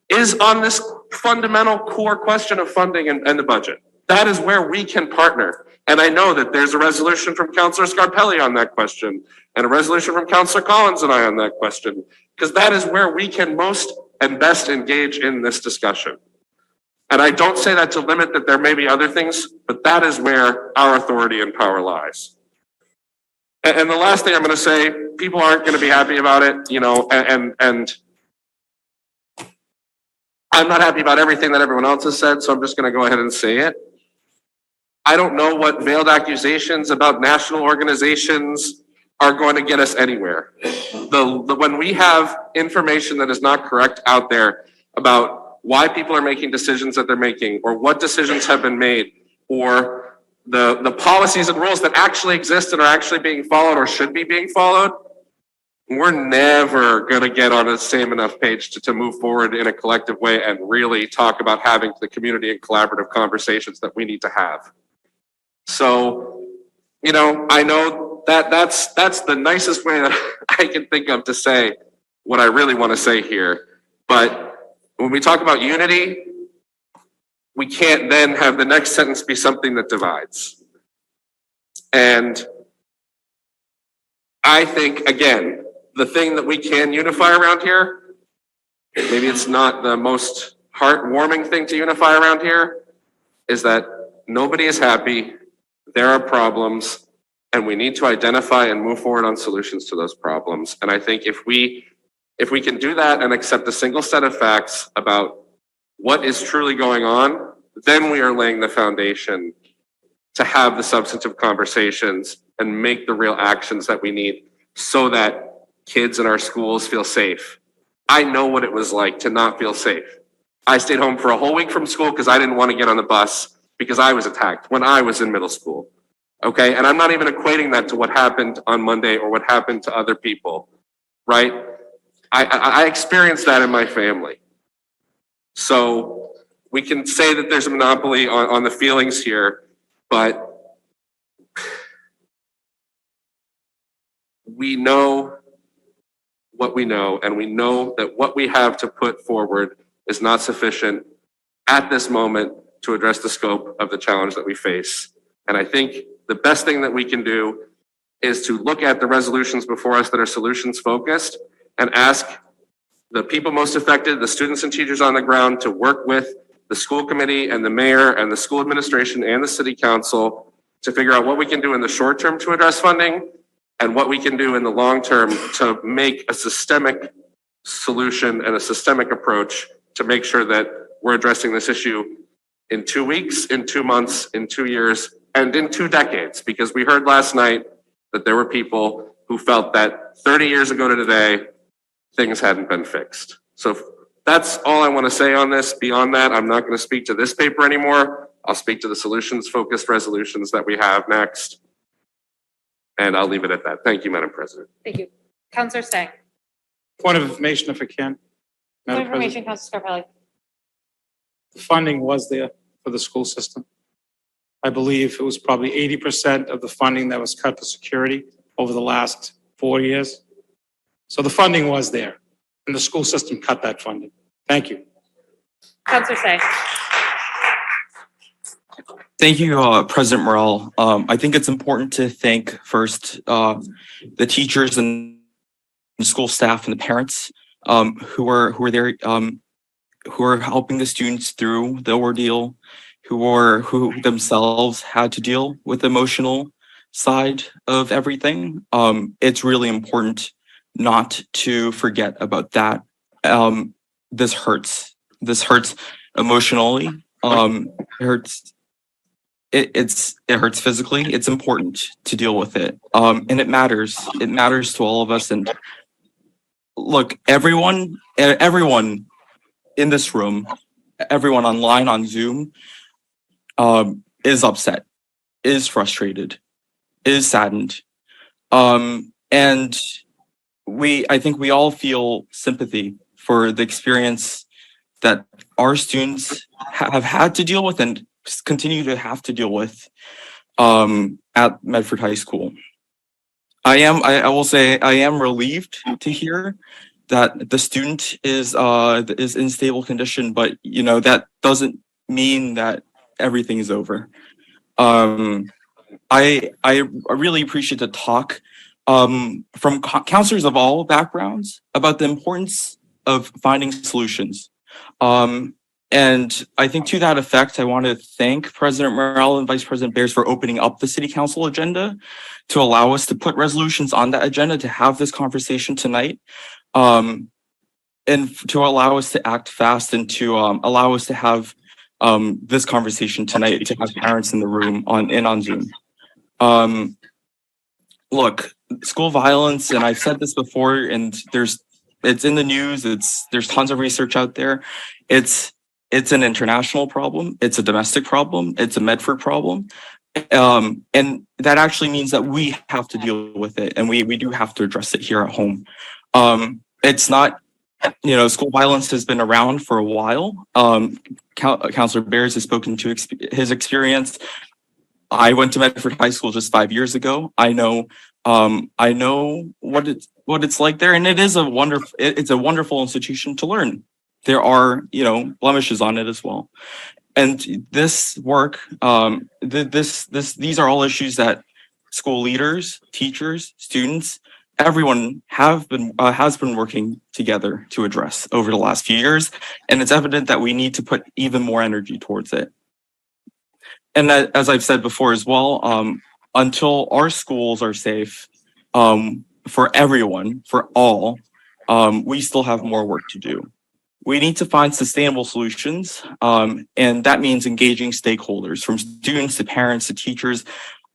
is on this fundamental core question of funding and the budget. That is where we can partner. And I know that there's a resolution from Counselor Scarpelli on that question and a resolution from Counselor Collins and I on that question, because that is where we can most and best engage in this discussion. And I don't say that to limit that there may be other things, but that is where our authority and power lies. And the last thing I'm going to say, people aren't going to be happy about it, you know, and I'm not happy about everything that everyone else has said, so I'm just going to go ahead and say it. I don't know what veiled accusations about national organizations are going to get us anywhere. When we have information that is not correct out there about why people are making decisions that they're making, or what decisions have been made, or the policies and rules that actually exist and are actually being followed or should be being followed, we're never going to get on the same enough page to move forward in a collective way and really talk about having the community and collaborative conversations that we need to have. So, you know, I know that that's the nicest way that I can think of to say what I really want to say here. But when we talk about unity, we can't then have the next sentence be something that divides. And I think, again, the thing that we can unify around here, maybe it's not the most heartwarming thing to unify around here, is that nobody is happy, there are problems, and we need to identify and move forward on solutions to those problems. And I think if we can do that and accept a single set of facts about what is truly going on, then we are laying the foundation to have the substantive conversations and make the real actions that we need so that kids in our schools feel safe. I know what it was like to not feel safe. I stayed home for a whole week from school because I didn't want to get on the bus because I was attacked when I was in middle school. Okay, and I'm not even equating that to what happened on Monday or what happened to other people, right? I experienced that in my family. So we can say that there's a monopoly on the feelings here, but we know what we know, and we know that what we have to put forward is not sufficient at this moment to address the scope of the challenge that we face. And I think the best thing that we can do is to look at the resolutions before us that are solutions focused and ask the people most affected, the students and teachers on the ground, to work with the school committee and the mayor and the school administration and the city council to figure out what we can do in the short term to address funding and what we can do in the long term to make a systemic solution and a systemic approach to make sure that we're addressing this issue in 2 weeks, in 2 months, in 2 years, and in 2 decades. Because we heard last night that there were people who felt that 30 years ago to today, things hadn't been fixed. So that's all I want to say on this. Beyond that, I'm not going to speak to this paper anymore. I'll speak to the solutions-focused resolutions that we have next. And I'll leave it at that. Thank you, Madam President. Thank you. Counselor Stang. Point of information if I can. Point Madam of information, President, Counselor Scarpelli. the funding was there for the school system. I believe it was probably 80% of the funding that was cut for security over the last 4 years. So the funding was there, and the school system cut that funding. Thank you. Counselor Stang. Thank you, President Morrell. I think it's important to thank first the teachers and the school staff and the parents who are there, who are helping the students through the ordeal, who themselves had to deal with the emotional side of everything. It's really important not to forget about that. This hurts. This hurts emotionally. It hurts. It hurts physically. It's important to deal with it. And it matters. It matters to all of us. And look, everyone in this room, everyone online on Zoom, is upset, is frustrated, is saddened. And I think we all feel sympathy for the experience that our students have had to deal with and continue to have to deal with at Medford High School. I will say I am relieved to hear that the student is in stable condition, but you know that doesn't mean that everything is over. I really appreciate the talk from counselors of all backgrounds about the importance of finding solutions. And I think to that effect, I want to thank President Morrell and Vice President Bears for opening up the City Council agenda to allow us to put resolutions on that agenda to have this conversation tonight. And to allow us to act fast and to allow us to have this conversation tonight, to have parents in the room on Zoom. Look, school violence, and I've said this before, and it's in the news, there's tons of research out there. It's an international problem, it's a domestic problem, it's a Medford problem. And that actually means that we have to deal with it, and we do have to address it here at home. It's not, school violence has been around for a while. Counselor Bears has spoken to his experience. I went to Medford High School just 5 years ago. I know what it's like there, and it's a wonderful institution to learn. There are, blemishes on it as well. And this work, these are all issues that school leaders, teachers, students, everyone has been working together to address over the last few years. And it's evident that we need to put even more energy towards it. And that, as I've said before as well, until our schools are safe for everyone, for all, we still have more work to do. We need to find sustainable solutions, and that means engaging stakeholders, from students to parents to teachers.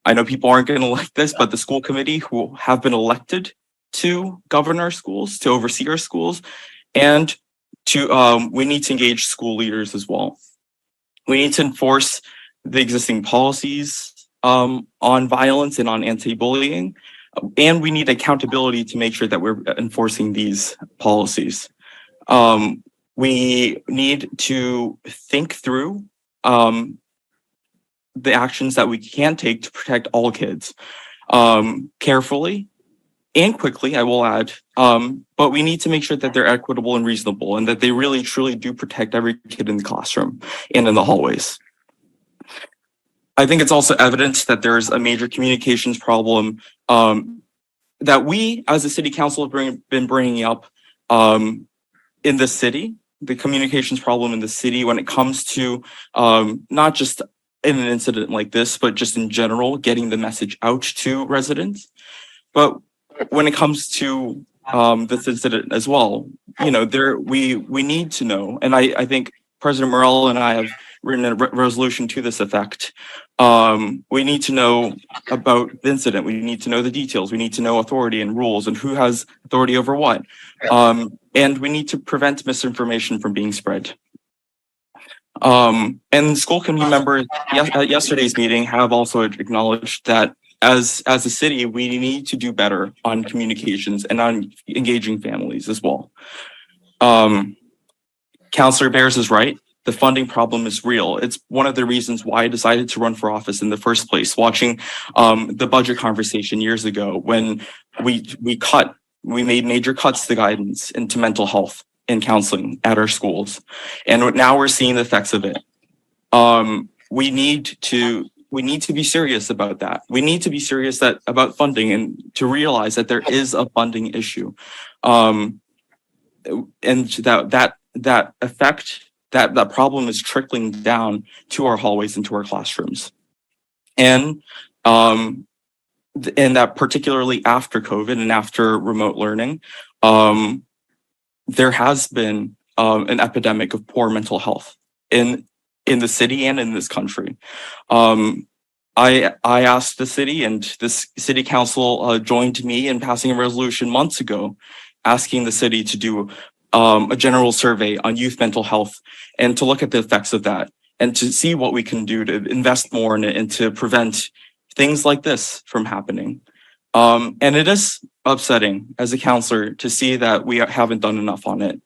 I know people aren't going to like this, but the school committee, who have been elected to govern our schools, to oversee our schools, and we need to engage school leaders as well. We need to enforce the existing policies on violence and on anti-bullying, and we need accountability to make sure that we're enforcing these policies. We need to think through the actions that we can take to protect all kids carefully and quickly, I will add, but we need to make sure that they're equitable and reasonable, and that they really truly do protect every kid in the classroom and in the hallways. I think it's also evident that there's a major communications problem that we as a city council have been bringing up in the city, the communications problem in the city when it comes to not just in an incident like this, but just in general, getting the message out to residents. But when it comes to this incident as well, we need to know, and I think President Morrell and I have written a resolution to this effect. We need to know about the incident. We need to know the details. We need to know authority and rules and who has authority over what. And we need to prevent misinformation from being spread. And school committee members at yesterday's meeting have also acknowledged that as a city, we need to do better on communications and on engaging families as well. Counselor Bears is right. The funding problem is real. It's one of the reasons why I decided to run for office in the first place. Watching the budget conversation years ago when we made major cuts to guidance into mental health and counseling at our schools. And now we're seeing the effects of it. We need to be serious about that. We need to be serious about funding and to realize that there is a funding issue. And that effect, that problem is trickling down to our hallways and to our classrooms. And that particularly after COVID and after remote learning, there has been an epidemic of poor mental health in the city and in this country. I asked the city, and this city council joined me in passing a resolution months ago, asking the city to do a general survey on youth mental health and to look at the effects of that and to see what we can do to invest more in it and to prevent things like this from happening. And it is upsetting as a counselor to see that we haven't done enough on it.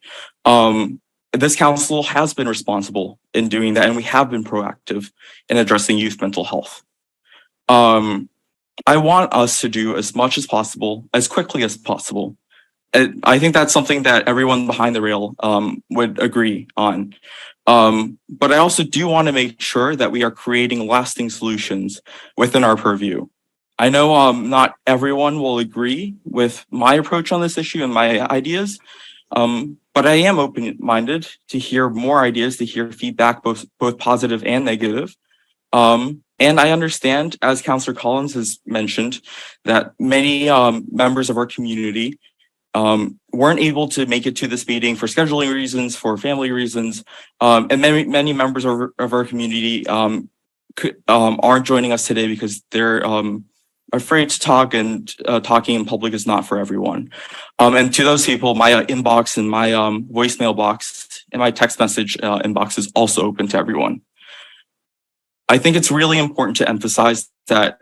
This council has been responsible in doing that, and we have been proactive in addressing youth mental health. I want us to do as much as possible, as quickly as possible. I think that's something that everyone behind the rail would agree on. But I also do want to make sure that we are creating lasting solutions within our purview. I know not everyone will agree with my approach on this issue and my ideas, but I am open-minded to hear more ideas, to hear feedback, both positive and negative. And I understand, as Councillor Collins has mentioned, that many members of our community weren't able to make it to this meeting for scheduling reasons, for family reasons, and many members of our community aren't joining us today because they're afraid to talk, and talking in public is not for everyone. And to those people, my inbox and my voicemail box and my text message inbox is also open to everyone. I think it's really important to emphasize that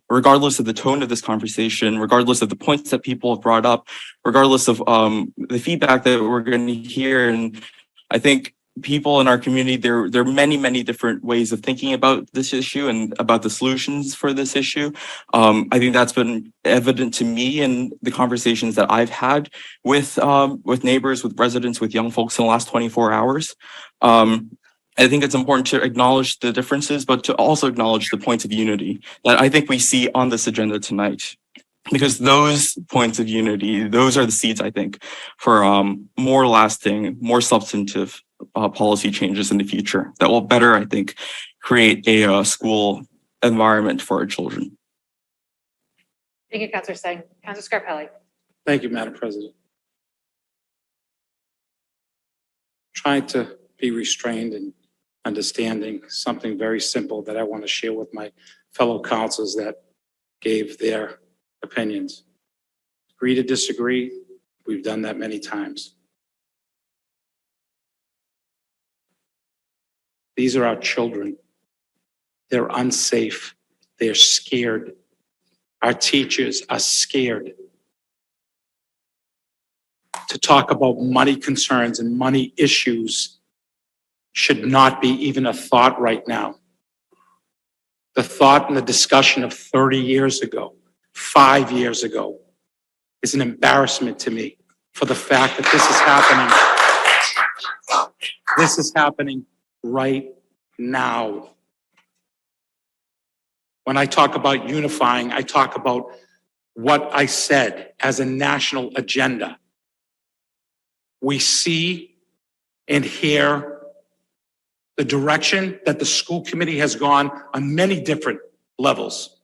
regardless of the tone of this conversation, regardless of the points that people have brought up, regardless of the feedback that we're going to hear, and I think people in our community, there are many different ways of thinking about this issue and about the solutions for this issue. I think that's been evident to me in the conversations that I've had with neighbors, with residents, with young folks in the last 24 hours. I think it's important to acknowledge the differences, but to also acknowledge the points of unity that I think we see on this agenda tonight. Because those points of unity, those are the seeds, I think, for more lasting, more substantive policy changes in the future that will better, I think, create a school environment for our children. Thank you, Councillor Singh. Councillor Scarpelli. Thank you, Madam President. Trying to be restrained and understanding something very simple that I want to share with my fellow councilors that gave their opinions. Agree to disagree. We've done that many times. These are our children. They're unsafe. They're scared. Our teachers are scared. To talk about money concerns and money issues should not be even a thought right now. The thought and the discussion of 30 years ago, 5 years ago, is an embarrassment to me for the fact that this is happening. This is happening right now. When I talk about unifying, I talk about what I said as a national agenda. We see and hear the direction that the school committee has gone on many different levels.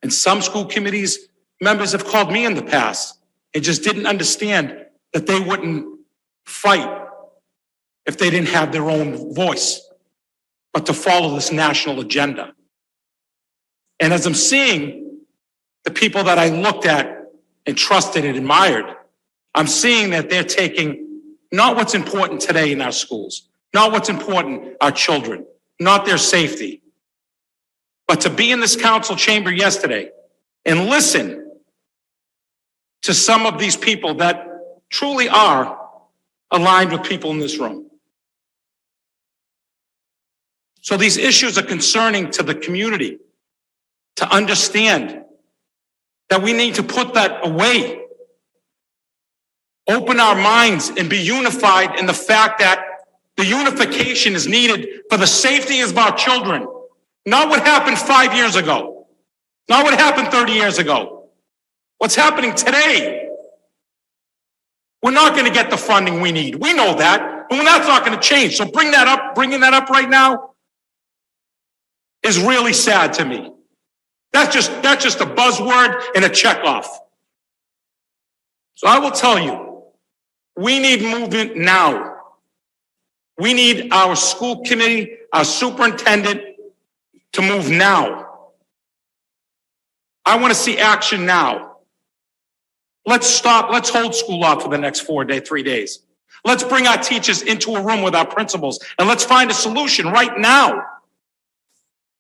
And some school committees members have called me in the past and just didn't understand that they wouldn't fight if they didn't have their own voice, but to follow this national agenda. And as I'm seeing the people that I looked at and trusted and admired, I'm seeing that they're taking not what's important today in our schools, not what's important, our children, not their safety, but to be in this council chamber yesterday and listen to some of these people that truly are aligned with people in this room. So these issues are concerning to the community to understand that we need to put that away. Open our minds and be unified in the fact that the unification is needed for the safety of our children. Not what happened 5 years ago. Not what happened 30 years ago. What's happening today? We're not going to get the funding we need. We know that, but that's not going to change. So bringing that up right now is really sad to me. That's just a buzzword and a checkoff. So I will tell you, we need movement now. We need our school committee, our superintendent to move now. I want to see action now. Let's hold school off for the next 3 days. Let's bring our teachers into a room with our principals and let's find a solution right now.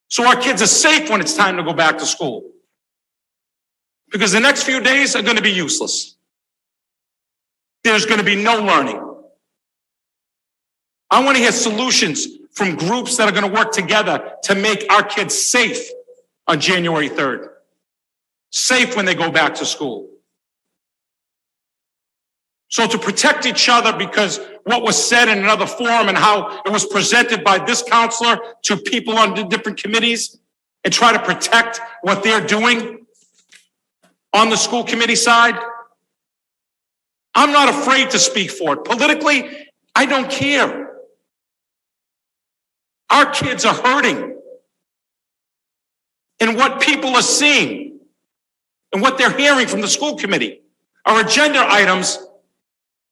So our kids are safe when it's time to go back to school. Because the next few days are going to be useless. There's going to be no learning. I want to hear solutions from groups that are going to work together to make our kids safe on January 3rd. Safe when they go back to school. So to protect each other because what was said in another forum and how it was presented by this counselor to people on the different committees and try to protect what they're doing on the school committee side, I'm not afraid to speak for it. Politically, I don't care. Our kids are hurting. And what people are seeing and what they're hearing from the school committee are agenda items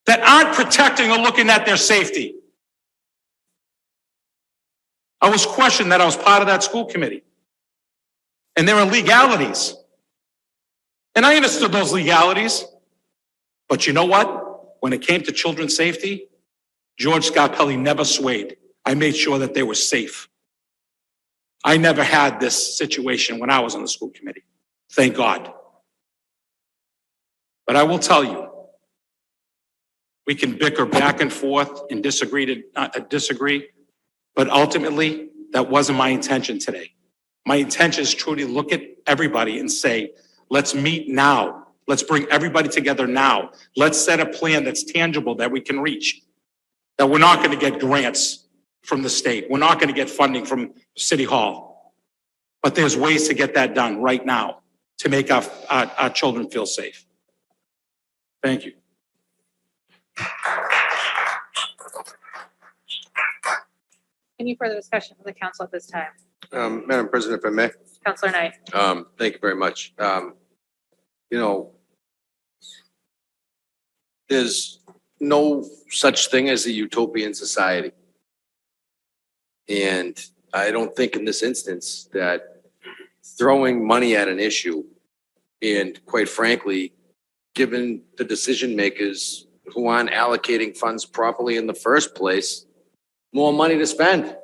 that aren't protecting or looking at their safety. I was questioned that I was part of that school committee. And there are legalities. And I understood those legalities. But you know what? When it came to children's safety, George Scarpelli never swayed. I made sure that they were safe. I never had this situation when I was on the school committee. Thank God. But I will tell you, we can bicker back and forth and disagree, but ultimately, that wasn't my intention today. My intention is truly to look at everybody and say, let's meet now. Let's bring everybody together now. Let's set a plan that's tangible that we can reach. That we're not going to get grants from the state. We're not going to get funding from City Hall. But there's ways to get that done right now to make our children feel safe. Thank you. Any further discussion from the council at this time? Madam President, if I may. Councilor Knight. Thank you very much. There's no such thing as a utopian society. And I don't think in this instance that throwing money at an issue and quite frankly, given the decision makers who aren't allocating funds properly in the first place, more money to spend.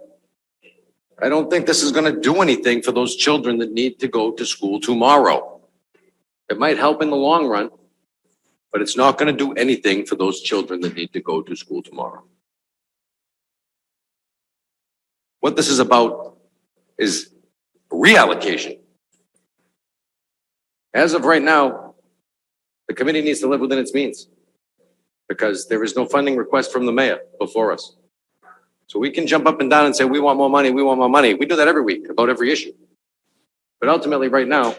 I don't think this is going to do anything for those children that need to go to school tomorrow. It might help in the long run, but it's not going to do anything for those children that need to go to school tomorrow. What this is about is reallocation. As of right now, the committee needs to live within its means because there is no funding request from the mayor before us. So we can jump up and down and say, we want more money, we want more money. We do that every week about every issue. But ultimately, right now,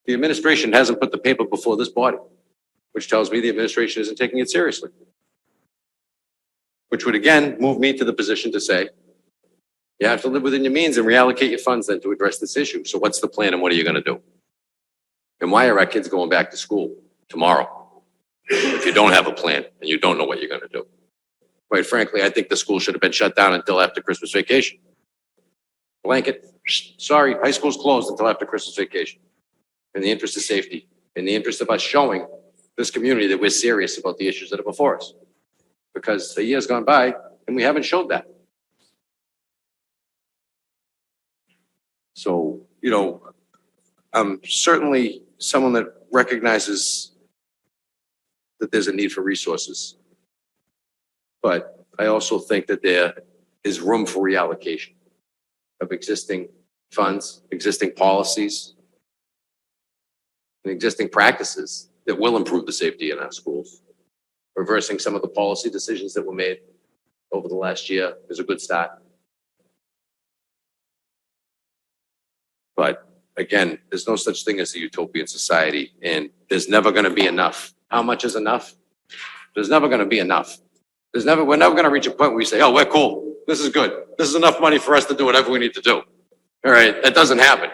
the administration hasn't put the paper before this body, which tells me the administration isn't taking it seriously. Which would again move me to the position to say, you have to live within your means and reallocate your funds then to address this issue. So what's the plan and what are you going to do? And why are our kids going back to school tomorrow if you don't have a plan and you don't know what you're going to do? Quite frankly, I think the school should have been shut down until after Christmas vacation. Blanket, sorry, high school's closed until after Christmas vacation. In the interest of safety, in the interest of us showing this community that we're serious about the issues that are before us. Because the year's gone by and we haven't showed that. So, I'm certainly someone that recognizes that there's a need for resources. But I also think that there is room for reallocation of existing funds, existing policies, and existing practices that will improve the safety in our schools. Reversing some of the policy decisions that were made over the last year is a good start. But again, there's no such thing as a utopian society, and there's never going to be enough. How much is enough? There's never going to be enough. We're never going to reach a point where we say, oh, we're cool. This is good. This is enough money for us to do whatever we need to do. All right. That doesn't happen.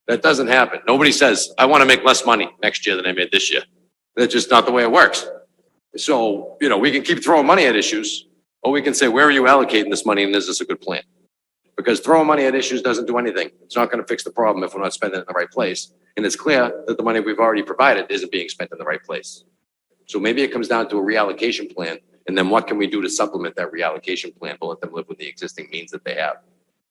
That doesn't happen. Nobody says, I want to make less money next year than I made this year. That's just not the way it works. So, we can keep throwing money at issues, or we can say, where are you allocating this money and is this a good plan? Because throwing money at issues doesn't do anything. It's not going to fix the problem if we're not spending it in the right place. And it's clear that the money we've already provided isn't being spent in the right place. So maybe it comes down to a reallocation plan. And then what can we do to supplement that reallocation plan to let them live with the existing means that they have?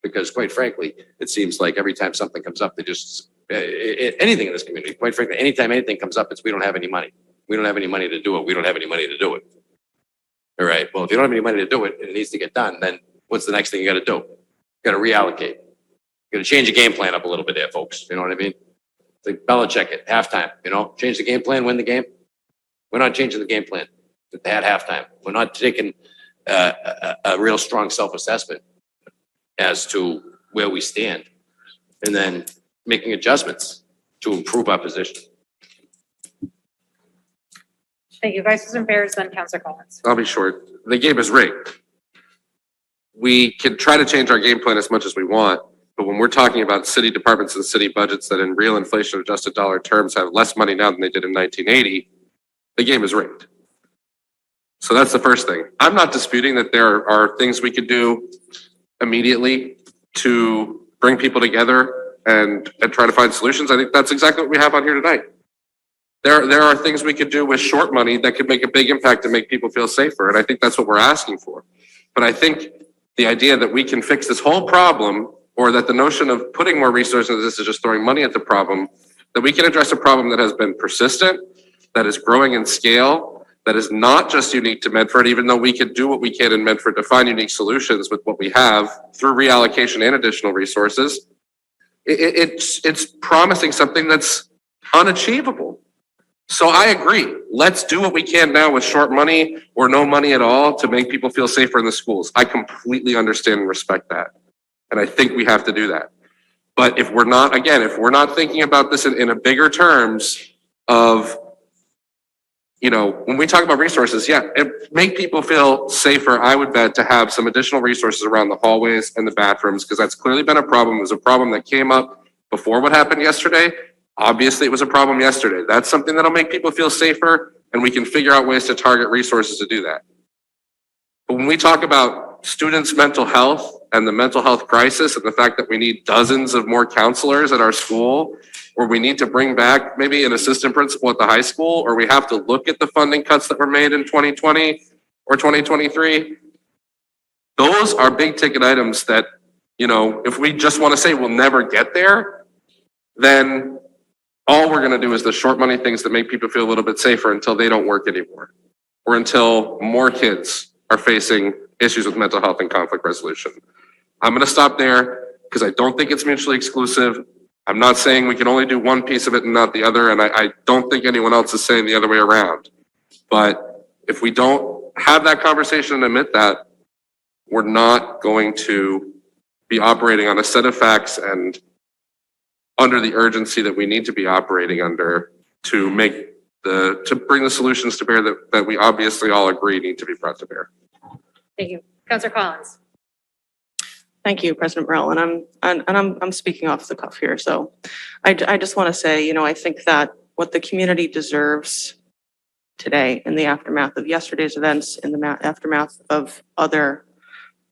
Because quite frankly, it seems like every time something comes up, they just, anything in this community, quite frankly, anytime anything comes up, it's we don't have any money. We don't have any money to do it. We don't have any money to do it. All right. Well, if you don't have any money to do it and it needs to get done, then what's the next thing you got to do? You got to reallocate. You got to change your game plan up a little bit there, folks. You know what I mean? It's like Belichick at halftime, change the game plan, win the game. We're not changing the game plan at halftime. We're not taking a real strong self-assessment as to where we stand and then making adjustments to improve our position. Thank you. Vice President Bears, then Councilor Collins. I'll be short. The game is rigged. We can try to change our game plan as much as we want, but when we're talking about city departments and city budgets that in real inflation adjusted dollar terms have less money now than they did in 1980, the game is rigged. So that's the first thing. I'm not disputing that there are things we could do immediately to bring people together and try to find solutions. I think that's exactly what we have on here tonight. There are things we could do with short money that could make a big impact and make people feel safer. And I think that's what we're asking for. But I think the idea that we can fix this whole problem, or that the notion of putting more resources into this is just throwing money at the problem, that we can address a problem that has been persistent, that is growing in scale, that is not just unique to Medford, even though we could do what we can in Medford to find unique solutions with what we have through reallocation and additional resources. It's promising something that's unachievable. So I agree. Let's do what we can now with short money or no money at all to make people feel safer in the schools. I completely understand and respect that. And I think we have to do that. But if we're not, again, if we're not thinking about this in a bigger terms of, you know, when we talk about resources, yeah, make people feel safer, I would bet, to have some additional resources around the hallways and the bathrooms, because that's clearly been a problem. It was a problem that came up before what happened yesterday. Obviously, it was a problem yesterday. That's something that'll make people feel safer, and we can figure out ways to target resources to do that. But when we talk about students' mental health and the mental health crisis and the fact that we need dozens of more counselors at our school, or we need to bring back maybe an assistant principal at the high school, or we have to look at the funding cuts that were made in 2020 or 2023, those are big ticket items that, you know, if we just want to say we'll never get there, then all we're going to do is the short money things that make people feel a little bit safer until they don't work anymore, or until more kids are facing issues with mental health and conflict resolution. I'm going to stop there because I don't think it's mutually exclusive. I'm not saying we can only do one piece of it and not the other, and I don't think anyone else is saying the other way around. But if we don't have that conversation and admit that, we're not going to be operating on a set of facts and under the urgency that we need to be operating under to bring the solutions to bear that we obviously all agree need to be brought to bear. Thank you. Councilor Collins. Thank you, President Burrell, and I'm speaking off the cuff here. So I just want to say, you know, I think that what the community deserves today in the aftermath of yesterday's events, in the aftermath of other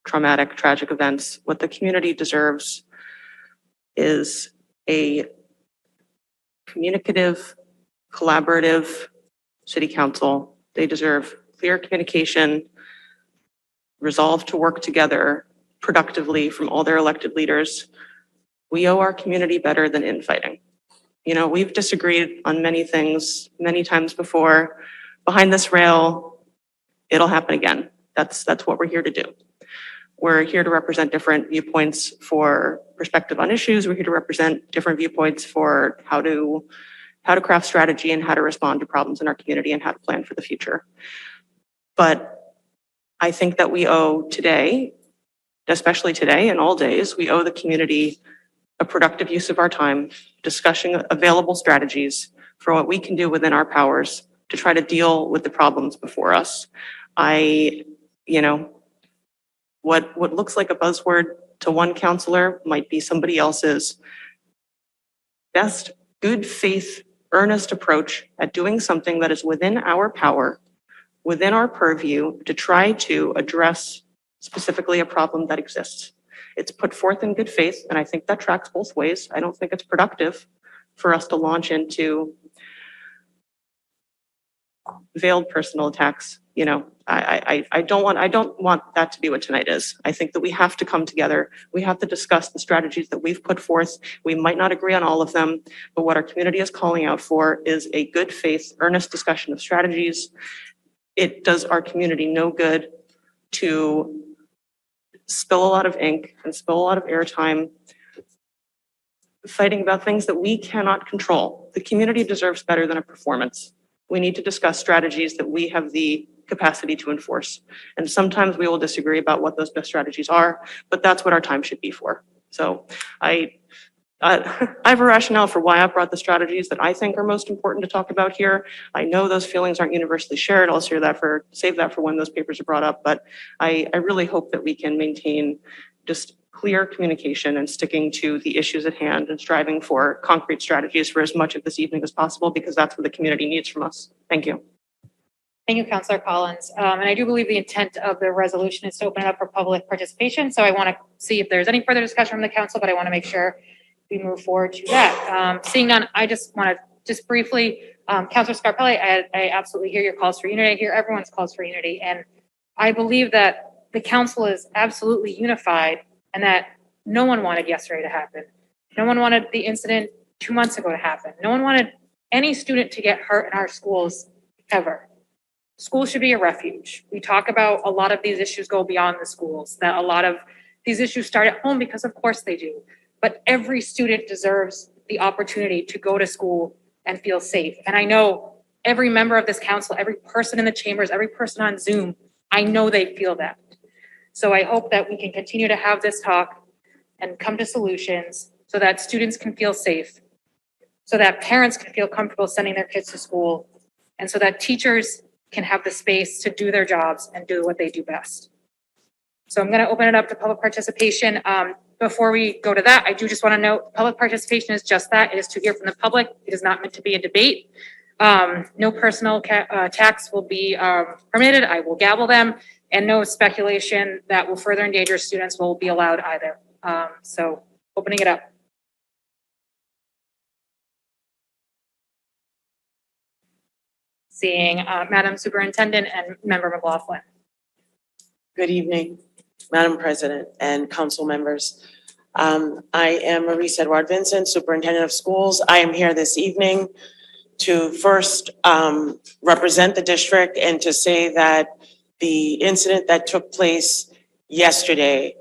traumatic, tragic events, what the community deserves is a communicative, collaborative city council. They deserve clear communication, resolve to work together productively from all their elected leaders. We owe our community better than infighting. You know, we've disagreed on many things many times before. Behind this rail, it'll happen again. That's what we're here to do. We're here to represent different viewpoints for perspective on issues. We're here to represent different viewpoints for how to craft strategy and how to respond to problems in our community and how to plan for the future. But I think that we owe today, especially today and all days, we owe the community a productive use of our time, discussing available strategies for what we can do within our powers to try to deal with the problems before us. What looks like a buzzword to one counselor might be somebody else's best good faith, earnest approach at doing something that is within our power, within our purview, to try to address specifically a problem that exists. It's put forth in good faith, and I think that tracks both ways. I don't think it's productive for us to launch into veiled personal attacks. You know, I don't want that to be what tonight is. I think that we have to come together. We have to discuss the strategies that we've put forth. We might not agree on all of them, but what our community is calling out for is a good faith, earnest discussion of strategies. It does our community no good to spill a lot of ink and spill a lot of airtime fighting about things that we cannot control. The community deserves better than a performance. We need to discuss strategies that we have the capacity to enforce. And sometimes we will disagree about what those best strategies are, but that's what our time should be for. So I have a rationale for why I brought the strategies that I think are most important to talk about here. I know those feelings aren't universally shared. I'll save that for when those papers are brought up. But I really hope that we can maintain just clear communication and sticking to the issues at hand and striving for concrete strategies for as much of this evening as possible, because that's what the community needs from us. Thank you. Thank you, Councillor Collins. And I do believe the intent of the resolution is to open it up for public participation. So I want to see if there's any further discussion from the council, but I want to make sure we move forward to that. Seeing none, I just want to briefly, Councillor Scarpelli, I absolutely hear your calls for unity. I hear everyone's calls for unity. And I believe that the council is absolutely unified and that no one wanted yesterday to happen. No one wanted the incident 2 months ago to happen. No one wanted any student to get hurt in our schools ever. Schools should be a refuge. We talk about a lot of these issues go beyond the schools, that a lot of these issues start at home, because of course they do. But every student deserves the opportunity to go to school and feel safe. And I know every member of this council, every person in the chambers, every person on Zoom, I know they feel that. So I hope that we can continue to have this talk and come to solutions so that students can feel safe, so that parents can feel comfortable sending their kids to school, and so that teachers can have the space to do their jobs and do what they do best. So I'm going to open it up to public participation. Before we go to that, I do just want to note, public participation is just that. It is to hear from the public. It is not meant to be a debate. No personal attacks will be permitted. I will gavel them, and no speculation that will further endanger students will be allowed either. So opening it up. Seeing Madam Superintendent and Member McLaughlin. Good evening, Madam President and council members. I am Maurice Edward Vincent, Superintendent of Schools. I am here this evening to first represent the district and to say that the incident that took place yesterday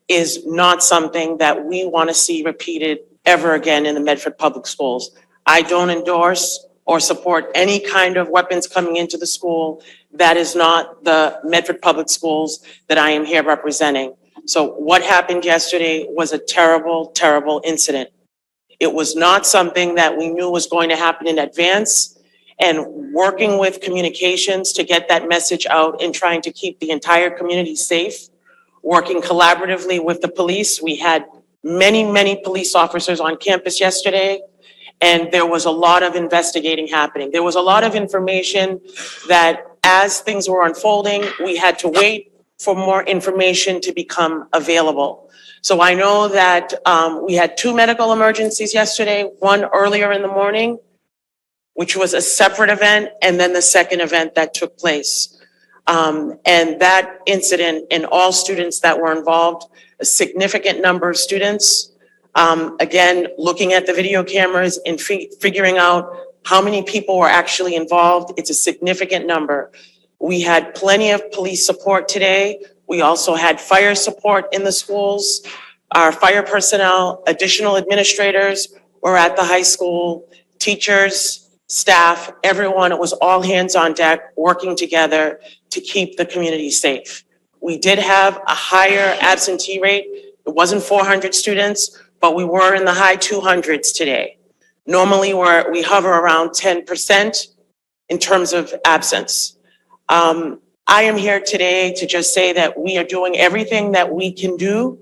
is not something that we want to see repeated ever again in the Medford Public Schools. I don't endorse or support any kind of weapons coming into the school. That is not the Medford Public Schools that I am here representing. So what happened yesterday was a terrible, terrible incident. It was not something that we knew was going to happen in advance, and working with communications to get that message out and trying to keep the entire community safe, working collaboratively with the police. We had many, many police officers on campus yesterday, and there was a lot of investigating happening. There was a lot of information that as things were unfolding, we had to wait for more information to become available. So I know that we had 2 medical emergencies yesterday, one earlier in the morning, which was a separate event, and then the second event that took place. And that incident, and all students that were involved, a significant number of students, again, looking at the video cameras and figuring out how many people were actually involved, it's a significant number. We had plenty of police support today. We also had fire support in the schools. Our fire personnel, additional administrators were at the high school, teachers, staff, everyone. It was all hands on deck working together to keep the community safe. We did have a higher absentee rate. It wasn't 400 students, but we were in the high 200s today. Normally we hover around 10% in terms of absence. I am here today to just say that we are doing everything that we can do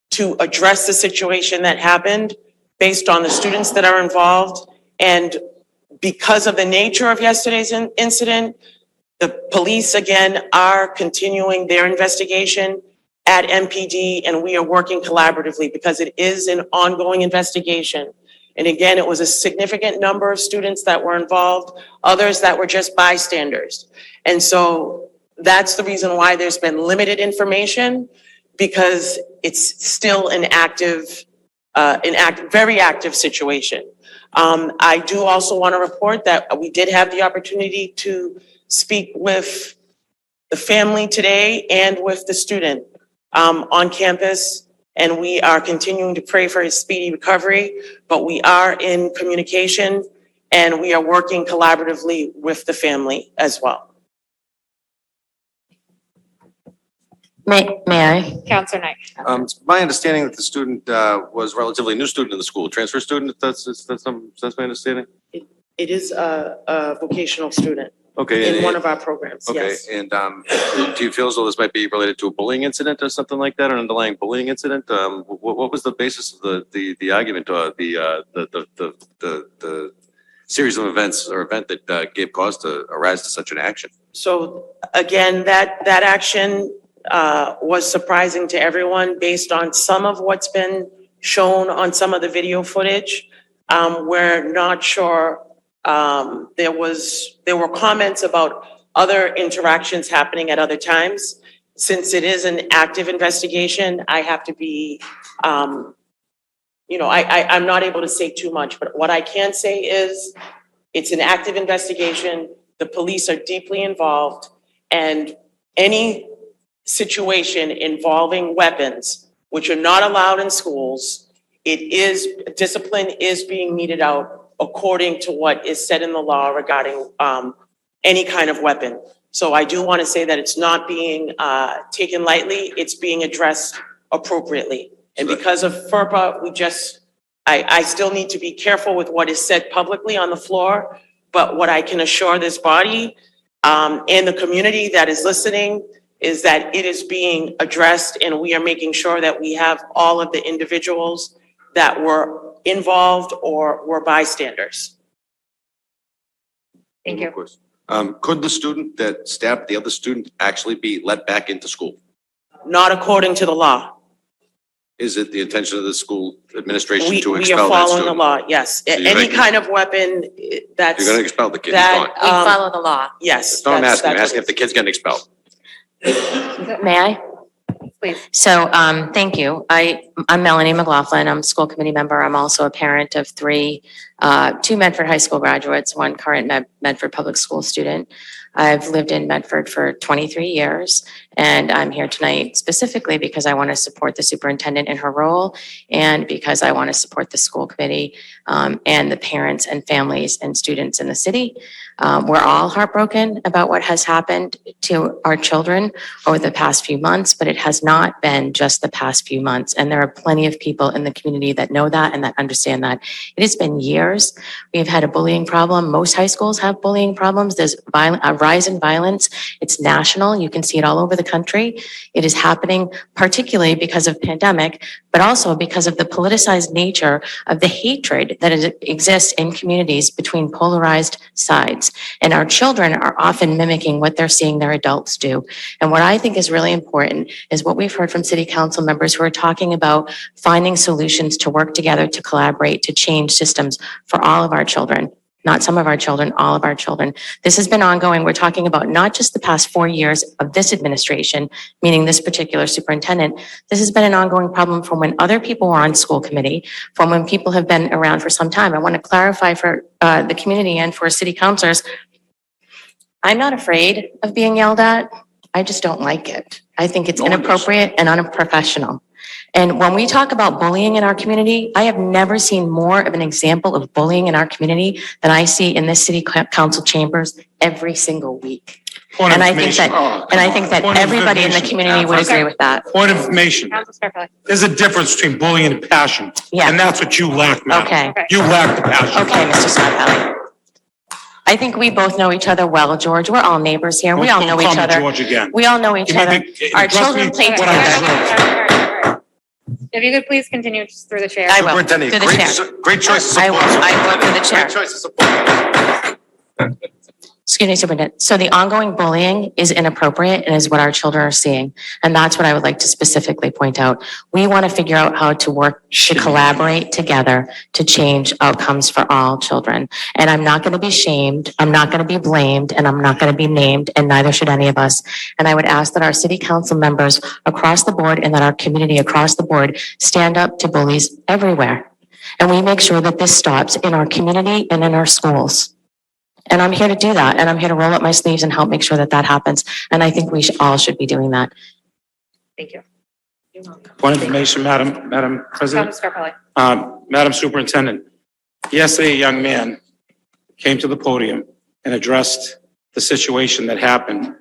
to address the situation that happened based on the students that are involved. And because of the nature of yesterday's incident, the police again are continuing their investigation at MPD, and we are working collaboratively because it is an ongoing investigation. And again, it was a significant number of students that were involved, others that were just bystanders. And so that's the reason why there's been limited information, because it's still an very active situation. I do also want to report that we did have the opportunity to speak with the family today and with the student on campus, and we are continuing to pray for his speedy recovery, but we are in communication, and we are working collaboratively with the family as well. May I? Counselor Knight. It's my understanding that the student, was a relatively new student in the school, transfer student, that's my understanding? It is a vocational student Okay. in one of our programs, Okay, yes. and, do you feel as though this might be related to a bullying incident or something like that, or an underlying bullying incident? What was the basis of the argument, or the series of events or event that gave cause to arise to such an action? So again, that action was surprising to everyone based on some of what's been shown on some of the video footage. We're not sure. There were comments about other interactions happening at other times. Since it is an active investigation, I have to be, I'm not able to say too much, but what I can say is it's an active investigation. The police are deeply involved, and any situation involving weapons, which are not allowed in schools, discipline is being meted out according to what is said in the law regarding any kind of weapon. So I do want to say that it's not being taken lightly, it's being addressed appropriately. And because of FERPA, I still need to be careful with what is said publicly on the floor, but what I can assure this body and the community that is listening is that it is being addressed, and we are making sure that we have all of the individuals that were involved or were bystanders. Thank you. Of course. Could the student that stabbed the other student actually be let back into school? Not according to the law. Is it the intention of the school administration We to are expel that following the student? law, yes. So you're Any making- kind of weapon that's. You're gonna expel the kid, he's that, gone. We follow the law. Yes. No, I'm that's- asking, I'm that's asking if the kid's getting expelled. May I? Please. So, thank you. I'm Melanie McLaughlin. I'm a school committee member. I'm also a parent of two Medford High School graduates, one current Medford Public School student. I've lived in Medford for 23 years, and I'm here tonight specifically because I want to support the superintendent in her role, and because I want to support the school committee and the parents and families and students in the city. We're all heartbroken about what has happened to our children over the past few months, but it has not been just the past few months. And there are plenty of people in the community that know that and that understand that. It has been years. We've had a bullying problem. Most high schools have bullying problems. There's a rise in violence. It's national. You can see it all over the country. It is happening particularly because of pandemic, but also because of the politicized nature of the hatred that exists in communities between polarized sides. And our children are often mimicking what they're seeing their adults do. And what I think is really important is what we've heard from city council members who are talking about finding solutions to work together, to collaborate, to change systems for all of our children. Not some of our children, all of our children. This has been ongoing. We're talking about not just the past 4 years of this administration, meaning this particular superintendent. This has been an ongoing problem from when other people were on school committee, from when people have been around for some time. I want to clarify for the community and for city councilors, I'm not afraid of being yelled at. I just don't like it. I think it's inappropriate and unprofessional. And when we talk about bullying in our community, I have never seen more of an example of bullying in our community than I see in this city council chambers every single week. Point of And I think information. that Point of everybody in the information. community would agree with that. Point of information. Council Scarpelli. There's a difference between bullying and passion. Yeah. And that's what you lack, madam. Okay. You lack the passion. Okay, Mr. Scarpelli. I think we both know each other well, George. We're all neighbors here. We all Don't know each call me other. George again. We all know each You may other. be- Our address children me play when I together. deserve. If you could please continue just through the chair. I will. Superintendent, To the great, chair. great choice of I will support. to the chair. Great choice of support. Excuse me, Superintendent. So the ongoing bullying is inappropriate and is what our children are seeing. And that's what I would like to specifically point out. We want to figure out how to work to collaborate together to change outcomes for all children. And I'm not going to be shamed, I'm not going to be blamed, and I'm not going to be named, and neither should any of us. And I would ask that our city council members across the board and that our community across the board stand up to bullies everywhere. And we make sure that this stops in our community and in our schools. And I'm here to do that. And I'm here to roll up my sleeves and help make sure that that happens. And I think we all should be doing that. Thank you. Point of information, Madam President. Council Scarpelli. Madam Superintendent, yesterday a young man came to the podium and addressed the situation that happened.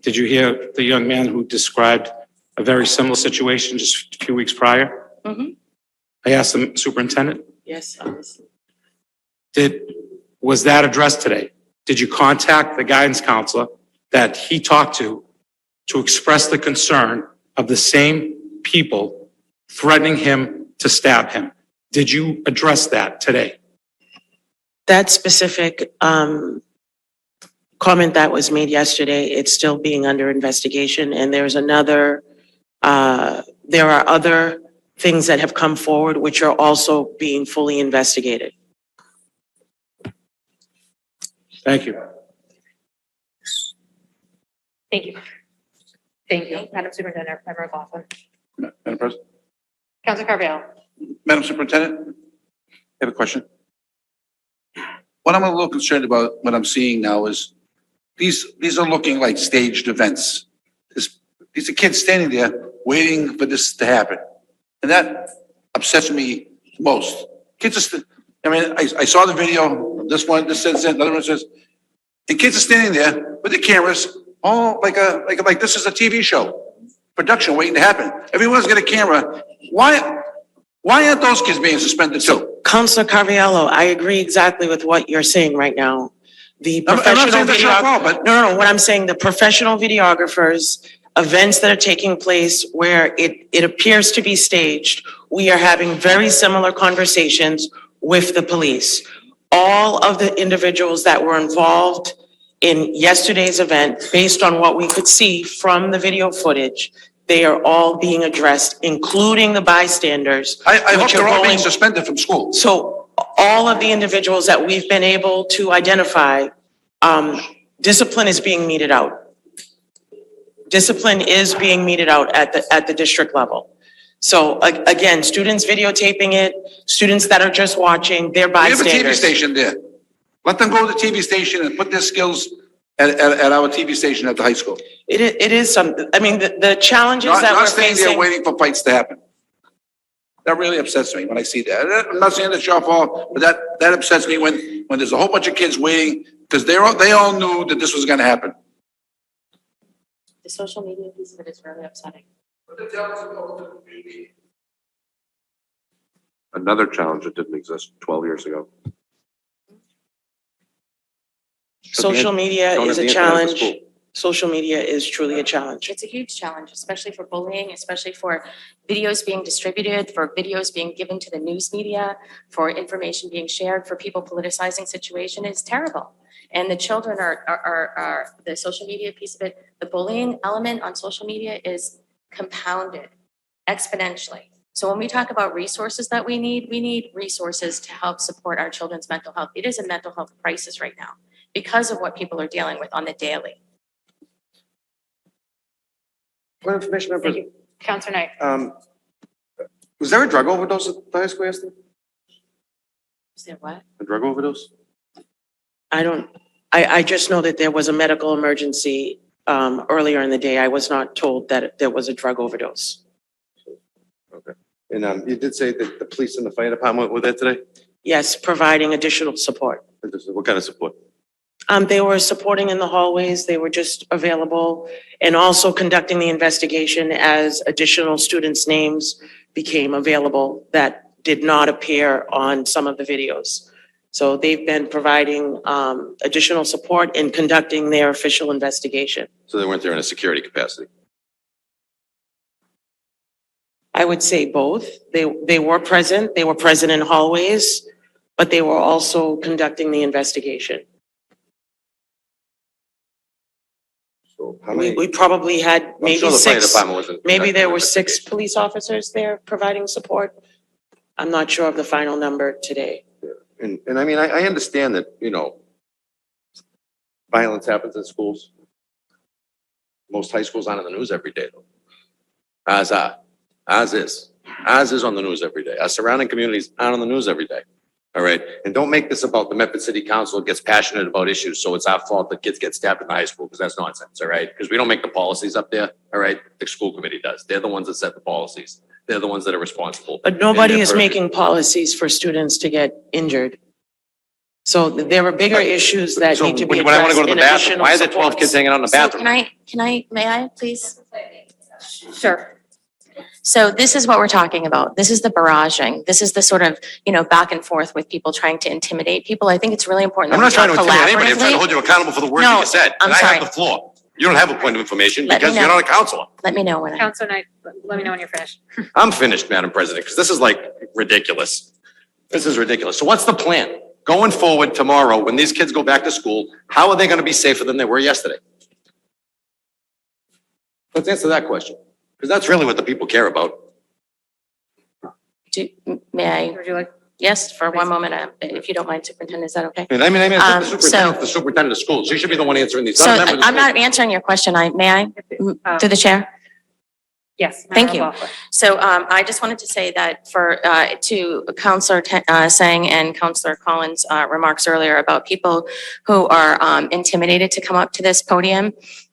Did you hear the young man who described a very similar situation just a few weeks prior? Mhm. I asked the superintendent, Yes, obviously. was that addressed today? Did you contact the guidance counselor that he talked to express the concern of the same people threatening him to stab him? Did you address that today? That specific comment that was made yesterday, it's still being under investigation, and there's another, there are other things that have come forward which are also being fully investigated. Thank you. Thank you. Thank you. Madam Superintendent, Member McLaughlin. Madam President? Counselor Carviallo. Madam Superintendent, I have a question. What I'm a little concerned about, what I'm seeing now is these are looking like staged events. These are kids standing there waiting for this to happen. And that upsets me most. Kids are, I saw the video, this one, this says, another one says, and kids are standing there with the cameras, all like this is a TV show, production waiting to happen. Everyone's got a camera. Why aren't those kids being suspended too? Counselor Carviallo, I agree exactly with what you're saying right now. The I'm not professional saying that's your fault, video, but- no, what I'm saying, the professional videographers, events that are taking place where it appears to be staged, we are having very similar conversations with the police. All of the individuals that were involved in yesterday's event, based on what we could see from the video footage, they are all being addressed, including the bystanders. I hope which are they're all being going- suspended from school. So all of the individuals that we've been able to identify, discipline is being meted out. Discipline is being meted out at the district level. So again, students videotaping it, students that are just watching, they're We have a TV bystanders. station there. Let them go to the TV station and put their skills at our TV station at the high school. It is something, I mean, the challenges that Not we're staying there facing. waiting for fights to happen. That really upsets me when I see that. I'm not saying it's your fault, but that upsets me when there's a whole bunch of kids waiting, because they all knew that this was gonna happen. The social media piece of it is really upsetting. Another challenge that didn't exist 12 years ago. Social media Don't is have a the internet at challenge. school. Social media is truly a challenge. It's a huge challenge, especially for bullying, especially for videos being distributed, for videos being given to the news media, for information being shared, for people politicizing situation. It's terrible. And the children are the social media piece of it. The bullying element on social media is compounded exponentially. So when we talk about resources that we need resources to help support our children's mental health. It is a mental health crisis right now because of what people are dealing with on the daily. What information, Madam Thank you. Counselor Knight. Was there a drug overdose at the high school yesterday? Is there what? A drug overdose? I just know that there was a medical emergency earlier in the day. I was not told that there was a drug overdose. Okay. And you did say that the police and the fire department were there today? Yes, providing additional support. What kind of support? They were supporting in the hallways. They were just available and also conducting the investigation as additional students' names became available that did not appear on some of the videos. So they've been providing additional support in conducting their official investigation. So they weren't there in a security capacity? I would say both. They were present. They were present in hallways, but they were also conducting the investigation. So how many? We probably had I'm maybe sure the fire six, department wasn't maybe there conducting were the 6 police officers there providing support. I'm not sure of the final number today. And I mean, I understand that, violence happens in schools. Most high schools aren't in the news every day though. Ours are. Ours is. Ours is on the news every day. Our surrounding communities aren't on the news every day. All right. And don't make this about the Medford City Council gets passionate about issues. So it's our fault that kids get stabbed in the high school because that's nonsense. All right. Because we don't make the policies up there. All right. The school committee does. They're the ones that set the policies. They're the ones that are responsible. But nobody And is they're making policies for students to get injured. So there were bigger issues that So need to be when I want to addressed go to the in bathroom, additional why are there 12 kids supports. hanging out in the So bathroom? may I please? So may I please? Sure. So this is what we're talking about. This is the barraging. This is the sort of, back and forth with people trying to intimidate people. I think it's really important I'm that not we trying to talk intimidate anybody. I'm trying to collaboratively. hold you accountable for the words that No, you said. I'm And I sorry. have the floor. You don't have a point of information Let me because you're know. not a counselor. Let me know when I. Counselor Knight, let me know when you're finished. I'm finished, Madam President, because this is like ridiculous. This is ridiculous. So what's the plan? Going forward tomorrow, when these kids go back to school, how are they going to be safer than they were yesterday? Let's answer that question, because that's really what the people care about. May I? Would you like? Yes, for one moment, if you don't mind, Superintendent, is that okay? I mean, it's So- the superintendent of schools. She should be the one answering these. So not a member of the I'm school. not answering your question. May I? Through the chair? Yes. Thank Member you. McLaughlin. So I just wanted to say that to Counselor Sang and Counselor Collins' remarks earlier about people who are intimidated to come up to this podium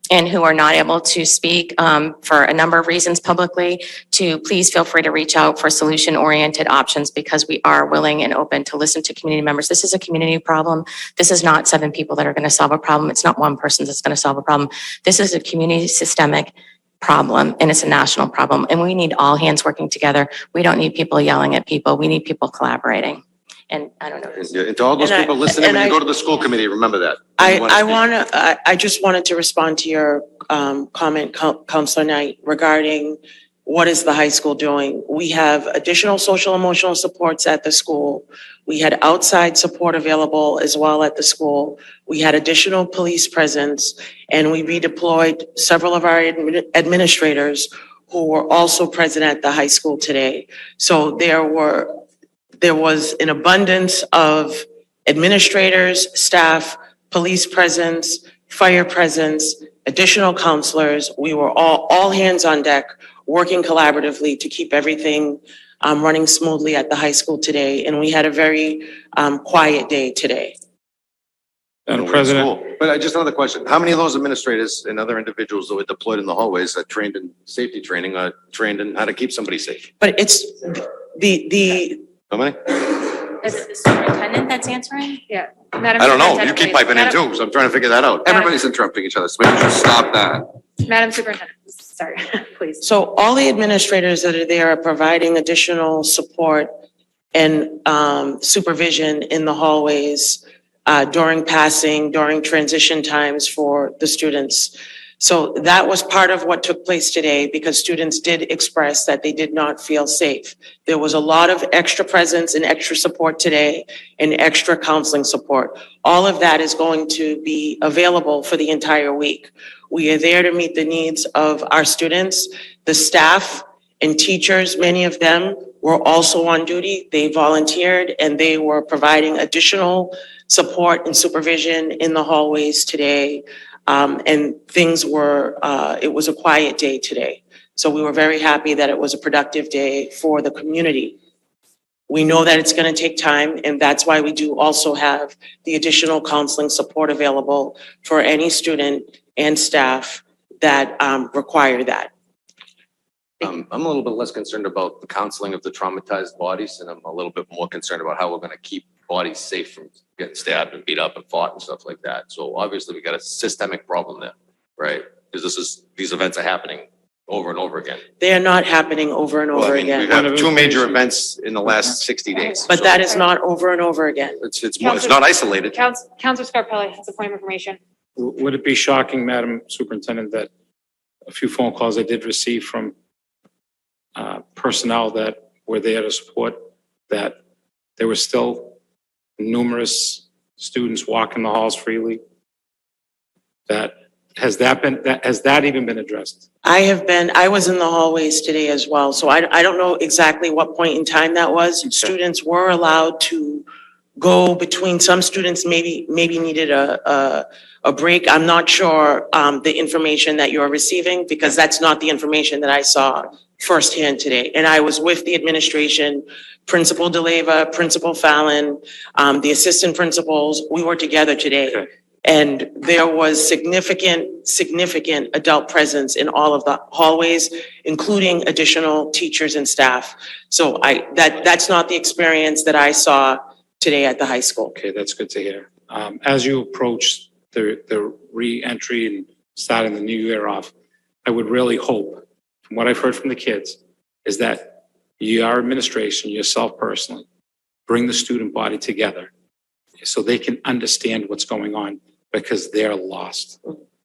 and who are not able to speak for a number of reasons publicly, to please feel free to reach out for solution-oriented options, because we are willing and open to listen to community members. This is a community problem. This is not 7 people that are going to solve a problem. It's not one person that's going to solve a problem. This is a community systemic problem, and it's a national problem, and we need all hands working together. We don't need people yelling at people. We need people collaborating. And I don't know. And to all those And I- people listening, when and you I- go to the school committee, remember that. I just wanted to respond to your comment, Counselor Knight, regarding what is the high school doing? We have additional social emotional supports at the school. We had outside support available as well at the school. We had additional police presence, and we redeployed several of our administrators who were also present at the high school today. So there was an abundance of administrators, staff, police presence, fire presence, additional counselors. We were all hands on deck, working collaboratively to keep everything running smoothly at the high school today. And we had a very quiet day today. Madam President, But just another question. How many of those administrators and other individuals that were deployed in the hallways that trained in safety training are trained in how to keep somebody safe? But it's the How many? Is it the superintendent that's answering? Yeah. I don't know. You keep piping in too, so I'm trying to figure that out. Everybody's interrupting each other, so maybe we should stop that. Madam Superintendent, sorry, please. So all the administrators that are there are providing additional support and supervision in the hallways during passing, during transition times for the students. So that was part of what took place today, because students did express that they did not feel safe. There was a lot of extra presence and extra support today and extra counseling support. All of that is going to be available for the entire week. We are there to meet the needs of our students. The staff and teachers, many of them were also on duty. They volunteered and they were providing additional support and supervision in the hallways today. And things were, it was a quiet day today. So we were very happy that it was a productive day for the community. We know that it's going to take time, and that's why we do also have the additional counseling support available for any student and staff that require that. I'm a little bit less concerned about the counseling of the traumatized bodies, and I'm a little bit more concerned about how we're gonna keep bodies safe from getting stabbed and beat up and fought and stuff like that. So obviously, we got a systemic problem there, right? Because these events are happening over and over again. They are not happening over and Well, over I mean, again. we've had 2 major events in the last 60 days. But so that is not over and over again. It's not isolated. Counselor Scarpelli has a point of information. would it be shocking, Madam Superintendent, that a few phone calls I did receive from personnel that were there to support, that there were still numerous students walking the halls freely? Has that even been addressed? I was in the hallways today as well, so I don't know exactly what point in time that was. Students were allowed to go between, some students maybe needed a break. I'm not sure the information that you're receiving, because that's not the information that I saw firsthand today. And I was with the administration, Principal DeLeva, Principal Fallon, the assistant principals. We were together today. Okay. And there was significant adult presence in all of the hallways, including additional teachers and staff. So that's not the experience that I saw today at the high school. Okay, that's good to hear. As you approach the re-entry and starting the new year off, I would really hope, from what I've heard from the kids, is that your administration, yourself personally, bring the student body together so they can understand what's going on because they're lost.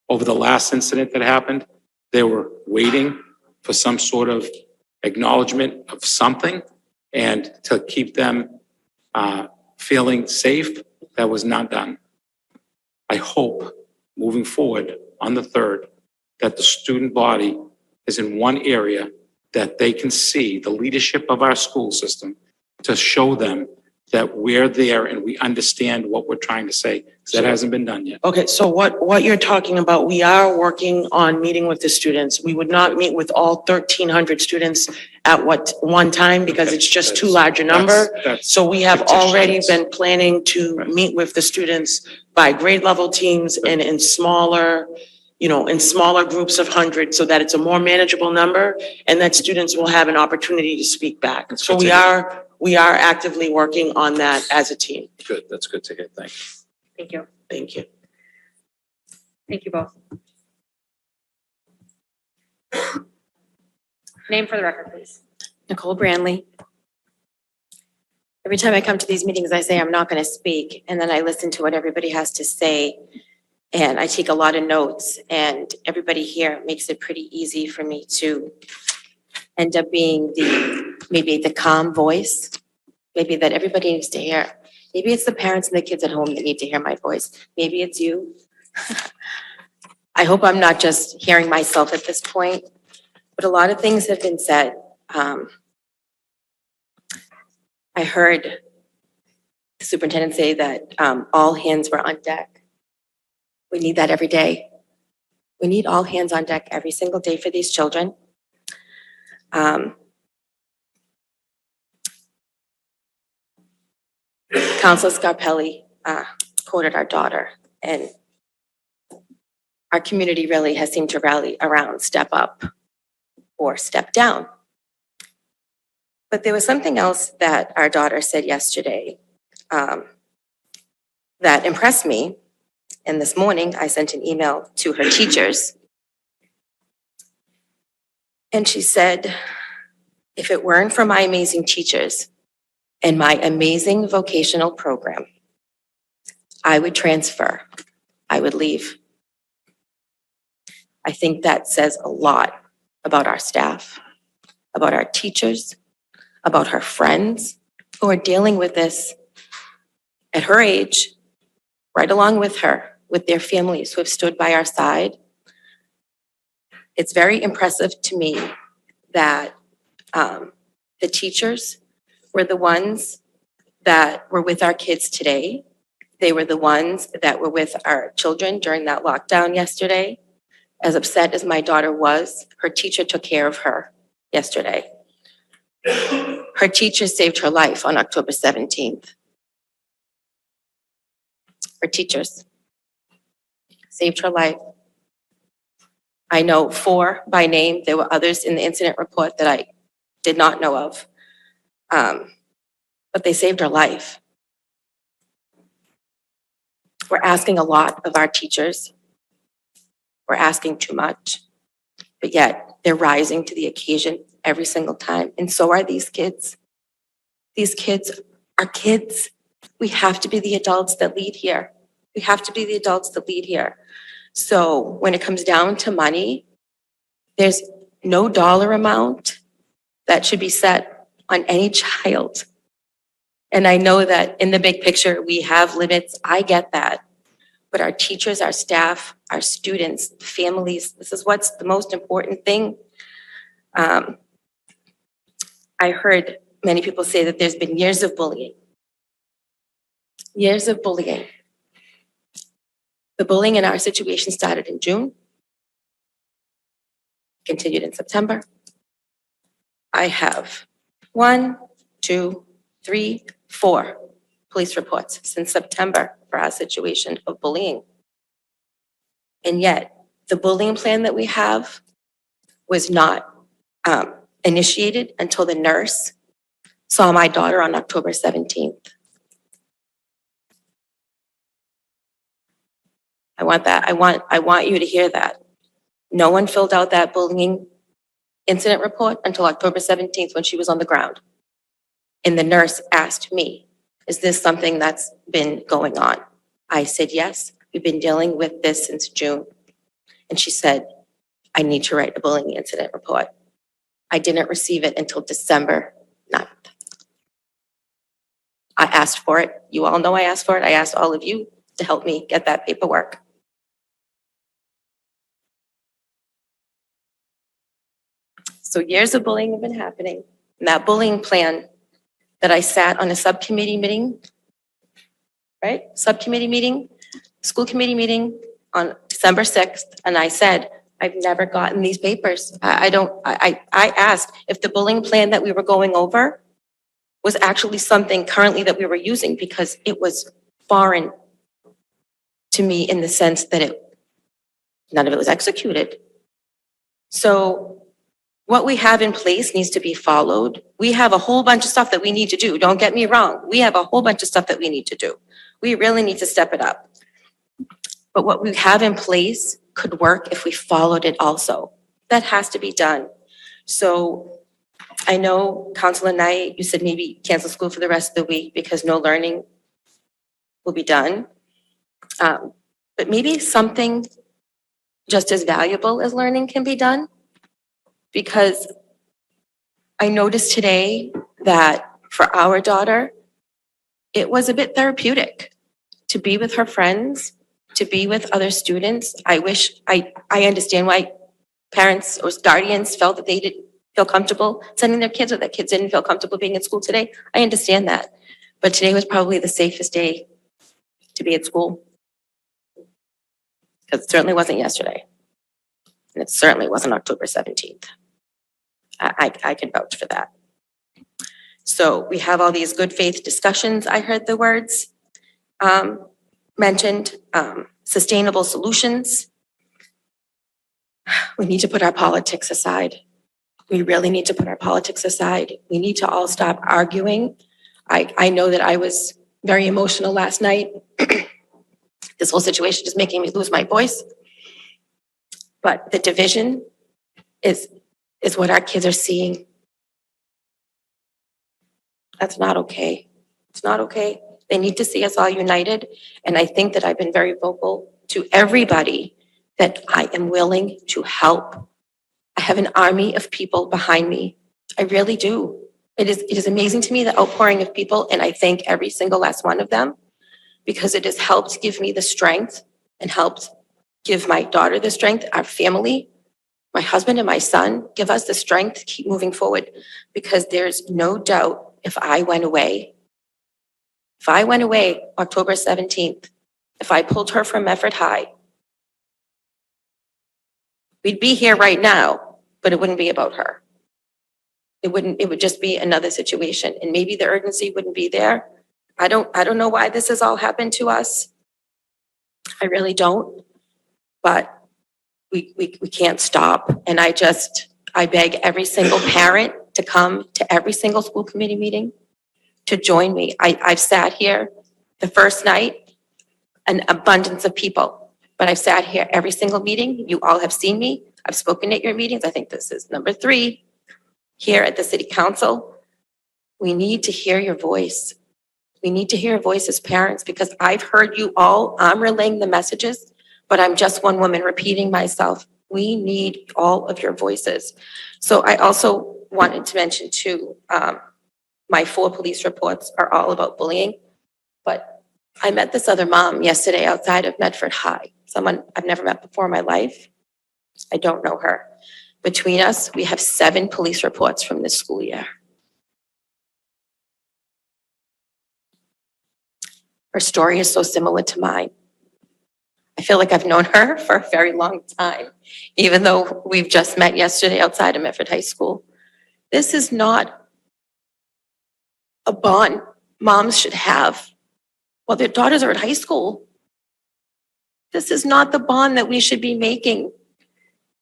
Over the last incident that happened, they were waiting for some sort of acknowledgement of something and to keep them feeling safe. That was not done. I hope moving forward on the 3rd that the student body is in one area that they can see the leadership of our school system to show them that we're there and we understand what we're trying to say. 'Cause that hasn't been done yet. Okay, so what you're talking about, we are working on meeting with the students. We would not meet with all 1,300 students at one time because Okay, it's just too that's- large a number. that's So we have fictitious. already been planning to Right. meet with the students by grade level teams and in smaller, in smaller groups of hundreds so that it's a more manageable number and that students will have an opportunity to speak back. That's So good to we are actively working on that as a team. Good, that's good to hear. Thank you. Thank you. Thank you. Thank you both. Name for the record, please. Nicole Branley. Every time I come to these meetings, I say I'm not going to speak, and then I listen to what everybody has to say, and I take a lot of notes, and everybody here makes it pretty easy for me to end up being maybe the calm voice, maybe that everybody needs to hear. Maybe it's the parents and the kids at home that need to hear my voice. Maybe it's you. I hope I'm not just hearing myself at this point, but a lot of things have been said. I heard the superintendent say that all hands were on deck. We need that every day. We need all hands on deck every single day for these children. Councilor Scarpelli quoted our daughter, and our community really has seemed to rally around step up or step down. But there was something else that our daughter said yesterday that impressed me. And this morning, I sent an email to her teachers. And she said, if it weren't for my amazing teachers and my amazing vocational program, I would transfer. I would leave. I think that says a lot about our staff, about our teachers, about her friends who are dealing with this at her age, right along with her, with their families who have stood by our side. It's very impressive to me that the teachers were the ones that were with our kids today. They were the ones that were with our children during that lockdown yesterday. As upset as my daughter was, her teacher took care of her yesterday. Her teacher saved her life on October 17th. Her teachers saved her life. I know 4 by name. There were others in the incident report that I did not know of. But they saved her life. We're asking a lot of our teachers. We're asking too much, but yet they're rising to the occasion every single time. And so are these kids. These kids are kids. We have to be the adults that lead here. We have to be the adults that lead here. So when it comes down to money, there's no dollar amount that should be set on any child. And I know that in the big picture, we have limits. I get that. But our teachers, our staff, our students, families, this is what's the most important thing. I heard many people say that there's been years of bullying. Years of bullying. The bullying in our situation started in June, continued in September. I have 1, 2, 3, 4 police reports since September for our situation of bullying. And yet, the bullying plan that we have was not initiated until the nurse saw my daughter on October 17th. I want that. I want you to hear that. No one filled out that bullying incident report until October 17th when she was on the ground. And the nurse asked me, is this something that's been going on? I said, yes, we've been dealing with this since June. And she said, I need to write a bullying incident report. I didn't receive it until December 9th. I asked for it. You all know I asked for it. I asked all of you to help me get that paperwork. So years of bullying have been happening. And that bullying plan that I sat on a subcommittee meeting, right? Subcommittee meeting, school committee meeting on December 6th. And I said, I've never gotten these papers. I asked if the bullying plan that we were going over was actually something currently that we were using because it was foreign to me in the sense that none of it was executed. So what we have in place needs to be followed. We have a whole bunch of stuff that we need to do. Don't get me wrong. We have a whole bunch of stuff that we need to do. We really need to step it up. But what we have in place could work if we followed it also. That has to be done. So I know, Councilor Knight, you said maybe cancel school for the rest of the week because no learning will be done. But maybe something just as valuable as learning can be done. Because I noticed today that for our daughter, it was a bit therapeutic to be with her friends, to be with other students. I understand why parents or guardians felt that they didn't feel comfortable sending their kids or that kids didn't feel comfortable being at school today. I understand that. But today was probably the safest day to be at school. Because it certainly wasn't yesterday. And it certainly wasn't October 17th. I can vouch for that. So we have all these good faith discussions. I heard the words mentioned, sustainable solutions. We need to put our politics aside. We really need to put our politics aside. We need to all stop arguing. I know that I was very emotional last night. This whole situation is making me lose my voice. But the division is what our kids are seeing. That's not okay. It's not okay. They need to see us all united. And I think that I've been very vocal to everybody that I am willing to help. I have an army of people behind me. I really do. It is amazing to me, the outpouring of people, and I thank every single last one of them because it has helped give me the strength and helped give my daughter the strength, our family, my husband and my son, give us the strength to keep moving forward because there's no doubt if I went away October 17th, if I pulled her from Medford High, we'd be here right now, but it wouldn't be about her. It would just be another situation and maybe the urgency wouldn't be there. I don't know why this has all happened to us. I really don't, but we can't stop. And I beg every single parent to come to every single school committee meeting to join me. I've sat here the first night, an abundance of people, but I've sat here every single meeting. You all have seen me. I've spoken at your meetings. I think this is number 3 here at the city council. We need to hear your voice. We need to hear your voice as parents because I've heard you all. I'm relaying the messages, but I'm just one woman repeating myself. We need all of your voices. So I also wanted to mention too, my 4 police reports are all about bullying, but I met this other mom yesterday outside of Medford High, someone I've never met before in my life. I don't know her. Between us, we have 7 police reports from this school year. Her story is so similar to mine. I feel like I've known her for a very long time, even though we've just met yesterday outside of Medford High School. This is not a bond moms should have while their daughters are at high school. This is not the bond that we should be making.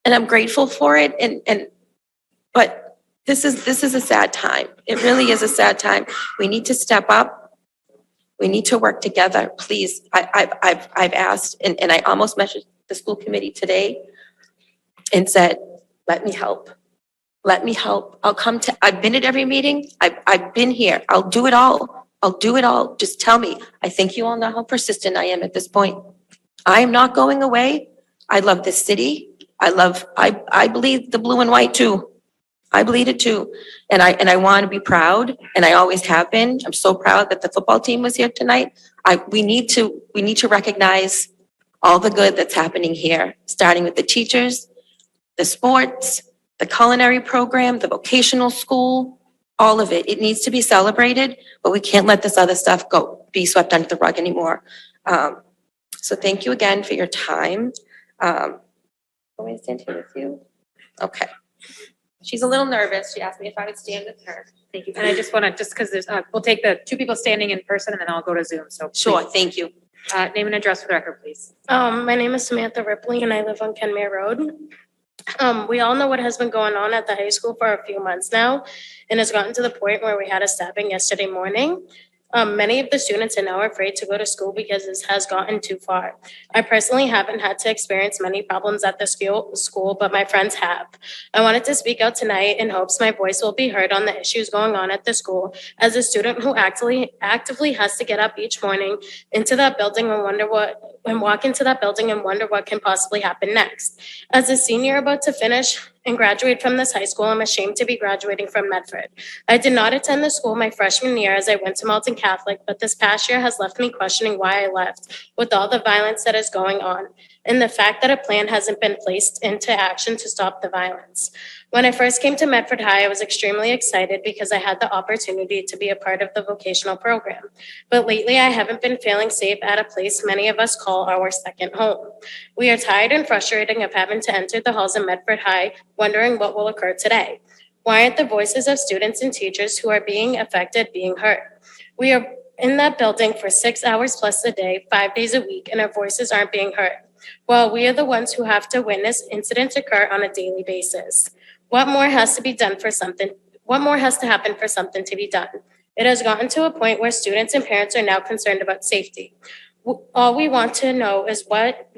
And I'm grateful for it. But this is a sad time. It really is a sad time. We need to step up. We need to work together, please. I've asked, and I almost messaged the school committee today and said, let me help. Let me help. I've been at every meeting. I've been here. I'll do it all. I'll do it all. Just tell me. I think you all know how persistent I am at this point. I am not going away. I love this city. I bleed the blue and white too. I bleed it too. And I want to be proud, and I always have been. I'm so proud that the football team was here tonight. We need to recognize all the good that's happening here, starting with the teachers, the sports, the culinary program, the vocational school, all of it. It needs to be celebrated, but we can't let this other stuff be swept under the rug anymore. So thank you again for your time. Want me to stand here with you? Okay. She's a little nervous. She asked me if I would stand with her. Thank you. And I just want to, just because there's, we'll take the two people standing in person and then I'll go to Zoom. So Sure, please, thank you. name and address for the record, please. My name is Samantha Ripley and I live on Kenmare Road. We all know what has been going on at the high school for a few months now, and it's gotten to the point where we had a stabbing yesterday morning. Many of the students are now afraid to go to school because this has gotten too far. I personally haven't had to experience many problems at the school, but my friends have. I wanted to speak out tonight in hopes my voice will be heard on the issues going on at the school as a student who actively has to get up each morning into that building and walk into that building and wonder what can possibly happen next. As a senior about to finish and graduate from this high school, I'm ashamed to be graduating from Medford. I did not attend the school my freshman year as I went to Malton Catholic, but this past year has left me questioning why I left with all the violence that is going on and the fact that a plan hasn't been placed into action to stop the violence. When I first came to Medford High, I was extremely excited because I had the opportunity to be a part of the vocational program. But lately, I haven't been feeling safe at a place many of us call our second home. We are tired and frustrated of having to enter the halls of Medford High, wondering what will occur today. Why aren't the voices of students and teachers who are being affected being heard? We are in that building for 6 hours plus a day, 5 days a week, and our voices aren't being heard. Well, we are the ones who have to witness incidents occur on a daily basis. What more has to happen for something to be done? It has gotten to a point where students and parents are now concerned about safety. All we want to know is what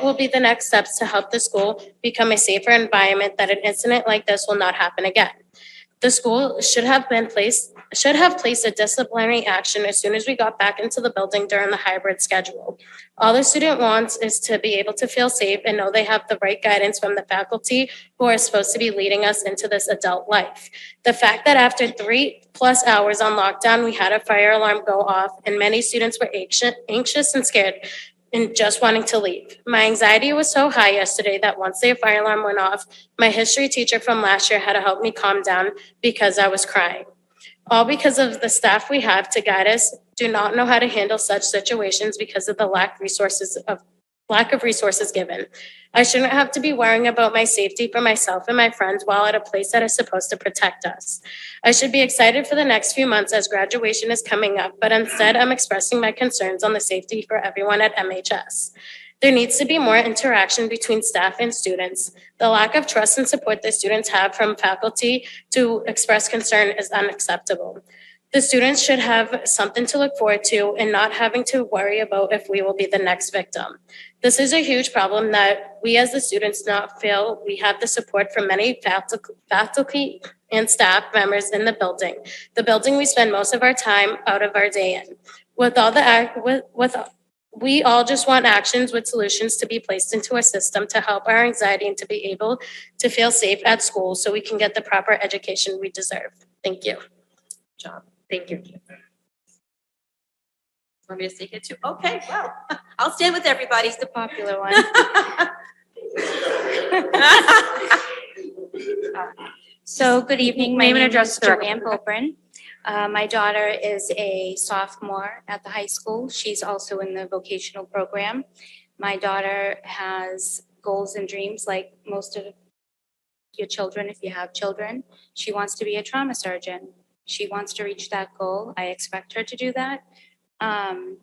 will be the next steps to help the school become a safer environment that an incident like this will not happen again. The school should have placed a disciplinary action as soon as we got back into the building during the hybrid schedule. All the student wants is to be able to feel safe and know they have the right guidance from the faculty who are supposed to be leading us into this adult life. The fact that after 3+ hours on lockdown, we had a fire alarm go off and many students were anxious and scared and just wanting to leave. My anxiety was so high yesterday that once the fire alarm went off, my history teacher from last year had to help me calm down because I was crying. All because of the staff we have to guide us do not know how to handle such situations because of the lack of resources given. I shouldn't have to be worrying about my safety for myself and my friends while at a place that is supposed to protect us. I should be excited for the next few months as graduation is coming up, but instead I'm expressing my concerns on the safety for everyone at MHS. There needs to be more interaction between staff and students. The lack of trust and support that students have from faculty to express concern is unacceptable. The students should have something to look forward to and not having to worry about if we will be the next victim. This is a huge problem that we as the students not feel we have the support from many faculty and staff members in the building we spend most of our time out of our day in. We all just want actions with solutions to be placed into a system to help our anxiety and to be able to feel safe at school so we can get the proper education we deserve. Thank you. Job. Thank you. Want me to take it too? Okay, well, I'll stand with everybody. It's the popular one. So good evening. My Name and name address is for the record. Joanne Colburn. My daughter is a sophomore at the high school. She's also in the vocational program. My daughter has goals and dreams like most of your children, if you have children. She wants to be a trauma surgeon. She wants to reach that goal. I expect her to do that. I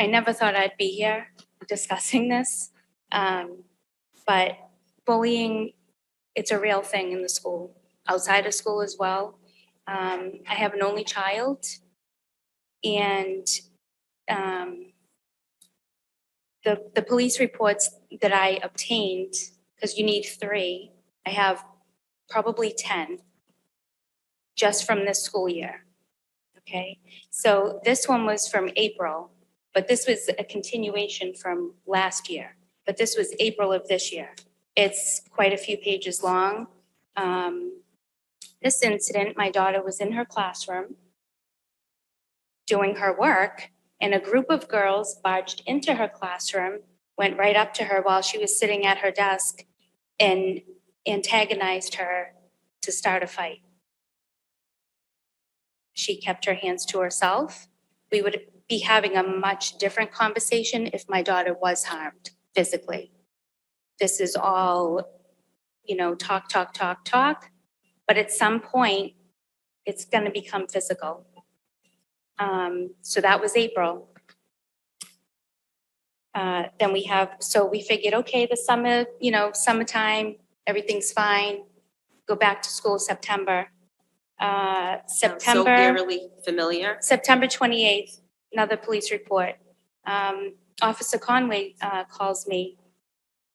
never thought I'd be here discussing this, but bullying, it's a real thing in the school. outside of school as well. I have an only child, and the police reports that I obtained, because you need 3, I have probably 10 just from this school year. Okay, so this one was from April, but this was a continuation from last year, but this was April of this year. It's quite a few pages long. This incident, my daughter was in her classroom doing her work, and a group of girls barged into her classroom, went right up to her while she was sitting at her desk, and antagonized her to start a fight. She kept her hands to herself. We would be having a much different conversation if my daughter was harmed physically. This is all, talk. But at some point, it's going to become physical. So that was April. Then we figured, okay, the summer, summertime, everything's fine. Go back to school September. So eerily familiar. September 28th, another police report. Officer Conway calls me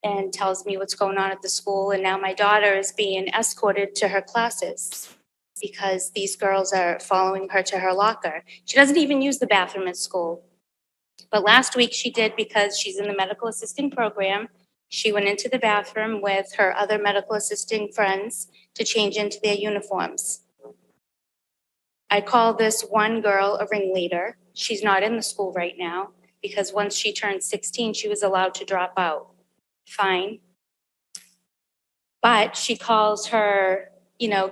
and tells me what's going on at the school. And now my daughter is being escorted to her classes because these girls are following her to her locker. She doesn't even use the bathroom at school. But last week she did because she's in the medical assisting program. She went into the bathroom with her other medical assisting friends to change into their uniforms. I call this one girl a ringleader. She's not in the school right now because once she turned 16, she was allowed to drop out. Fine. But she calls her,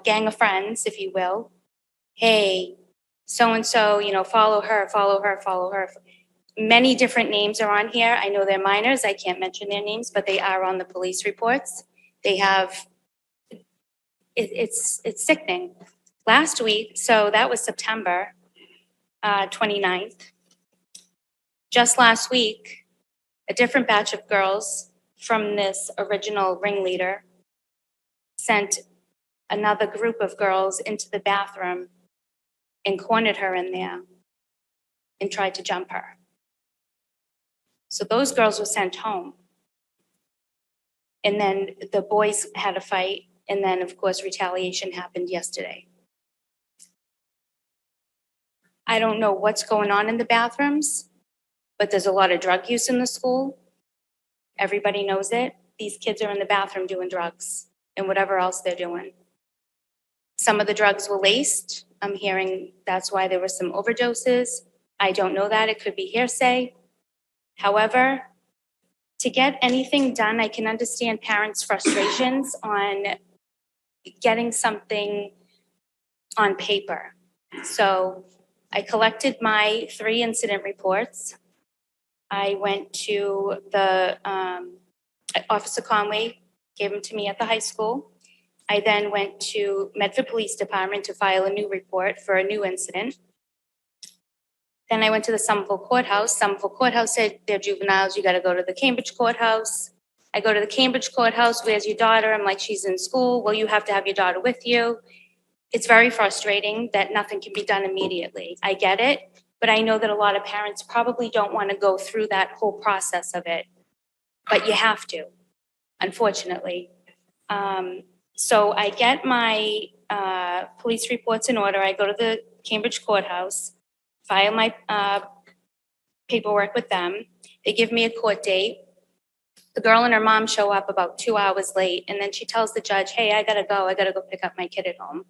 gang of friends, if you will. Hey, so-and-so, follow her. Many different names are on here. I know they're minors. I can't mention their names, but they are on the police reports. They have, it's sickening. Last week, so that was September 29th. Just last week, a different batch of girls from this original ringleader sent another group of girls into the bathroom and cornered her in there and tried to jump her. So those girls were sent home. And then the boys had a fight, and then, of course, retaliation happened yesterday. I don't know what's going on in the bathrooms, but there's a lot of drug use in the school. Everybody knows it. These kids are in the bathroom doing drugs and whatever else they're doing. Some of the drugs were laced. I'm hearing that's why there were some overdoses. I don't know that. It could be hearsay. However, to get anything done, I can understand parents' frustrations on getting something on paper. So I collected my 3 incident reports. I went to the Officer Conway, gave them to me at the high school. I then went to Medford Police Department to file a new report for a new incident. Then I went to the Somerville Courthouse. Somerville Courthouse said, they're juveniles, you gotta go to the Cambridge Courthouse. I go to the Cambridge Courthouse, where's your daughter? I'm like, she's in school. Well, you have to have your daughter with you. It's very frustrating that nothing can be done immediately. I get it, but I know that a lot of parents probably don't want to go through that whole process of it. But you have to, unfortunately. So I get my police reports in order. I go to the Cambridge Courthouse, file my paperwork with them. They give me a court date. The girl and her mom show up about 2 hours late, and then she tells the judge, hey, I gotta go pick up my kid at home.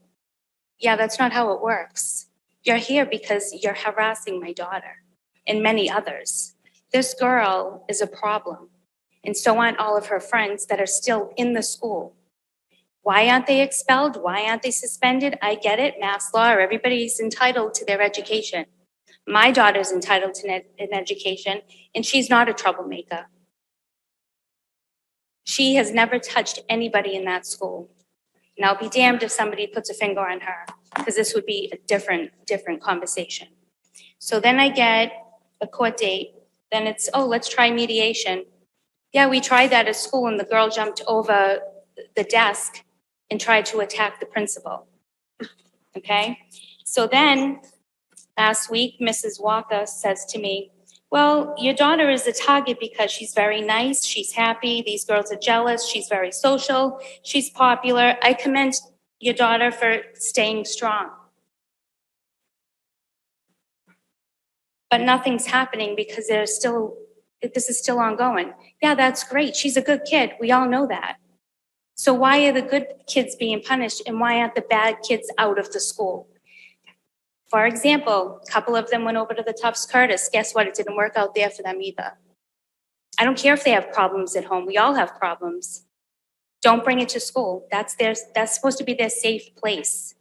Yeah, that's not how it works. You're here because you're harassing my daughter and many others. This girl is a problem, and so aren't all of her friends that are still in the school. Why aren't they expelled? Why aren't they suspended? I get it, mass law, everybody's entitled to their education. My daughter's entitled to an education, and she's not a troublemaker. She has never touched anybody in that school. And I'll be damned if somebody puts a finger on her, because this would be a different conversation. So then I get a court date. Then it's, oh, let's try mediation. Yeah, we tried that at school, and the girl jumped over the desk and tried to attack the principal. Okay? So then, last week, Mrs. Walker says to me, well, your daughter is a target because she's very nice, she's happy, these girls are jealous, she's very social, she's popular. I commend your daughter for staying strong. But nothing's happening because this is still ongoing. Yeah, that's great. She's a good kid. We all know that. So why are the good kids being punished and why aren't the bad kids out of the school? For example, a couple of them went over to the Tufts Curtis. Guess what? It didn't work out there for them either. I don't care if they have problems at home. We all have problems. Don't bring it to school. That's supposed to be their safe place.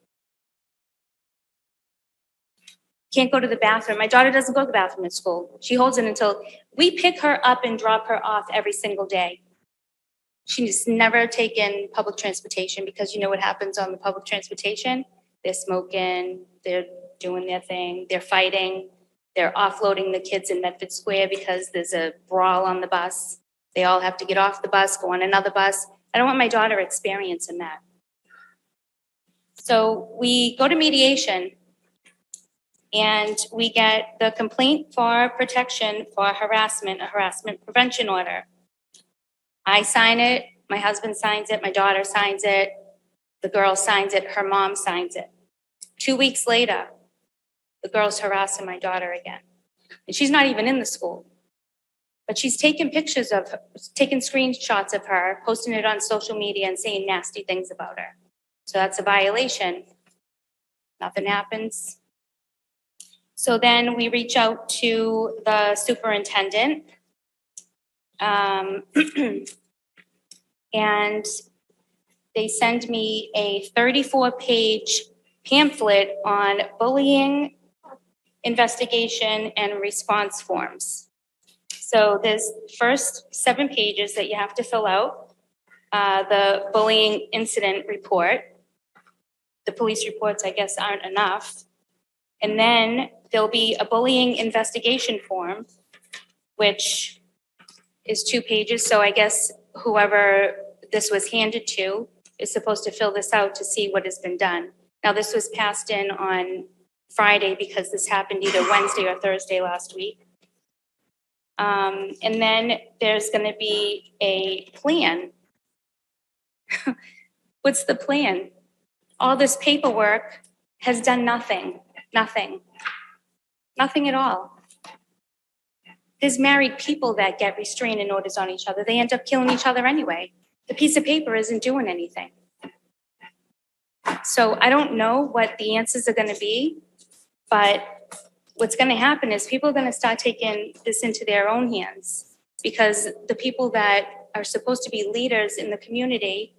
Can't go to the bathroom. My daughter doesn't go to the bathroom at school. She holds it until we pick her up and drop her off every single day. She's never taken public transportation because you know what happens on the public transportation? They're smoking, they're doing their thing, they're fighting, they're offloading the kids in Medford Square because there's a brawl on the bus. They all have to get off the bus, go on another bus. I don't want my daughter experiencing that. So we go to mediation and we get the complaint for protection for harassment, a harassment prevention order. I sign it, my husband signs it, my daughter signs it, the girl signs it, her mom signs it. 2 weeks later, the girl's harassing my daughter again. And she's not even in the school. But she's taking pictures of her, taking screenshots of her, posting it on social media and saying nasty things about her. So that's a violation. Nothing happens. So then we reach out to the superintendent. And they send me a 34-page pamphlet on bullying investigation and response forms. So there's first 7 pages that you have to fill out. The bullying incident report. The police reports, I guess, aren't enough. And then there'll be a bullying investigation form, which is 2 pages. So I guess whoever this was handed to is supposed to fill this out to see what has been done. Now, this was passed in on Friday because this happened either Wednesday or Thursday last week. And then there's going to be a plan. What's the plan? All this paperwork has done nothing at all. There's married people that get restraining orders on each other. They end up killing each other anyway. The piece of paper isn't doing anything. So I don't know what the answers are going to be, but what's going to happen is people are going to start taking this into their own hands because the people that are supposed to be leaders in the community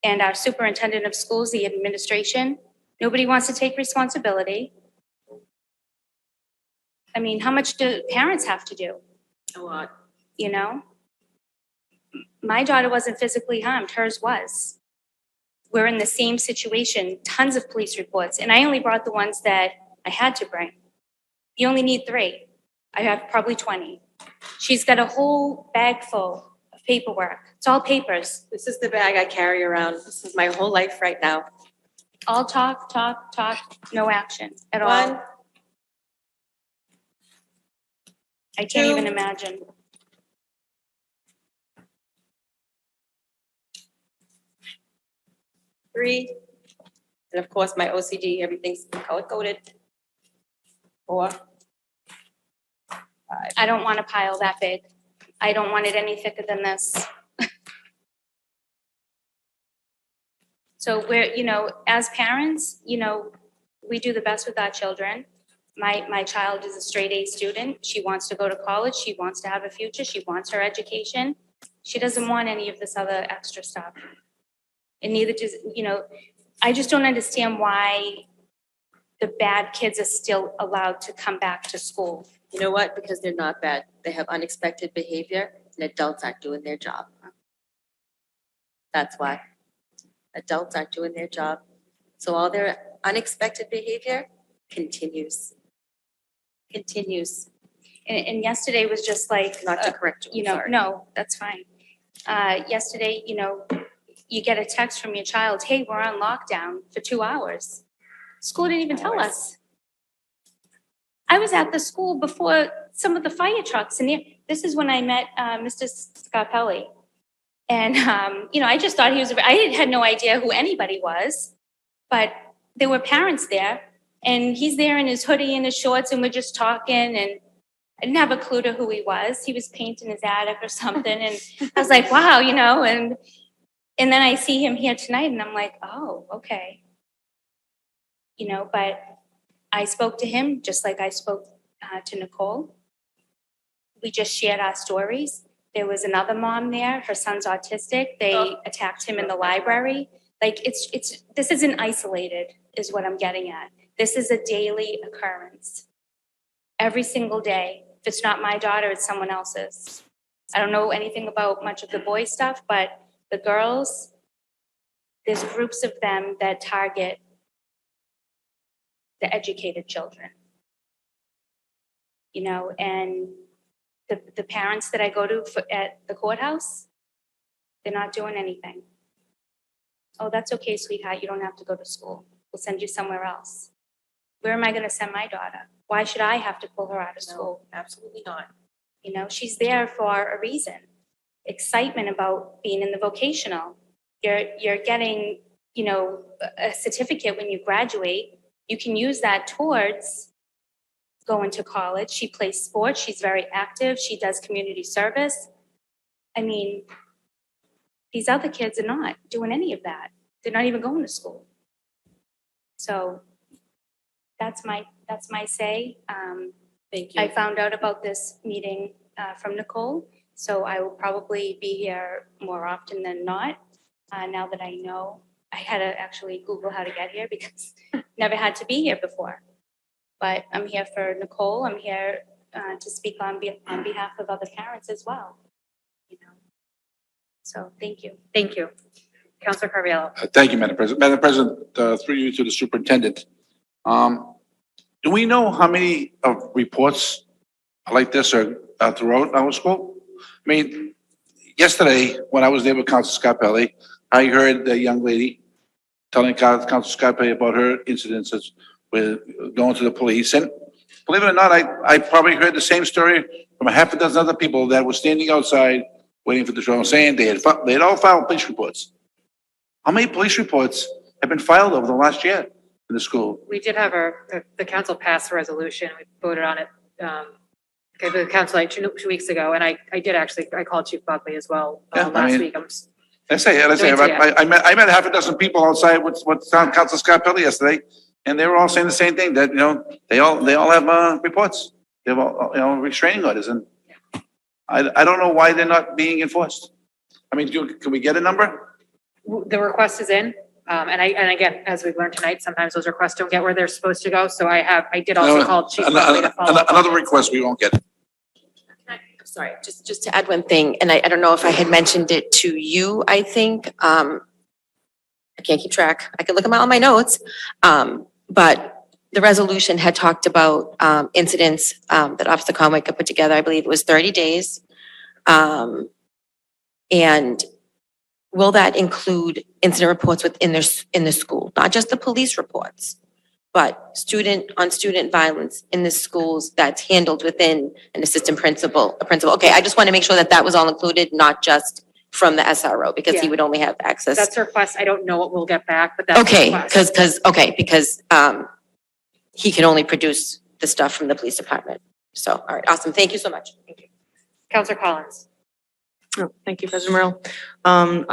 and our superintendent of schools, the administration, nobody wants to take responsibility. I mean, how much do parents have to do? A lot. You know? My daughter wasn't physically harmed, hers was. We're in the same situation, tons of police reports, and I only brought the ones that I had to bring. You only need 3. I have probably 20. She's got a whole bag full of paperwork. It's all papers. This is the bag I carry around. This is my whole life right now. All talk, no action at all. 1, I can't even imagine. 3, and of course, my OCD, everything's color-coded. 4, 5. I don't want a pile that big. I don't want it any thicker than this. So we're, as parents, we do the best with our children. My child is a straight A student. She wants to go to college. She wants to have a future. She wants her education. She doesn't want any of this other extra stuff. And neither does, I just don't understand why the bad kids are still allowed to come back to school. You know what? Because they're not bad. They have unexpected behavior and adults aren't doing their job. That's why. Adults aren't doing their job. So all their unexpected behavior continues. And yesterday was just like, Not to correct you, sorry. no, that's fine. Yesterday, you get a text from your child, hey, we're on lockdown for 2 hours. School didn't even tell us. I was at the school before some of the fire trucks, and this is when I met Mr. Scarpelli. And, I just thought I had no idea who anybody was, but there were parents there, and he's there in his hoodie and his shorts, and we're just talking, and I didn't have a clue to who he was. He was painting his attic or something, and I was like, wow, and then I see him here tonight, and I'm like, oh, okay. But I spoke to him just like I spoke to Nicole. We just shared our stories. There was another mom there. Her son's autistic. They attacked him in the library. Like this isn't isolated, is what I'm getting at. This is a daily occurrence. Every single day. If it's not my daughter, it's someone else's. I don't know anything about much of the boy stuff, but the girls, there's groups of them that target the educated children. And the parents that I go to at the courthouse, they're not doing anything. Oh, that's okay, sweetheart. You don't have to go to school. We'll send you somewhere else. Where am I going to send my daughter? Why should I have to pull her out of school? Absolutely not. She's there for a reason. Excitement about being in the vocational. You're getting, a certificate when you graduate. You can use that towards going to college. She plays sports. She's very active. She does community service. I mean, these other kids are not doing any of that. They're not even going to school. So that's my say. Thank you. I found out about this meeting from Nicole, so I will probably be here more often than not. Now that I know, I had to actually Google how to get here because never had to be here before. But I'm here for Nicole. I'm here to speak on behalf of other parents as well. So thank you. Thank you. Counselor Carviallo. Thank you, Madam President. Madam President, through you to the superintendent. Do we know how many of reports like this are throughout our school? I mean, yesterday, when I was there with Councilor Scarpelli, I heard the young lady telling Councilor Scarpelli about her incidences with going to the police. And believe it or not, I probably heard the same story from a half a dozen other people that were standing outside waiting for the show, saying they had all filed police reports. How many police reports have been filed over the last year in the school? We did have the council pass a resolution. We voted on it. The council like 2 weeks ago, and I called Chief Buckley as well last week. Let's say, I met a half a dozen people outside with Councilor Scarpelli yesterday, and they were all saying the same thing, that, they all have reports. They have all, restraining orders, and I don't know why they're not being enforced. I mean, can we get a number? The request is in, and again, as we've learned tonight, sometimes those requests don't get where they're supposed to go. So I did also call Chief Buckley to follow up. Another request we won't get. I'm sorry, just to add one thing, and I don't know if I had mentioned it to you, I think. I can't keep track. I can look at all my notes. But the resolution had talked about incidents that Officer Conway could put together. I believe it was 30 days. And will that include incident reports in the school? Not just the police reports, but student violence in the schools that's handled within an assistant principal, a principal. Okay, I just want to make sure that was all included, not just from the SRO, because he would only have access. That's a request. I don't know what we'll get back, but that's a Okay, request. because he can only produce the stuff from the police department. So, all right, awesome. Thank you so much. Thank you. Counselor Collins. Oh, thank you, President Merrill.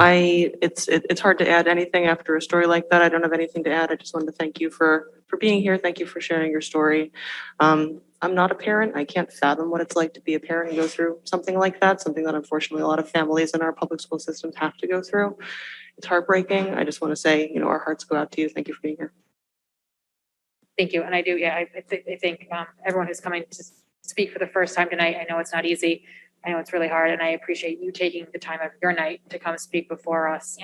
It's hard to add anything after a story like that. I don't have anything to add. I just wanted to thank you for being here. Thank you for sharing your story. I'm not a parent. I can't fathom what it's like to be a parent and go through something like that, something that unfortunately a lot of families in our public school systems have to go through. It's heartbreaking. I just want to say, our hearts go out to you. Thank you for being here. Thank you. And I do, I think everyone who's coming to speak for the first time tonight, I know it's not easy. I know it's really hard, and I appreciate you taking the time of your night to come speak before us.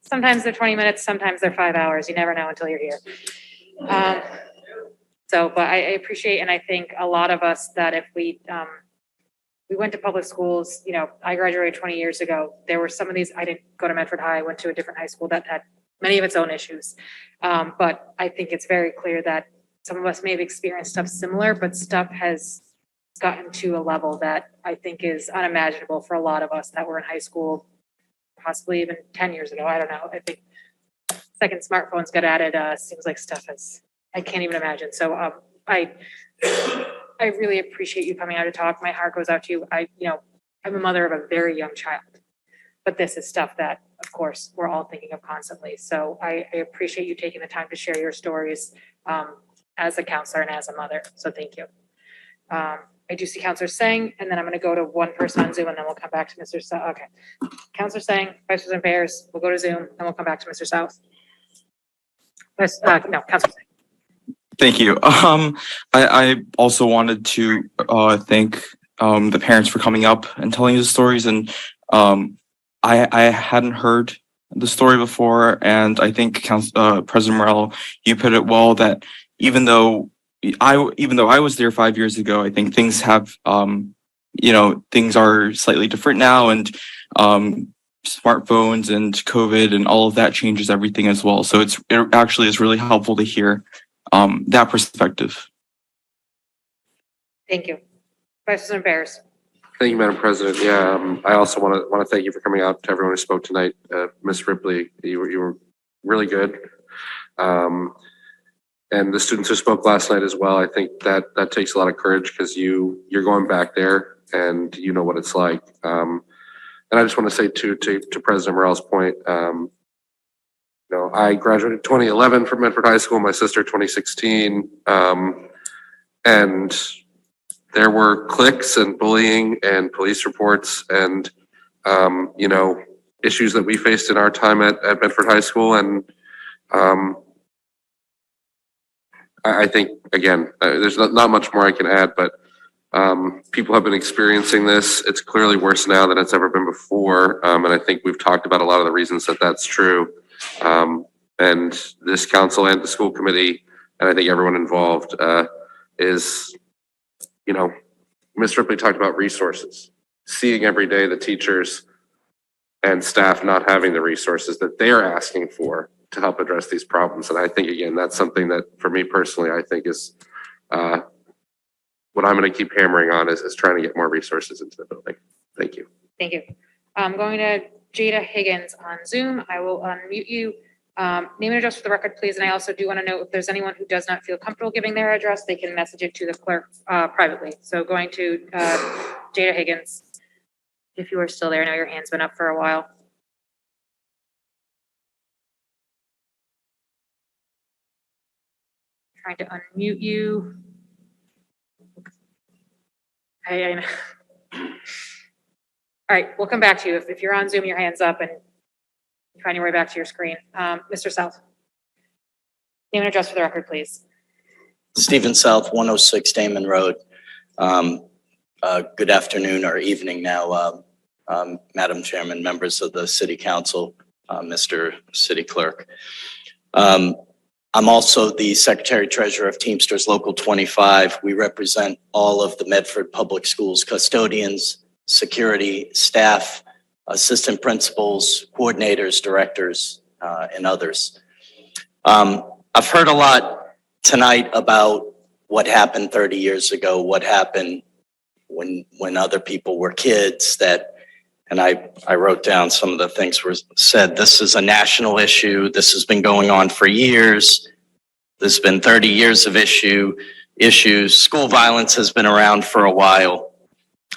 Sometimes they're 20 minutes, sometimes they're 5 hours. You never know until you're here. But I appreciate, and I think a lot of us that if we we went to public schools, I graduated 20 years ago. There were some of these, I didn't go to Medford High, I went to a different high school that had many of its own issues. But I think it's very clear that some of us may have experienced stuff similar, but stuff has gotten to a level that I think is unimaginable for a lot of us that were in high school, possibly even 10 years ago. I don't know. I think second smartphones got added, seems like stuff I can't even imagine. So I really appreciate you coming out to talk. My heart goes out to you. I'm a mother of a very young child, but this is stuff that, of course, we're all thinking of constantly. So I appreciate you taking the time to share your stories as a counselor and as a mother. So thank you. I do see Counselor Singh, and then I'm going to go to one person on Zoom, and then we'll come back to Mr. South. Okay. Counselor Singh, Vice President Bears, we'll go to Zoom, then we'll come back to Mr. South. No, Counselor Singh. Thank you. I also wanted to thank the parents for coming up and telling the stories, and I hadn't heard the story before, and I think President Morello, you put it well that even though I was there 5 years ago, I think things have things are slightly different now, and smartphones and COVID and all of that changes everything as well. So it actually is really helpful to hear that perspective. Thank you. Vice President Bears. Thank you, Madam President. Yeah, I also want to thank you for coming out to everyone who spoke tonight. Ms. Ripley, you were really good. And the students who spoke last night as well. I think that takes a lot of courage because you're going back there and you know what it's like. And I just want to say to President Morell's point, I graduated 2011 from Medford High School, my sister 2016. And there were cliques and bullying and police reports and, issues that we faced in our time at Medford High School. And I think, again, there's not much more I can add, but people have been experiencing this. It's clearly worse now than it's ever been before. And I think we've talked about a lot of the reasons that that's true. And this council and the school committee, and I think everyone involved is, Ms. Ripley talked about resources, seeing every day the teachers and staff not having the resources that they're asking for to help address these problems. And I think, again, that's something that for me personally, I think is what I'm going to keep hammering on is trying to get more resources into the building. Thank you. Thank you. I'm going to Jada Higgins on Zoom. I will unmute you. Name and address for the record, please. And I also do want to know if there's anyone who does not feel comfortable giving their address, they can message it to the clerk privately. So going to Jada Higgins. If you are still there, I know your hand's been up for a while. Trying to unmute you. I know. All right, we'll come back to you. If you're on Zoom, your hand's up and you find your way back to your screen. Mr. South. Name and address for the record, please. Stephen South, 106 Damon Road. Good afternoon or evening now, Madam Chairman, members of the City Council, Mr. City Clerk. I'm also the Secretary Treasurer of Teamsters Local 25. We represent all of the Medford Public Schools custodians, security, staff, assistant principals, coordinators, directors, and others. I've heard a lot tonight about what happened 30 years ago, what happened when other people were kids, and I wrote down some of the things were said. This is a national issue. This has been going on for years. There's been 30 years of issues. School violence has been around for a while.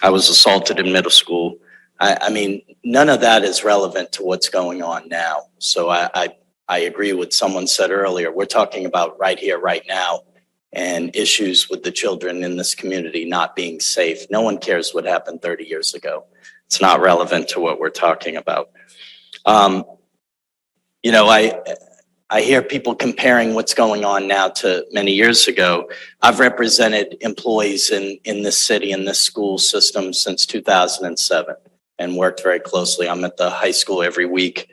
I was assaulted in middle school. I mean, none of that is relevant to what's going on now. So I agree with someone said earlier. We're talking about right here, right now, and issues with the children in this community not being safe. No one cares what happened 30 years ago. It's not relevant to what we're talking about. I hear people comparing what's going on now to many years ago. I've represented employees in this city, in this school system since 2007 and worked very closely. I'm at the high school every week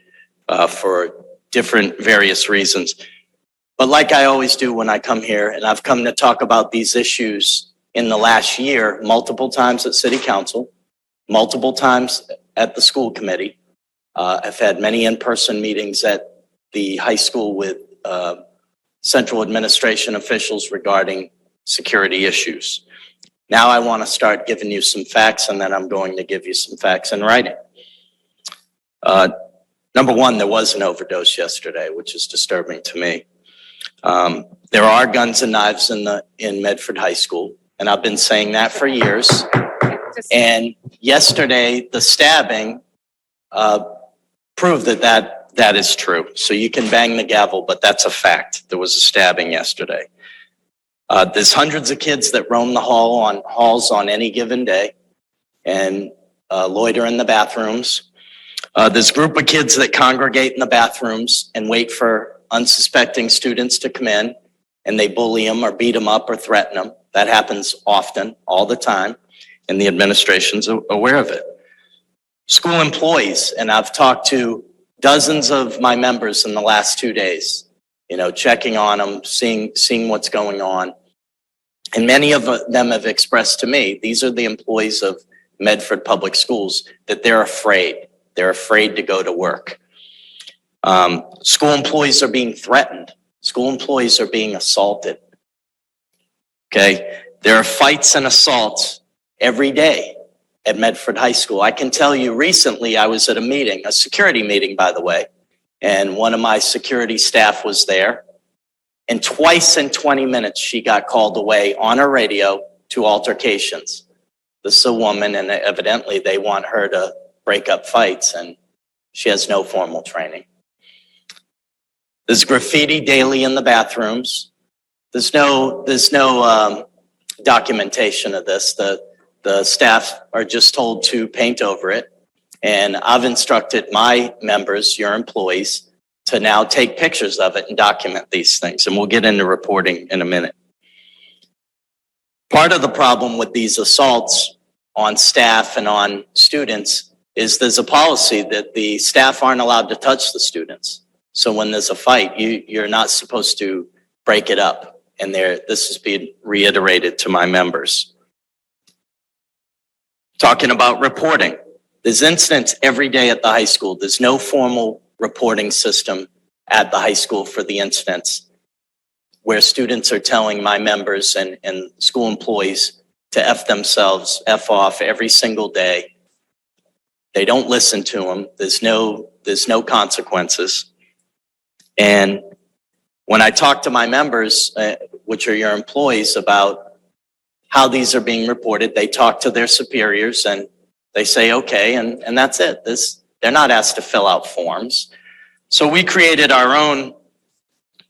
for different various reasons. But like I always do when I come here, and I've come to talk about these issues in the last year, multiple times at city council, multiple times at the school committee. I've had many in-person meetings at the high school with central administration officials regarding security issues. Now I want to start giving you some facts, and then I'm going to give you some facts in writing. Number one, there was an overdose yesterday, which is disturbing to me. There are guns and knives in Medford High School, and I've been saying that for years. And yesterday, the stabbing proved that is true. So you can bang the gavel, but that's a fact. There was a stabbing yesterday. There's hundreds of kids that roam the halls on any given day and loiter in the bathrooms. There's a group of kids that congregate in the bathrooms and wait for unsuspecting students to come in, and they bully them or beat them up or threaten them. That happens often, all the time, and the administration's aware of it. School employees, and I've talked to dozens of my members in the last 2 days, checking on them, seeing what's going on. And many of them have expressed to me, these are the employees of Medford Public Schools, that they're afraid. They're afraid to go to work. School employees are being threatened. School employees are being assaulted. Okay? There are fights and assaults every day at Medford High School. I can tell you recently I was at a meeting, a security meeting, by the way, and one of my security staff was there. And twice in 20 minutes, she got called away on her radio to altercations. This is a woman, and evidently they want her to break up fights, and she has no formal training. There's graffiti daily in the bathrooms. There's no documentation of this. The staff are just told to paint over it. And I've instructed my members, your employees, to now take pictures of it and document these things. And we'll get into reporting in a minute. Part of the problem with these assaults on staff and on students is there's a policy that the staff aren't allowed to touch the students. So when there's a fight, you're not supposed to break it up. And this is being reiterated to my members. Talking about reporting. There's incidents every day at the high school. There's no formal reporting system at the high school for the incidents where students are telling my members and school employees to F themselves, F off every single day. They don't listen to them. There's no consequences. And when I talk to my members, which are your employees, about how these are being reported, they talk to their superiors and they say, okay, and that's it. They're not asked to fill out forms. So we created our own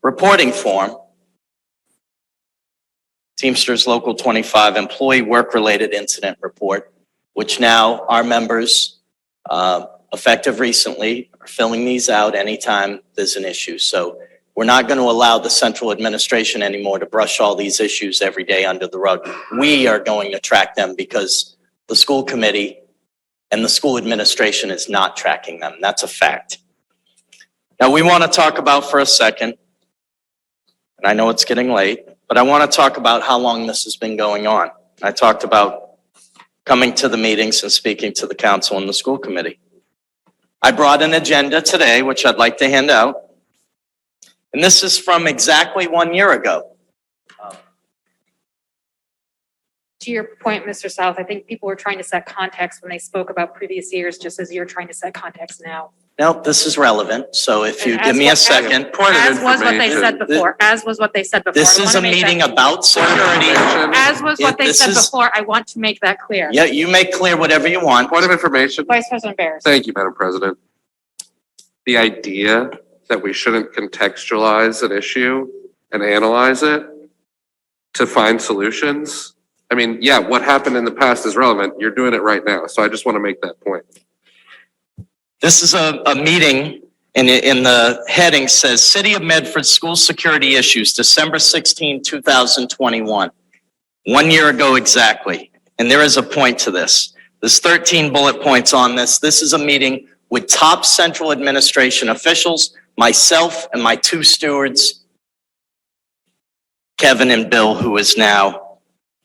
reporting form, Teamsters Local 25 Employee Work-Related Incident Report, which now our members, effective recently, are filling these out anytime there's an issue. So we're not going to allow the central administration anymore to brush all these issues every day under the rug. We are going to track them because the school committee and the school administration is not tracking them. That's a fact. Now we want to talk about for a second, and I know it's getting late, but I want to talk about how long this has been going on. I talked about coming to the meetings and speaking to the council and the school committee. I brought an agenda today, which I'd like to hand out. And this is from exactly 1 year ago. To your point, Mr. South, I think people were trying to set context when they spoke about previous years, just as you're trying to set context now. No, this is relevant. So if you And give as me what- a second. As was what they said before, as was what they said before. This I is wanna a make that- meeting about security. As was what they This said is- before, I want to make that clear. Yeah, you make clear whatever you want. Point of information. Vice President Barris. Thank you, Madam President. The idea that we shouldn't contextualize an issue and analyze it to find solutions. I mean, yeah, what happened in the past is relevant. You're doing it right now. So I just want to make that point. This is a meeting, and in the heading says, City of Medford School Security Issues, December 16, 2021. 1 year ago exactly. And there is a point to this. There's 13 bullet points on this. This is a meeting with top central administration officials, myself and my two stewards, Kevin and Bill, who is now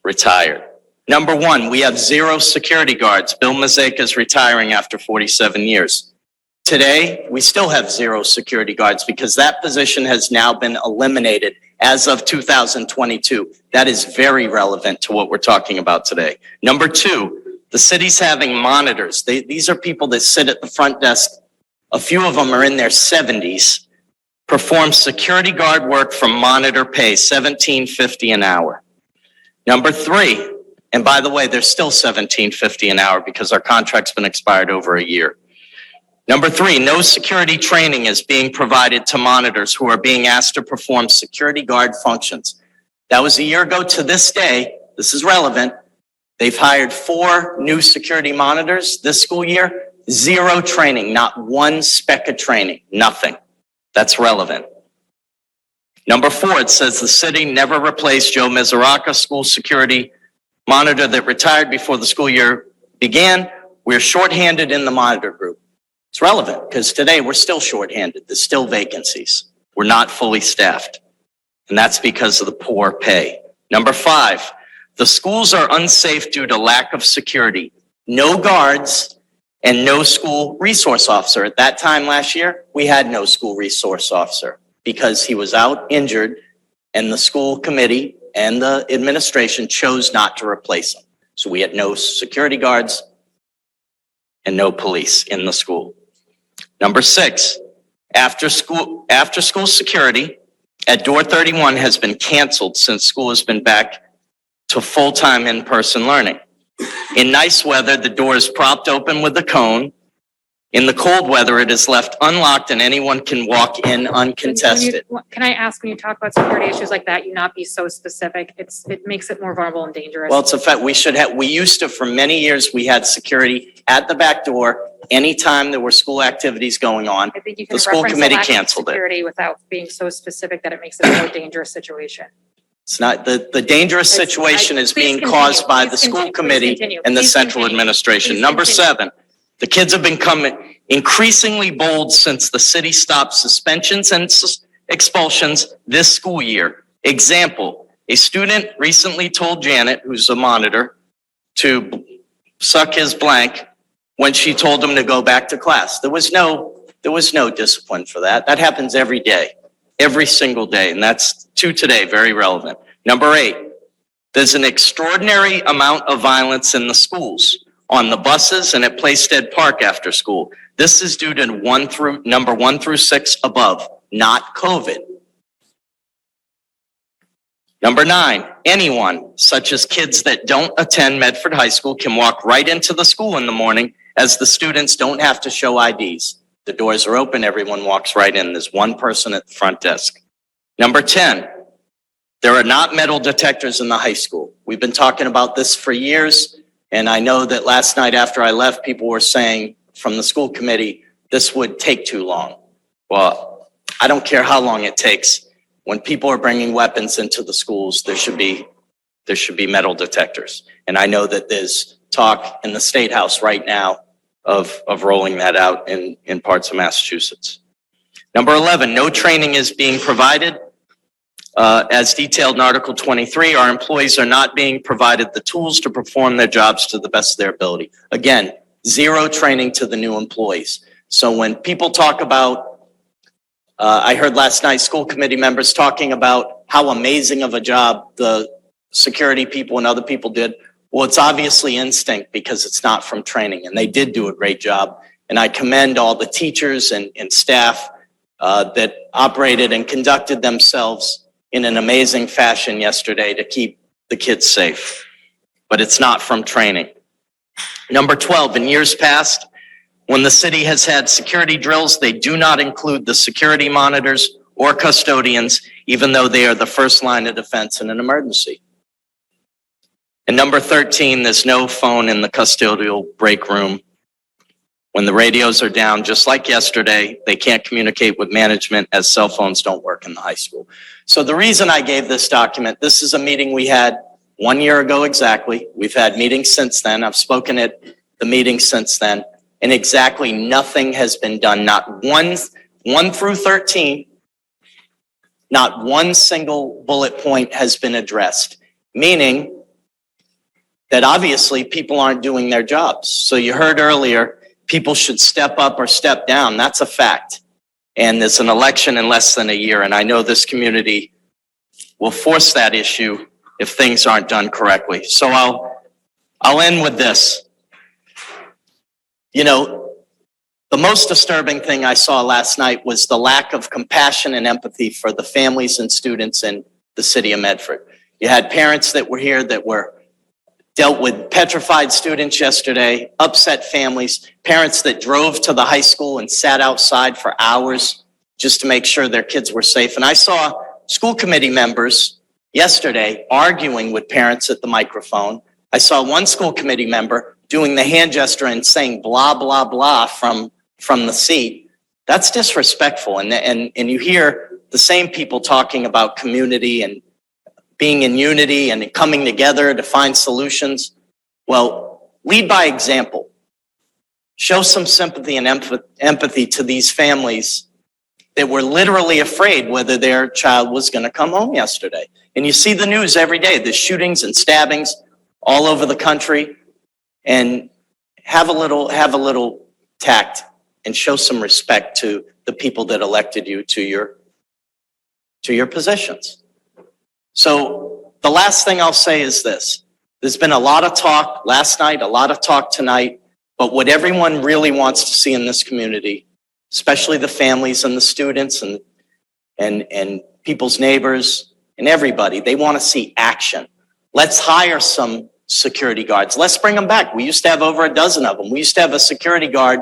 retired. Number one, we have 0 security guards. Bill Mazeka is retiring after 47 years. Today, we still have 0 security guards because that position has now been eliminated as of 2022. That is very relevant to what we're talking about today. Number two, the city's having monitors. These are people that sit at the front desk. A few of them are in their 70s, perform security guard work from monitor pay, $17.50 an hour. Number three, and by the way, they're still $17.50 an hour because our contract's been expired over a year. Number three, no security training is being provided to monitors who are being asked to perform security guard functions. That was a year ago to this day. This is relevant. They've hired 4 new security monitors this school year. 0 training, not 1 speck of training, nothing. That's relevant. Number 4, it says the city never replaced Joe Mizuraka, school security monitor that retired before the school year began. We're shorthanded in the monitor group. It's relevant because today we're still shorthanded. There's still vacancies. We're not fully staffed. And that's because of the poor pay. Number 5, the schools are unsafe due to lack of security. No guards and no school resource officer. At that time last year, we had no school resource officer because he was out injured and the school committee and the administration chose not to replace him. So we had no security guards and no police in the school. Number 6, after school security at Door 31 has been canceled since school has been back to full-time in-person learning. In nice weather, the door is propped open with a cone. In the cold weather, it is left unlocked and anyone can walk in uncontested. Can I ask, when you talk about security issues like that, you not be so specific? It makes it more vulnerable and dangerous. Well, it's a fact. We used to, for many years, we had security at the back door anytime there were school activities going on. I think you can The school reference the committee lack of canceled it. security without being so specific that it makes it a more dangerous situation. It's not, the dangerous situation is being caused by the school committee and the central administration. Number 7, the kids have become increasingly bold since the city stopped suspensions and expulsions this school year. Example, a student recently told Janet, who's a monitor, to suck his blank when she told him to go back to class. There was no discipline for that. That happens every day, every single day, and that's to today, very relevant. Number 8, there's an extraordinary amount of violence in the schools, on the buses and at Playstead Park after school. This is due to number 1 through 6 above, not COVID. Number 9, anyone, such as kids that don't attend Medford High School, can walk right into the school in the morning as the students don't have to show IDs. The doors are open, everyone walks right in. There's one person at the front desk. Number 10, there are not metal detectors in the high school. We've been talking about this for years, and I know that last night after I left, people were saying from the school committee, this would take too long. Well, I don't care how long it takes. When people are bringing weapons into the schools, there should be metal detectors. And I know that there's talk in the State House right now of rolling that out in parts of Massachusetts. Number 11, no training is being provided. As detailed in Article 23, our employees are not being provided the tools to perform their jobs to the best of their ability. Again, 0 training to the new employees. So when people talk about, I heard last night school committee members talking about how amazing of a job the security people and other people did. Well, it's obviously instinct because it's not from training, and they did do a great job. And I commend all the teachers and staff that operated and conducted themselves in an amazing fashion yesterday to keep the kids safe. But it's not from training. Number 12, in years past, when the city has had security drills, they do not include the security monitors or custodians, even though they are the first line of defense in an emergency. And number 13, there's no phone in the custodial break room. When the radios are down, just like yesterday, they can't communicate with management as cell phones don't work in the high school. So the reason I gave this document, this is a meeting we had 1 year ago exactly. We've had meetings since then. I've spoken at the meeting since then, and exactly nothing has been done. Not 1 through 13, not one single bullet point has been addressed, meaning that obviously people aren't doing their jobs. So you heard earlier, people should step up or step down. That's a fact. And there's an election in less than a year, and I know this community will force that issue if things aren't done correctly. So I'll end with this. You know, the most disturbing thing I saw last night was the lack of compassion and empathy for the families and students in the city of Medford. You had parents that were here that were dealt with petrified students yesterday, upset families, parents that drove to the high school and sat outside for hours just to make sure their kids were safe. And I saw school committee members yesterday arguing with parents at the microphone. I saw one school committee member doing the hand gesture and saying blah, blah, blah from the seat. That's disrespectful. And you hear the same people talking about community and being in unity and coming together to find solutions. Well, lead by example. Show some sympathy and empathy to these families that were literally afraid whether their child was going to come home yesterday. And you see the news every day, the shootings and stabbings all over the country. And have a little tact and show some respect to the people that elected you to your positions. So the last thing I'll say is this. There's been a lot of talk last night, a lot of talk tonight, but what everyone really wants to see in this community, especially the families and the students and people's neighbors and everybody, they want to see action. Let's hire some security guards. Let's bring them back. We used to have over a dozen of them. We used to have a security guard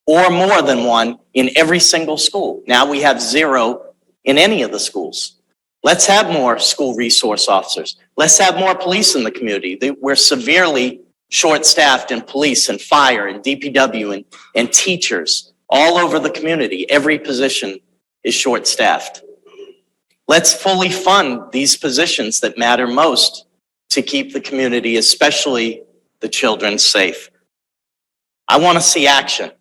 or more than one in every single school. Now we have 0 in any of the schools. Let's have more school resource officers. Let's have more police in the community. We're severely short-staffed in police and fire and DPW and teachers all over the community. Every position is short-staffed. Let's fully fund these positions that matter most to keep the community, especially the children, safe. I want to see action.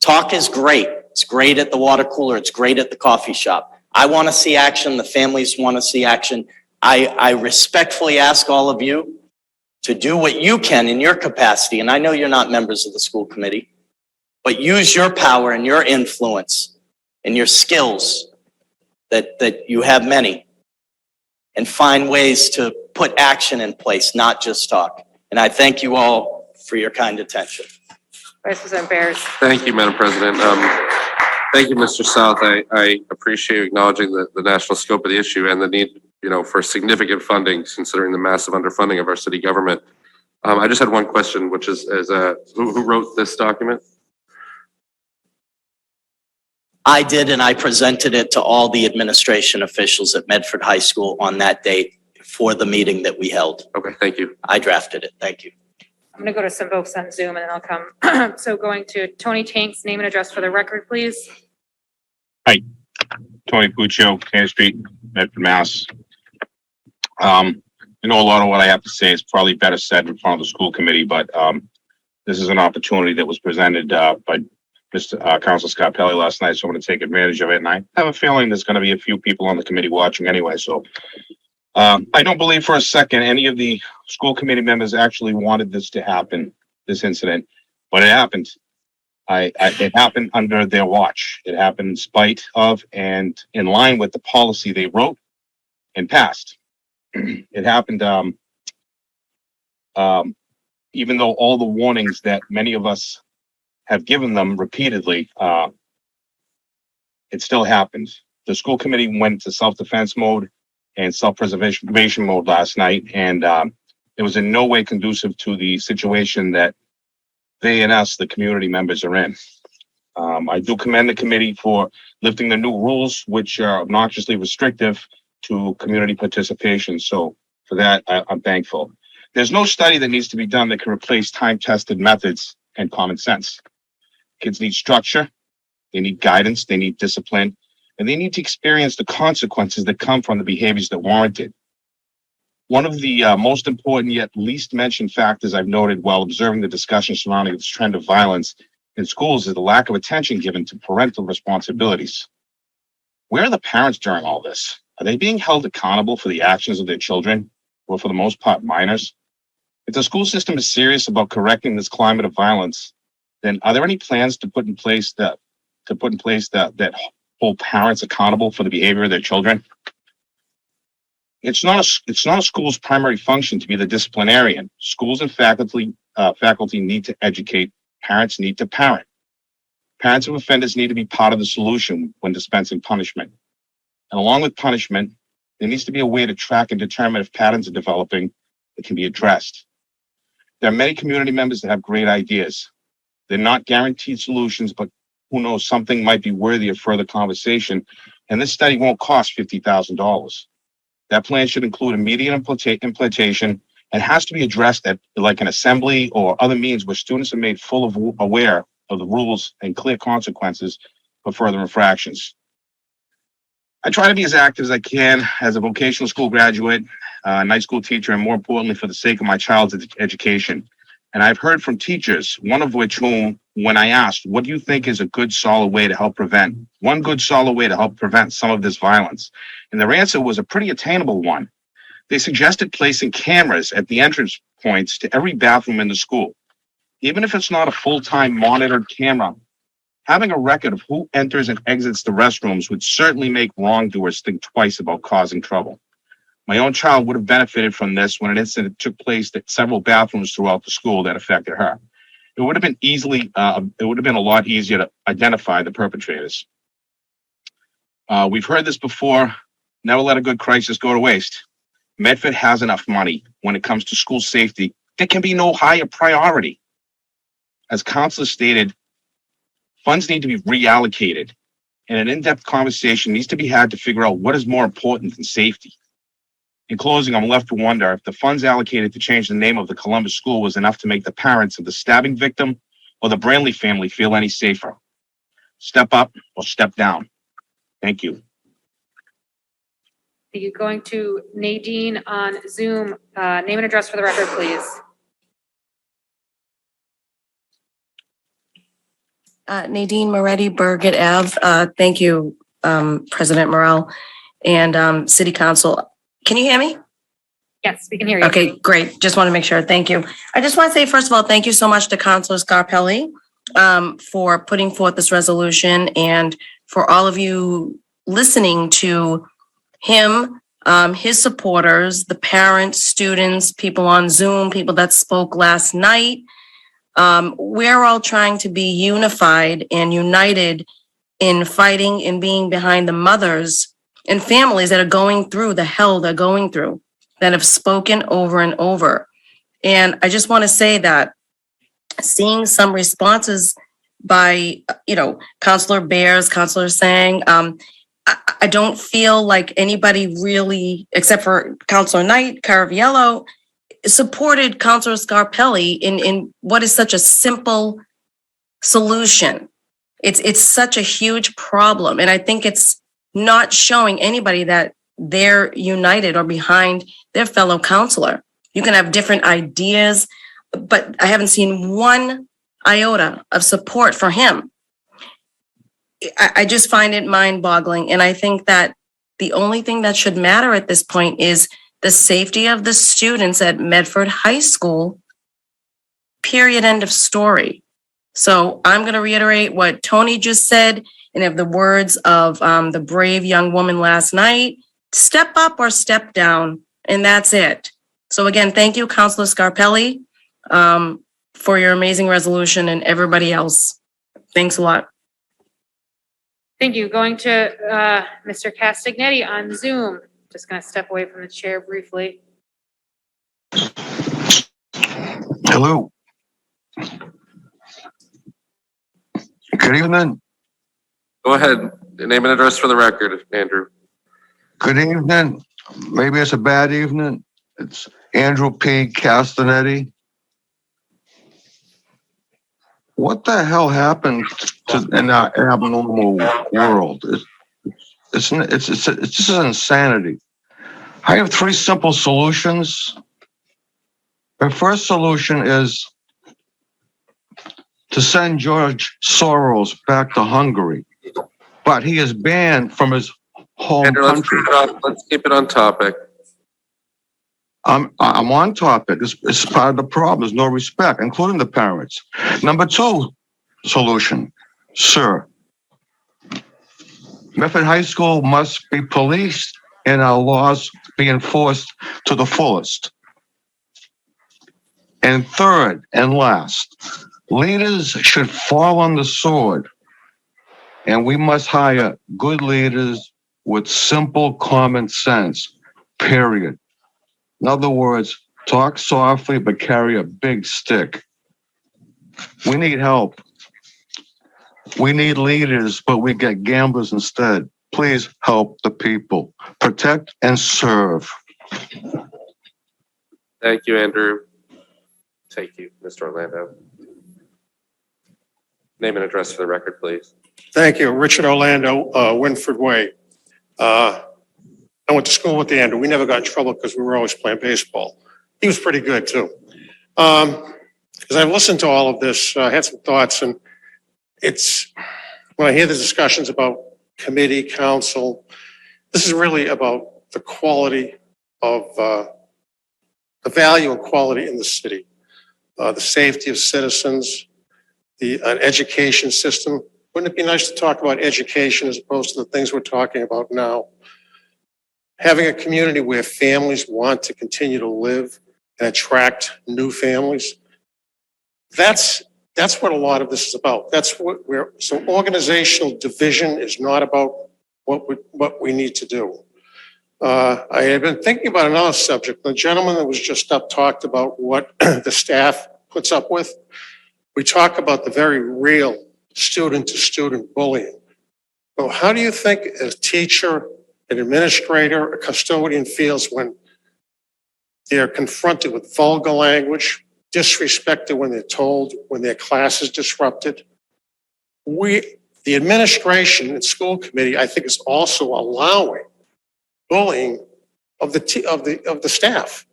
Talk is great. It's great at the water cooler. It's great at the coffee shop. I want to see action. The families want to see action. I respectfully ask all of you to do what you can in your capacity. And I know you're not members of the school committee, but use your power and your influence and your skills that you have many, and find ways to put action in place, not just talk. And I thank you all for your kind attention. Vice President Bears. Thank you, Madam President. Thank you, Mr. South. I appreciate you acknowledging the national scope of the issue and the need, for significant funding, considering the massive underfunding of our city government. I just had one question, which is who wrote this document? I did, and I presented it to all the administration officials at Medford High School on that date for the meeting that we held. Okay, thank you. I drafted it. Thank you. I'm going to go to some folks on Zoom and then I'll come. So going to Tony Tanks, name and address for the record, please. Hi, Tony Puccio, Cannon Street, Medford, Mass. I know a lot of what I have to say is probably better said in front of the school committee, but this is an opportunity that was presented by Mr. Council Scott Pelley last night, so I'm going to take advantage of it. And I have a feeling there's going to be a few people on the committee watching anyway, so I don't believe for a second any of the school committee members actually wanted this to happen, this incident, but it happened. It happened under their watch. It happened in spite of and in line with the policy they wrote and passed. It happened even though all the warnings that many of us have given them repeatedly, it still happened. The school committee went to self-defense mode and self-preservation mode last night, and it was in no way conducive to the situation that they and us, the community members, are in. I do commend the committee for lifting the new rules, which are obnoxiously restrictive to community participation. So for that, I'm thankful. There's no study that needs to be done that can replace time-tested methods and common sense. Kids need structure, they need guidance, they need discipline, and they need to experience the consequences that come from the behaviors that warrant it. One of the most important yet least mentioned factors I've noted while observing the discussion surrounding this trend of violence in schools is the lack of attention given to parental responsibilities. Where are the parents during all this? Are they being held accountable for the actions of their children, or for the most part minors? If the school system is serious about correcting this climate of violence, then are there any plans to put in place that hold parents accountable for the behavior of their children? It's not a school's primary function to be the disciplinarian. Schools and faculty need to educate. Parents need to parent. Parents of offenders need to be part of the solution when dispensing punishment. And along with punishment, there needs to be a way to track and determine if patterns are developing that can be addressed. There are many community members that have great ideas. They're not guaranteed solutions, but who knows, something might be worthy of further conversation. And this study won't cost $50,000. That plan should include immediate implementation and has to be addressed at like an assembly or other means where students are made aware of the rules and clear consequences for further infractions. I try to be as active as I can as a vocational school graduate, night school teacher, and more importantly, for the sake of my child's education. And I've heard from teachers, one of which whom, when I asked, what do you think is a good solid way to help prevent, one good solid way to help prevent some of this violence? And their answer was a pretty attainable one. They suggested placing cameras at the entrance points to every bathroom in the school. Even if it's not a full-time monitored camera, having a record of who enters and exits the restrooms would certainly make wrongdoers think twice about causing trouble. My own child would have benefited from this when an incident took place at several bathrooms throughout the school that affected her. It would have been a lot easier to identify the perpetrators. We've heard this before. Never let a good crisis go to waste. Medford has enough money when it comes to school safety. There can be no higher priority. As Counselor stated, funds need to be reallocated, and an in-depth conversation needs to be had to figure out what is more important than safety. In closing, I'm left to wonder if the funds allocated to change the name of the Columbus School was enough to make the parents of the stabbing victim or the Brantley family feel any safer. Step up or step down. Thank you. Are you going to Nadine on Zoom? Name and address for the record, please. Nadine Moretti, Burgett Ave. Thank you, President Morrell and City Council. Can you hear me? Yes, we can hear you. Okay, great. Just want to make sure. Thank you. I just want to say, first of all, thank you so much to Councilor Scarpelli for putting forth this resolution and for all of you listening to him, his supporters, the parents, students, people on Zoom, people that spoke last night. We're all trying to be unified and united in fighting and being behind the mothers and families that are going through the hell they're going through, that have spoken over and over. And I just want to say that seeing some responses by, Councilor Bears, Councilor Sang, I don't feel like anybody really, except for Councilor Knight, Caraviello, supported Councilor Scarpelli in what is such a simple solution. It's such a huge problem. And I think it's not showing anybody that they're united or behind their fellow counselor. You can have different ideas, but I haven't seen one iota of support for him. I just find it mind-boggling. And I think that the only thing that should matter at this point is the safety of the students at Medford High School, period, end of story. So I'm going to reiterate what Tony just said, and of the words of the brave young woman last night, step up or step down, and that's it. So again, thank you, Councilor Scarpelli, for your amazing resolution, and everybody else. Thanks a lot. Thank you. Going to Mr. Castagnetti on Zoom. Just going to step away from the chair briefly. Hello. Good evening. Go ahead. Name and address for the record, Andrew. Good evening. Maybe it's a bad evening. It's Andrew P. Castanetti. What the hell happened in our abnormal world? It's just insanity. I have three simple solutions. The first solution is to send George Soros back to Hungary, but he is banned from his home Andrew, country. let's keep it on topic. I'm on topic. It's part of the problem. There's no respect, including the parents. Number two solution, sir. Medford High School must be policed and our laws be enforced to the fullest. And third and last, leaders should fall on the sword. And we must hire good leaders with simple common sense, period. In other words, talk softly, but carry a big stick. We need help. We need leaders, but we get gamblers instead. Please help the people. Protect and serve. Thank you, Andrew. Thank you, Mr. Orlando. Name and address for the record, please. Thank you. Richard Orlando, Winford Way. I went to school with Andrew. We never got in trouble because we were always playing baseball. He was pretty good too. As I've listened to all of this, I had some thoughts, and it's, when I hear the discussions about committee, council, this is really about the quality of, the value and quality in the city, the safety of citizens, an education system. Wouldn't it be nice to talk about education as opposed to the things we're talking about now? Having a community where families want to continue to live and attract new families. That's what a lot of this is about. That's what so organizational division is not about what we need to do. I had been thinking about another subject. The gentleman that was just up talked about what the staff puts up with. We talk about the very real student-to-student bullying. Well, how do you think a teacher, an administrator, a custodian feels when they're confronted with vulgar language, disrespected when they're told, when their class is disrupted? The administration and school committee, I think, is also allowing bullying of the staff.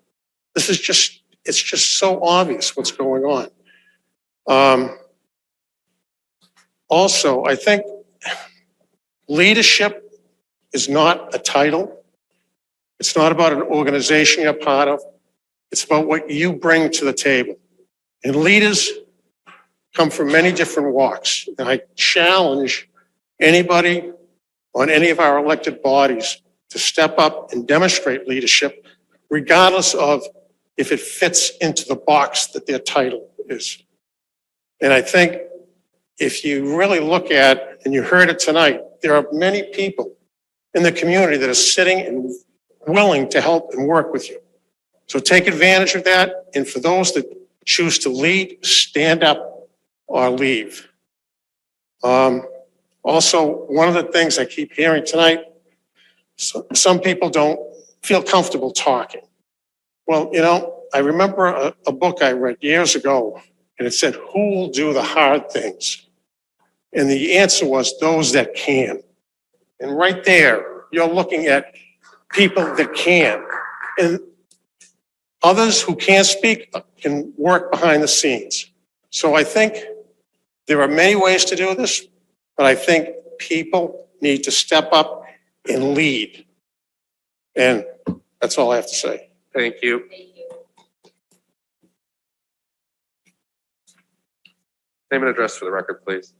This is it's just so obvious what's going on. Also, I think leadership is not a title. It's not about an organization you're part of. It's about what you bring to the table. And leaders come from many different walks. And I challenge anybody on any of our elected bodies to step up and demonstrate leadership, regardless of if it fits into the box that their title is. And I think if you really look at, and you heard it tonight, there are many people in the community that are sitting and willing to help and work with you. So take advantage of that. And for those that choose to lead, stand up or leave. Also, one of the things I keep hearing tonight, some people don't feel comfortable talking. Well, you know, I remember a book I read years ago, and it said, who will do the hard things? And the answer was those that can. And right there, you're looking at people that can. And others who can't speak can work behind the scenes. So I think there are many ways to do this, but I think people need to step up and lead. And that's all I have to say. Thank you. Name and address for the record, please.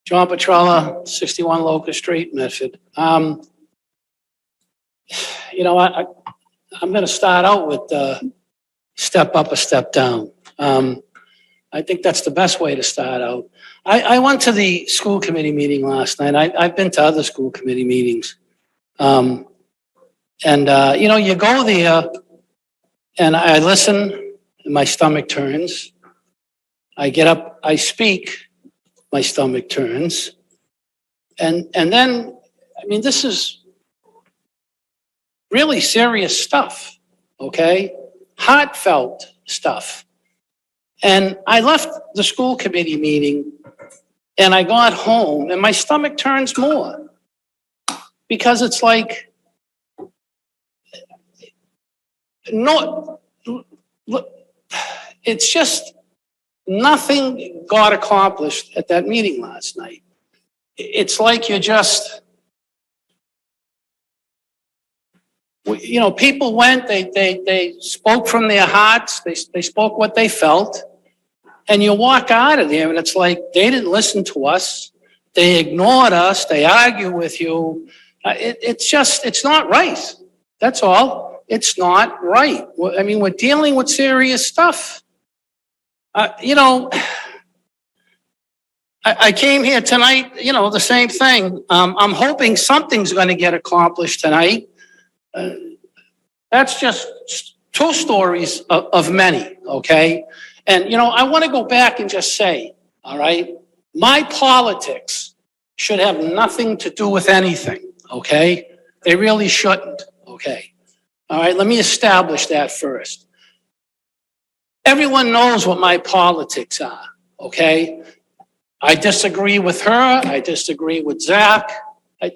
John Petrella, 61 Locust Street, Medford. You know, I'm going to start out with step up or step down. I think that's the best way to start out. I went to the school committee meeting last night. I've been to other school committee meetings. You know, you go there and I listen and my stomach turns. I get up, I speak, my stomach turns. And then, I mean, this is really serious stuff, okay? Heartfelt stuff. And I left the school committee meeting and I got home and my stomach turns more because it's like, no, it's just nothing got accomplished at that meeting last night. It's like you're just, you know, people went, they spoke from their hearts, they spoke what they felt. And you walk out of there and it's like, they didn't listen to us. They ignored us. They argue with you. It's not right. That's all. It's not right. I mean, we're dealing with serious stuff. You know, I came here tonight, you know, the same thing. I'm hoping something's going to get accomplished tonight. That's just two stories of many, okay? And, you know, I want to go back and just say, all right, my politics should have nothing to do with anything, okay? They really shouldn't, okay? All right, let me establish that first. Everyone knows what my politics are, okay? I disagree with her. I disagree with Zach.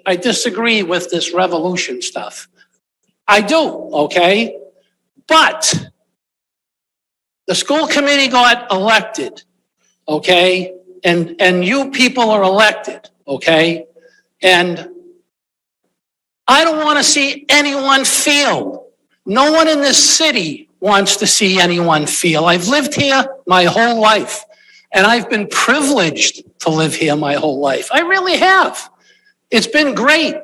I disagree with this revolution stuff. I do, okay? But the school committee got elected, okay? And you people are elected, okay? And I don't want to see anyone feel. No one in this city wants to see anyone feel. I've lived here my whole life, and I've been privileged to live here my whole life. I really have. It's been great.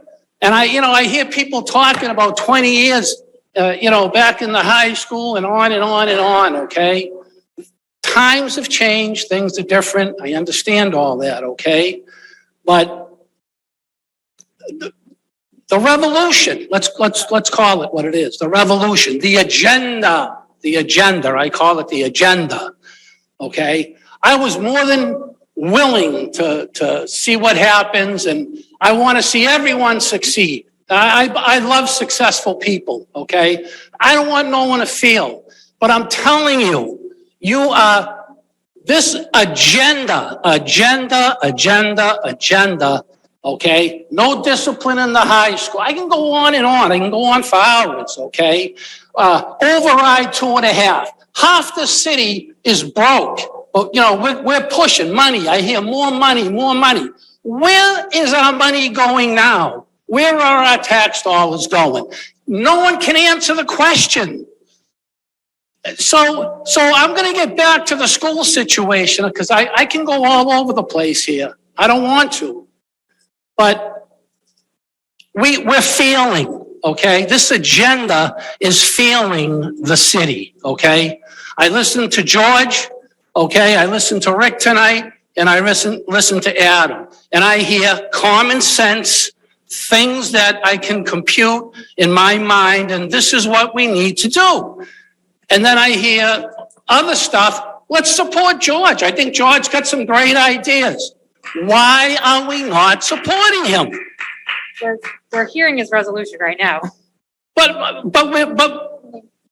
And I hear people talking about 20 years, back in the high school and on and on and on, okay? Times have changed, things are different. I understand all that, okay? But the revolution, let's call it what it is, the revolution, the agenda, I call it the agenda, okay? I was more than willing to see what happens, and I want to see everyone succeed. I love successful people, okay? I don't want no one to fail, but I'm telling you, this agenda, okay? No discipline in the high school. I can go on and on. I can go on for hours, okay? Override 2.5. Half the city is broke. But, we're pushing money. I hear more money, more money. Where is our money going now? Where are our tax dollars going? No one can answer the question. So I'm going to get back to the school situation because I can go all over the place here. I don't want to. But we're failing, okay? This agenda is failing the city, okay? I listened to George, okay? I listened to Rick tonight, and I listened to Adam. And I hear common sense, things that I can compute in my mind, and this is what we need to do. And then I hear other stuff. Let's support George. I think George got some great ideas. Why are we not supporting him? We're hearing his resolution right now. But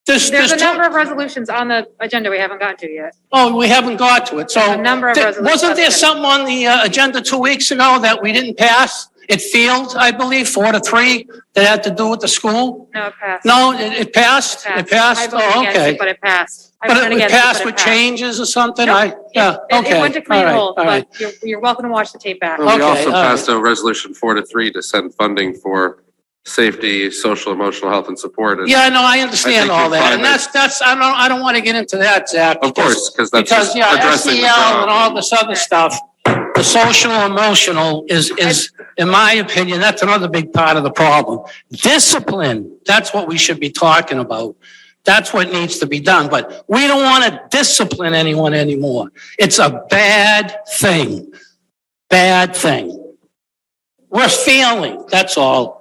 there's a number of resolutions on the agenda we haven't gotten to yet. Oh, we haven't got to it. So There's a number of resolutions. wasn't there something on the agenda 2 weeks ago that we didn't pass? It failed, I believe, 4-3 that had to do with the school? No, it passed. No, it passed? It passed? I voted Oh, against okay. it, but it passed. I But voted it against passed but with it passed. changes or something? Nope. Yeah, okay. It went to committee All hold, right. but you're welcome to watch the tape back. We Okay, also all passed a resolution 4-3 to send funding for safety, social, emotional health and support. And Yeah, no, I understand I think all you'll that. find And that's, I don't want to get into that, Zach. Of course, because that's just Because, addressing the SEL and problem. all this other stuff, the social emotional is, in my opinion, that's another big part of the problem. Discipline, that's what we should be talking about. That's what needs to be done, but we don't want to discipline anyone anymore. It's a bad thing. Bad thing. We're failing, that's all.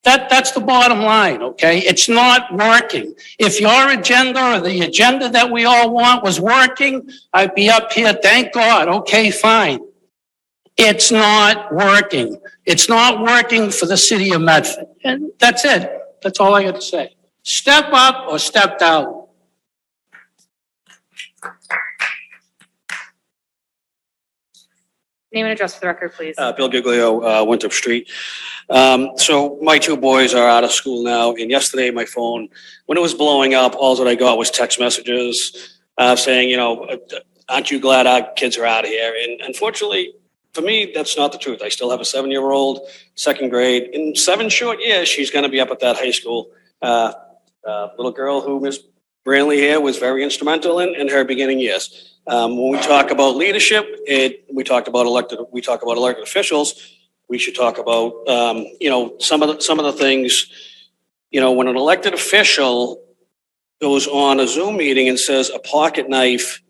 That's the bottom line, okay? It's not working. If your agenda or the agenda that we all want was working, I'd be up here, thank God, okay, fine. It's not working. It's not working for the city of Medford. And that's it. That's all I got to say. Step up or step down. Name and address for the record, please. Bill Giglio, Winthrop Street. So my two boys are out of school now, and yesterday my phone, when it was blowing up, all that I got was text messages saying, aren't you glad our kids are out of here? And unfortunately, for me, that's not the truth. I still have a 7-year-old, second grade. In 7 short years, she's going to be up at that high school. Little girl who Ms. Brantley here was very instrumental in her beginning years. When we talk about leadership, we talk about elected officials. We should talk about, some of the things, when an elected official goes on a Zoom meeting and says a pocket knife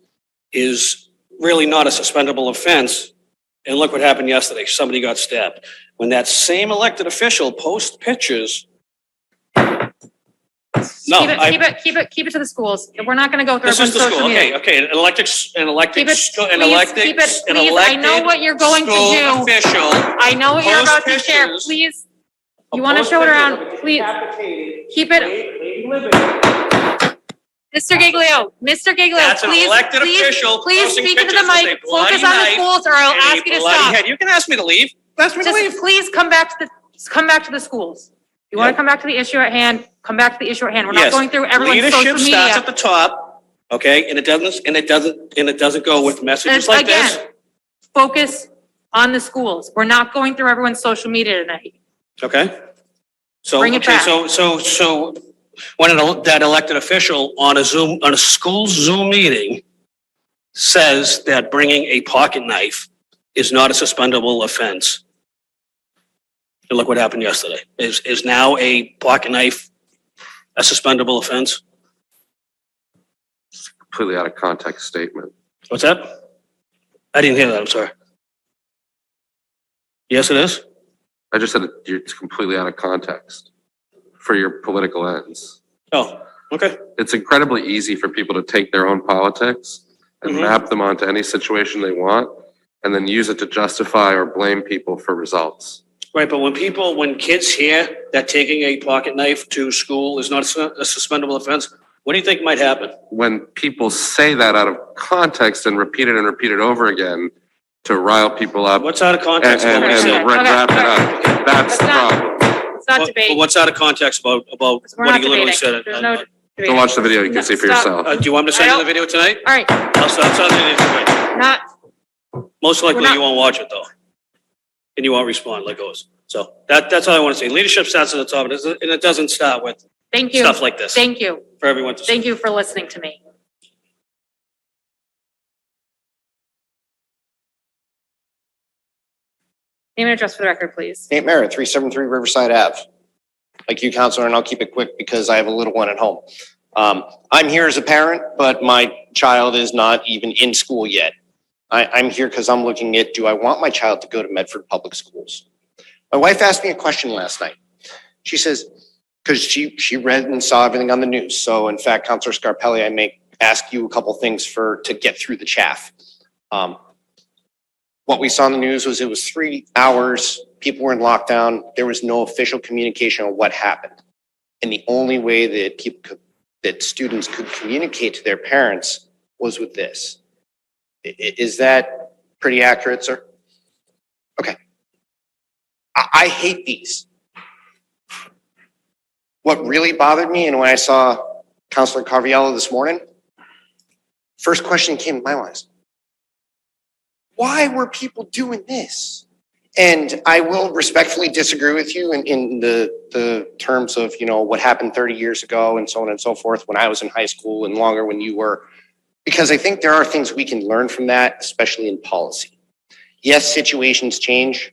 is really not a suspendable offense. And look what happened yesterday. Somebody got stabbed. When that same elected official posts pictures. No, Keep it to the schools. We're not gonna go through this is everyone's the social school. media. Okay. An elected. Keep it, please. I know what you're going to do. Official. I know what you're post about to share. pictures- Please, you wanna show it around, please. Keep it. Mr. Giglio, That's an please, elected official please posting speak into the pictures with mic. a bloody Focus on the knife schools or I'll and a ask you to bloody stop. head. You can ask me to leave. Ask me to leave. Just please come back to the schools. You wanna come back to the issue at hand, come back to the issue at hand. We're not Yes. going through everyone's social Leadership starts at media. the top, okay, and it doesn't go with messages And like this. again, focus on the schools. We're not going through everyone's social media tonight. Okay? So, Bring it okay, back. so when that elected official on a school Zoom meeting says that bringing a pocket knife is not a suspendable offense. And look what happened yesterday. Is now a pocket knife a suspendable offense? Completely out of context statement. What's that? I didn't hear that, I'm sorry. Yes, it is? I just said it's completely out of context for your political ends. Oh, okay. It's incredibly easy for people to take their own politics and map them onto any situation they want and then use it to justify or blame people for results. Right, but when kids hear that taking a pocket knife to school is not a suspendable offense, what do you think might happen? When people say that out of context and repeat it over again to rile people up What's out of context about and what he said? wrap it up, that's the problem. It's not But debating. what's out of context about We're what not he literally debating. said? There's no Go debating. watch the video, you can see for Stop. yourself. Do you want me to send you the video tonight? All right, I'll send it to you. not, Most likely We're not- you won't watch it though. And you won't respond like goes. So that's all I want to say. Leadership starts at the top and it doesn't start with thank you. stuff like this Thank you. for everyone to see. Thank you for listening to me. Name and address for the record, please. Nate Merritt, 373 Riverside Ave. Like you, Counselor, and I'll keep it quick because I have a little one at home. I'm here as a parent, but my child is not even in school yet. I'm here because I'm looking at, do I want my child to go to Medford Public Schools? My wife asked me a question last night. She says, because she read and saw everything on the news. So in fact, Counselor Scarpelli, I may ask you a couple things to get through the chaff. What we saw in the news was it was 3 hours, people were in lockdown, there was no official communication on what happened. And the only way that students could communicate to their parents was with this. Is that pretty accurate, sir? Okay. I hate these. What really bothered me, and when I saw Counselor Carviello this morning, first question came to my mind is, why were people doing this? And I will respectfully disagree with you in the terms of, what happened 30 years ago and so on and so forth when I was in high school and longer when you were, because I think there are things we can learn from that, especially in policy. Yes, situations change,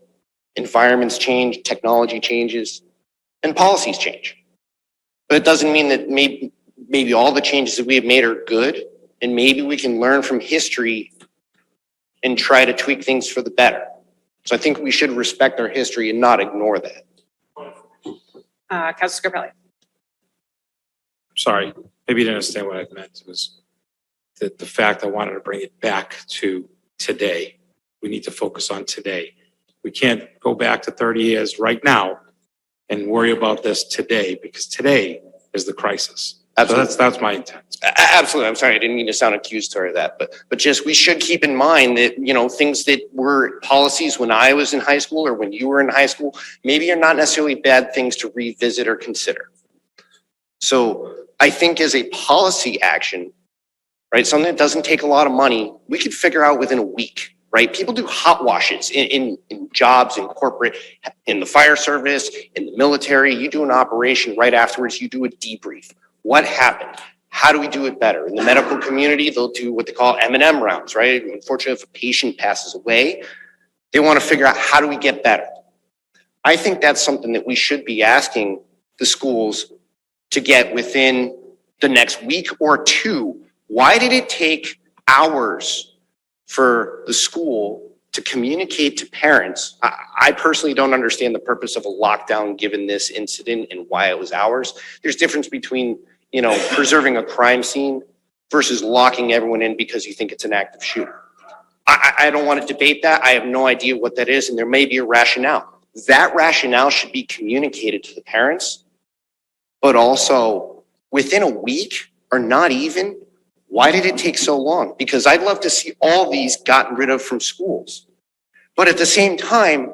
environments change, technology changes, and policies change. But it doesn't mean that maybe all the changes that we have made are good, and maybe we can learn from history and try to tweak things for the better. So I think we should respect our history and not ignore that. Councilor Scarpelli. Sorry, maybe you didn't understand what I meant. It was the fact I wanted to bring it back to today. We need to focus on today. We can't go back to 30 years right now and worry about this today because today is the crisis. Absolutely. So that's my intent. Absolutely. I'm sorry. I didn't mean to sound accusatory of that, but just, we should keep in mind that, things that were policies when I was in high school or when you were in high school, maybe are not necessarily bad things to revisit or consider. So I think as a policy action, right, something that doesn't take a lot of money, we could figure out within a week right? People do hot washes in jobs, in corporate, in the fire service, in the military. You do an operation right afterwards, you do a debrief. What happened? How do we do it better? In the medical community, they'll do what they call M&M rounds, right? Unfortunately, if a patient passes away, they want to figure out how do we get better? I think that's something that we should be asking the schools to get within the next week or two. Why did it take hours for the school to communicate to parents? I personally don't understand the purpose of a lockdown given this incident and why it was hours. There's difference between, you know, preserving a crime scene versus locking everyone in because you think it's an active shooter. I don't want to debate that. I have no idea what that is, and there may be a rationale. That rationale should be communicated to the parents, but also within a week or not even. Why did it take so long? Because I'd love to see all these gotten rid of from schools. But at the same time,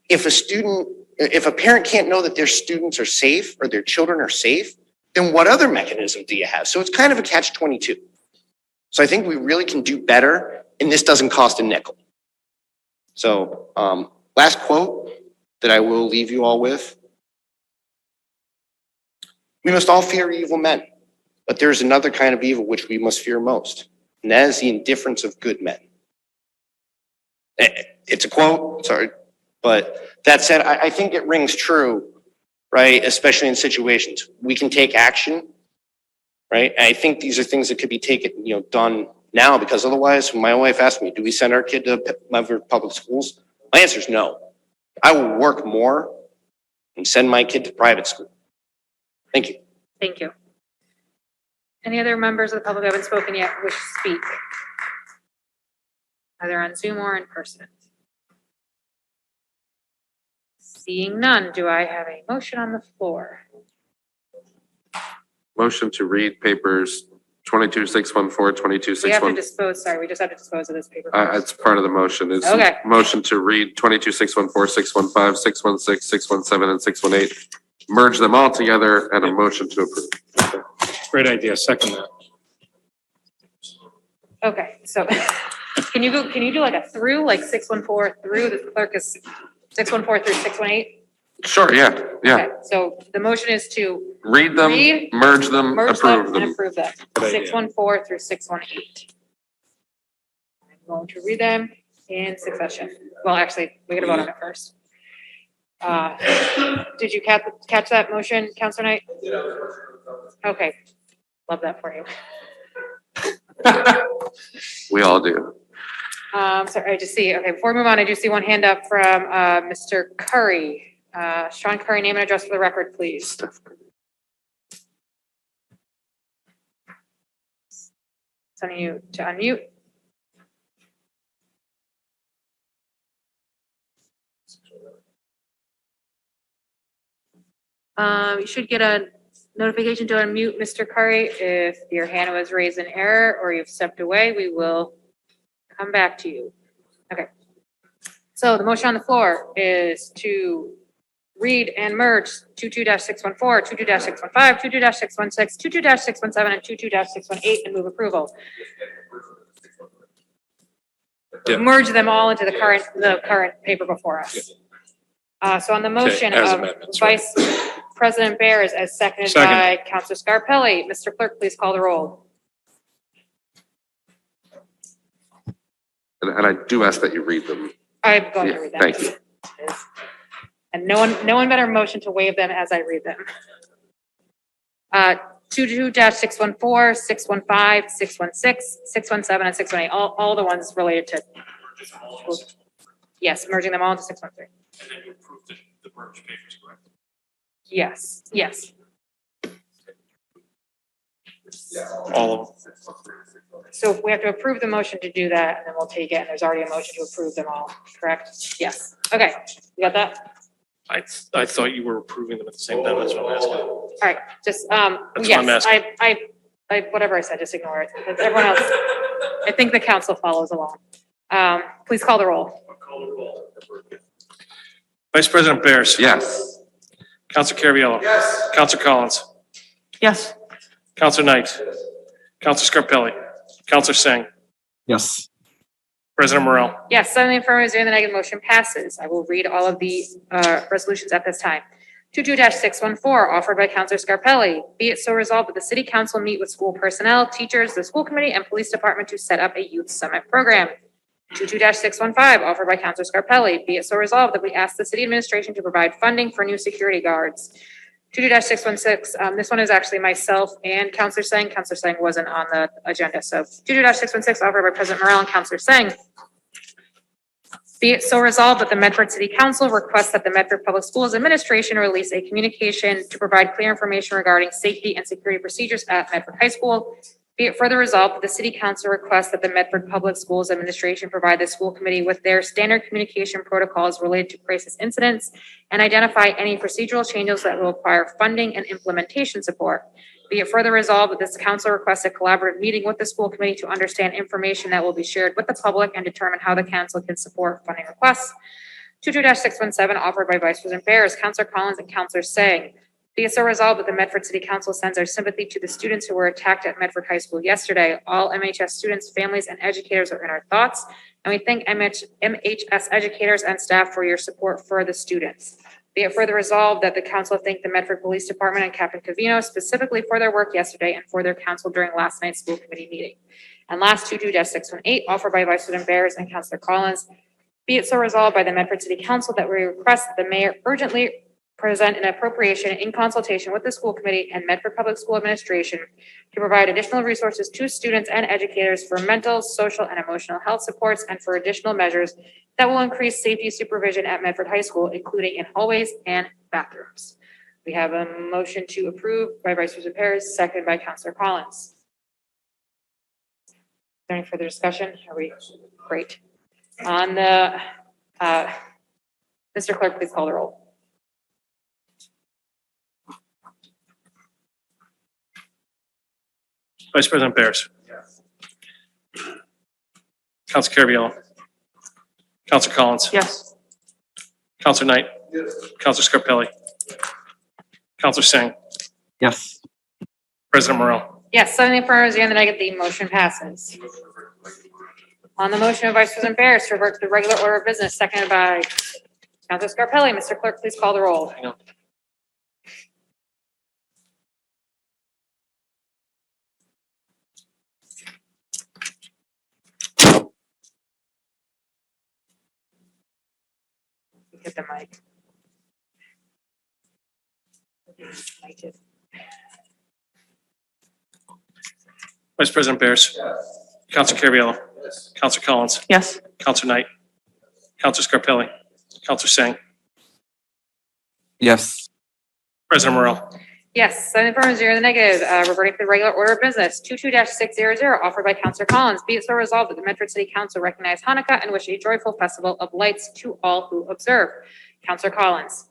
if a parent can't know that their students are safe or their children are safe, then what other mechanism do you have? So it's kind of a catch-22. So I think we really can do better, and this doesn't cost a nickel. So last quote that I will leave you all with. We must all fear evil men, but there is another kind of evil which we must fear most, and that is the indifference of good men. It's a quote, sorry, but that said, I think it rings true, right? Especially in situations. We can take action, right? And I think these are things that could be taken, done now, because otherwise, when my wife asked me, do we send our kid to Medford Public Schools? My answer is no. I will work more and send my kid to private school. Thank you. Thank you. Any other members of the public who haven't spoken yet wish to speak? Either on Zoom or in person? Seeing none, do I have a motion on the floor? Motion to read papers 22614, We have to 22614. we just have to dispose of this paper. It's part of the motion. It's Okay. motion to read 22614, 615, 616, 617, and 618. Merge them all together and a motion to approve. Great idea. Second that. Okay, so can you do like a through, like 614 through, the clerk is 614 through 618? Sure, yeah. Okay, so the motion is to Read them, Read, merge them, merge approve them and them. approve them. Good idea. 614 through 618. I'm going to read them in succession. Well, actually, we gotta vote on it first. Did you catch that motion, Counselor Knight? Okay, love that for you. We all do. Sorry, I just see, okay, before we move on, I do see one hand up from, Mr. Curry. Sean Curry, name and address for the record, please. Sending you to unmute. You should get a notification to unmute, Mr. Curry. If your hand was raised in error or you've stepped away, we will come back to you. Okay. So the motion on the floor is to read and merge 22-614, 22-615, 22-616, 22-617, and 22-618 and move approval. Yeah. Merge them all into the current paper before us. So on the motion as of amendments, right. Vice President Bears as seconded Second. by Councilor Scarpelli. Mr. Clerk, please call the roll. And I do ask that you read them. I'm going to Yeah, read them. thank you. And no one better motion to waive them as I read them. 22-614, 615, 616, 617, and 618, all the ones related to. Yes, merging them all into 613. And then you approve the merge papers, correct? Yes, yes. All of them. So we have to approve the motion to do that, and then we'll take it, and there's already a motion to approve them all, correct? Yes. Okay, you got that? I thought you were approving them at the same time. That's what I'm asking. All right, just, That's what I'm yes, asking. I, whatever I said, just ignore it. Everyone else, I think the council follows along. Please call the roll. Vice President Bears. Yes. Council Carviallo. Yes. Council Collins. Yes. Council Knight. Council Scarpelli. Council Singh. Yes. President Morrell. Yes, 7 in the affirmative, 0 in the negative, motion passes. I will read all of the resolutions at this time. 22-614, offered by Counselor Scarpelli. Be it so resolved that the City Council meet with school personnel, teachers, the school committee, and police department to set up a youth summit program. 22-615, offered by Counselor Scarpelli. Be it so resolved that we ask the city administration to provide funding for new security guards. 22-616, this one is actually myself and Counselor Singh. Counselor Singh wasn't on the agenda, so 22-616, offered by President Morrell and Counselor Singh. Be it so resolved that the Medford City Council requests that the Medford Public Schools Administration release a communication to provide clear information regarding safety and security procedures at Medford High School. Be it further resolved that the City Council requests that the Medford Public Schools Administration provide the school committee with their standard communication protocols related to crisis incidents and identify any procedural changes that will require funding and implementation support. Be it further resolved that this council requests a collaborative meeting with the school committee to understand information that will be shared with the public and determine how the council can support funding requests. 22-617, offered by Vice President Bears, Counselor Collins, and Counselor Singh. Be it so resolved that the Medford City Council sends our sympathy to the students who were attacked at Medford High School yesterday. All MHS students, families, and educators are in our thoughts, and we thank MHS educators and staff for your support for the students. Be it further resolved that the council thank the Medford Police Department and Captain Covino specifically for their work yesterday and for their counsel during last night's school committee meeting. And last, 22-618, offered by Vice President Bears and Counselor Collins. Be it so resolved by the Medford City Council that we request that the mayor urgently present an appropriation in consultation with the school committee and Medford Public School Administration to provide additional resources to students and educators for mental, social, and emotional health supports and for additional measures that will increase safety supervision at Medford High School, including in hallways and bathrooms. We have a motion to approve by Vice President Perez, seconded by Counselor Collins. Is there any further discussion? Are we great? On the, Mr. Clerk, please call the roll. Vice President Bears. Counselor Carviallo. Counselor Collins. Yes. Counselor Knight. Counselor Scarpelli. Counselor Singh. Yes. President Morrell. Yes, 7 in the affirmative, 0 in the negative, the motion passes. On the motion of Vice President Bears to revert to the regular order of business, seconded by Counselor Scarpelli. Mr. Clerk, please call the roll. Hang on. Get the mic. Vice President Bears. Counselor Carviallo. Counselor Collins. Yes. Counselor Knight. Counselor Scarpelli. Counselor Singh. Yes. President Morrell. Yes, 7 in the affirmative, 0 in the negative, reverting to the regular order of business. 22-600, offered by Counselor Collins. Be it so resolved that the Medford City Council recognize Hanukkah and wish a joyful festival of lights to all who observe. Counselor Collins.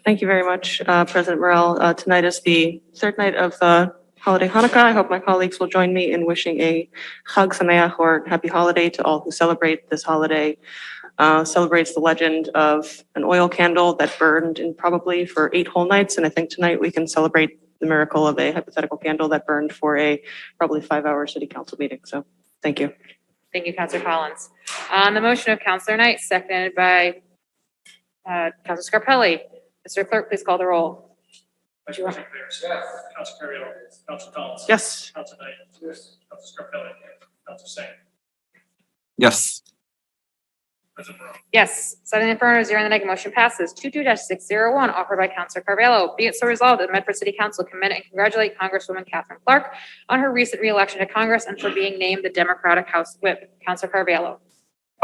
Thank you very much, President Morrell. Tonight is the third night of the holiday Hanukkah. I hope my colleagues will join me in wishing a Chag Sameach, or happy holiday, to all who celebrate this holiday. Celebrates the legend of an oil candle that burned in probably for 8 whole nights. And I think tonight we can celebrate the miracle of a hypothetical candle that burned for a probably 5-hour city council meeting. So thank you. Thank you, Counselor Collins. On the motion of Counselor Knight, seconded by Counselor Scarpelli. Mr. Clerk, please call the roll. Vice President Bears. Counselor Carviallo. Counselor Collins. Yes. Counselor Knight. Yes. Counselor Scarpelli. Counselor Singh. Yes. President Morrell. Yes, 7 in the affirmative, 0 in the negative, motion passes. 22-601, offered by Counselor Carviallo. Be it so resolved that the Medford City Council commend and congratulate Congresswoman Catherine Clark on her recent reelection to Congress and for being named the Democratic House Whip. Counselor Carviallo.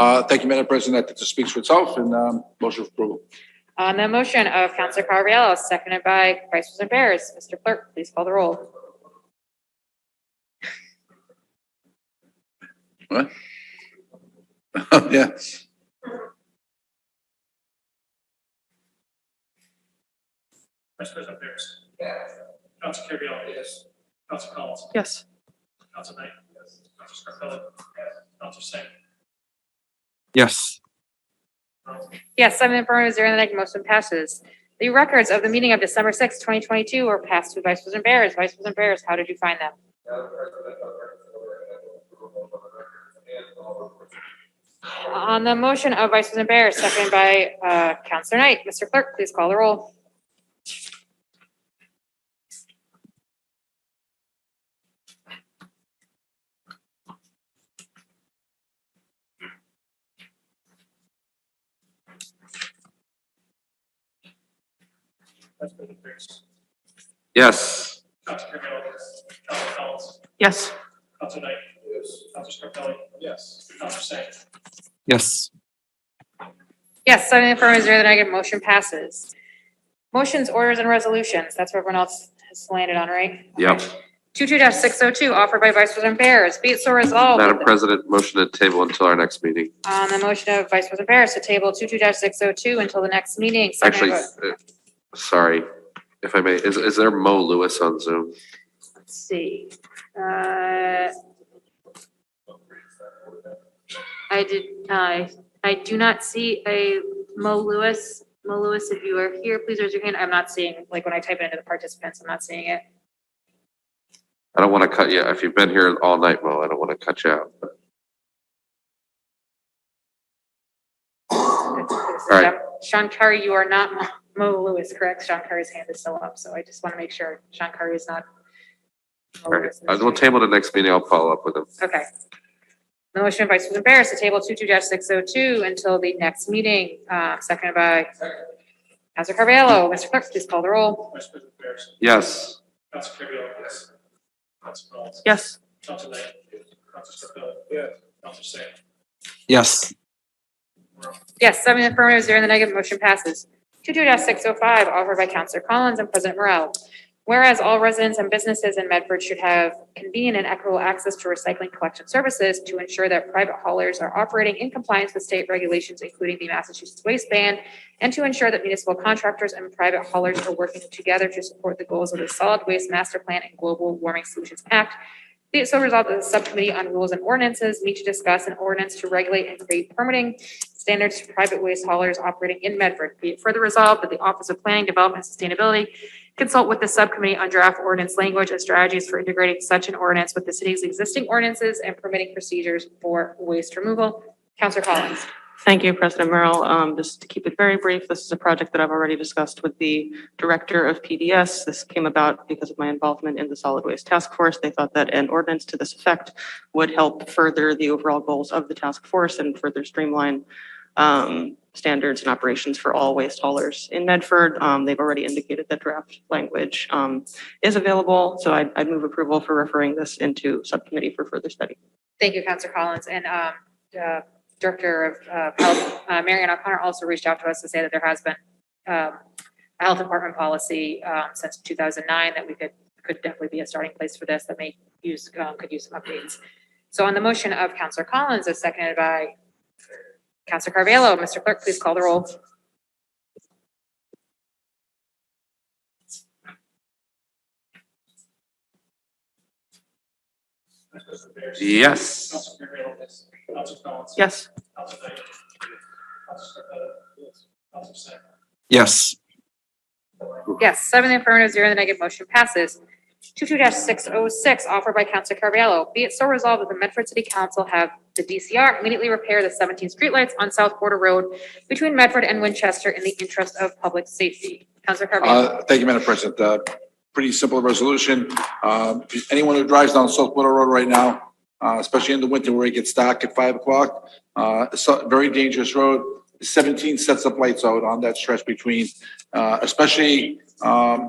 Thank you, Madam President. That just speaks for itself, and motion for approval. On the motion of Counselor Carviallo, seconded by Vice President Bears. Mr. Clerk, please call the roll. What? Yeah. Vice President Bears. Counselor Carviallo. Yes. Counselor Collins. Yes. Counselor Knight. Yes. Counselor Scarpelli. Yes. Counselor Singh. Yes. Yes, 7 in the affirmative, 0 in the negative, motion passes. The records of the meeting of December 6, 2022 were passed to Vice President Bears. Vice President Bears, how did you find them? On the motion of Vice President Bear, seconded by Counselor Knight, Mr. Clerk, please call the roll. Yes. Yes. Yes. Yes, 7 affirmative, 0 negative, motion passes. Motions, orders, and resolutions, that's what everyone else has landed on, right? Yep. 22-602, offered by Vice President Bears. Be it so resolved. Madam President, motion to table until our next meeting. On the motion of Vice President Bears to table 22-602 until the next meeting. seconded Actually, by- sorry, if I may, is there Mo Lewis on Zoom? Let's see. I do not see a Mo Lewis. Mo Lewis, if you are here, please raise your hand. I'm not seeing, like when I type it into the participants, I'm not seeing it. I don't want to cut you, if you've been here all night, Mo, I don't want to cut you out. All right. Sean Curry, you are not Mo Lewis, correct? Sean Curry's hand is still up, so I just want to make sure Sean Curry is not. Mo All right, Lewis in this we'll case. table the next meeting, I'll follow up with him. Okay. The motion by Vice President Bears to table 22-602 until the next meeting, seconded by Councilor Carvalho. Mr. Clerk, please call the roll. Yes. Yes. Yes. Yes, 7 affirmative, 0 in the negative, motion passes. 22-605, offered by Councilor Collins and President Morrell. Whereas all residents and businesses in Medford should have convenient and equitable access to recycling collection services to ensure that private haulers are operating in compliance with state regulations, including the Massachusetts waste ban, and to ensure that municipal contractors and private haulers are working together to support the goals of the Solid Waste Master Plan and Global Warming Solutions Act. Be it so resolved that the Subcommittee on Rules and Ordinances meet to discuss an ordinance to regulate and create permitting standards for private waste haulers operating in Medford. Be it further resolved that the Office of Planning, Development, and Sustainability consult with the subcommittee on draft ordinance language and strategies for integrating such an ordinance with the city's existing ordinances and permitting procedures for waste removal. Councilor Collins. Thank you, President Merrill. Just to keep it very brief, this is a project that I've already discussed with the director of PDS. This came about because of my involvement in the Solid Waste Task Force. They thought that an ordinance to this effect would help further the overall goals of the task force and further streamline standards and operations for all waste haulers in Medford. They've already indicated that draft language is available, so I'd move approval for referring this into subcommittee for further study. Thank you, Councilor Collins. And Director of Health, Marianne O'Connor, also reached out to us to say that there has been a health department policy since 2009 that we could definitely be a starting place for this that may use could use some updates. So on the motion of Councilor Collins, as seconded by Councilor Carvalho, Mr. Clerk, please call the roll. Yes. Yes. Yes. Yes, 7 in the affirmative, 0 in the negative, motion passes. 22-606, offered by Councilor Carvalho. Be it so resolved that the Medford City Council have the DCR immediately repair the 17 streetlights on South Border Road between Medford and Winchester in the interest of public safety. Councilor Carvalho. Thank you, Madam President. Pretty simple resolution. Anyone who drives down South Border Road right now, especially in the winter where it gets dark at 5 o'clock, it's a very dangerous road. 17 sets of lights out on that stretch between, especially,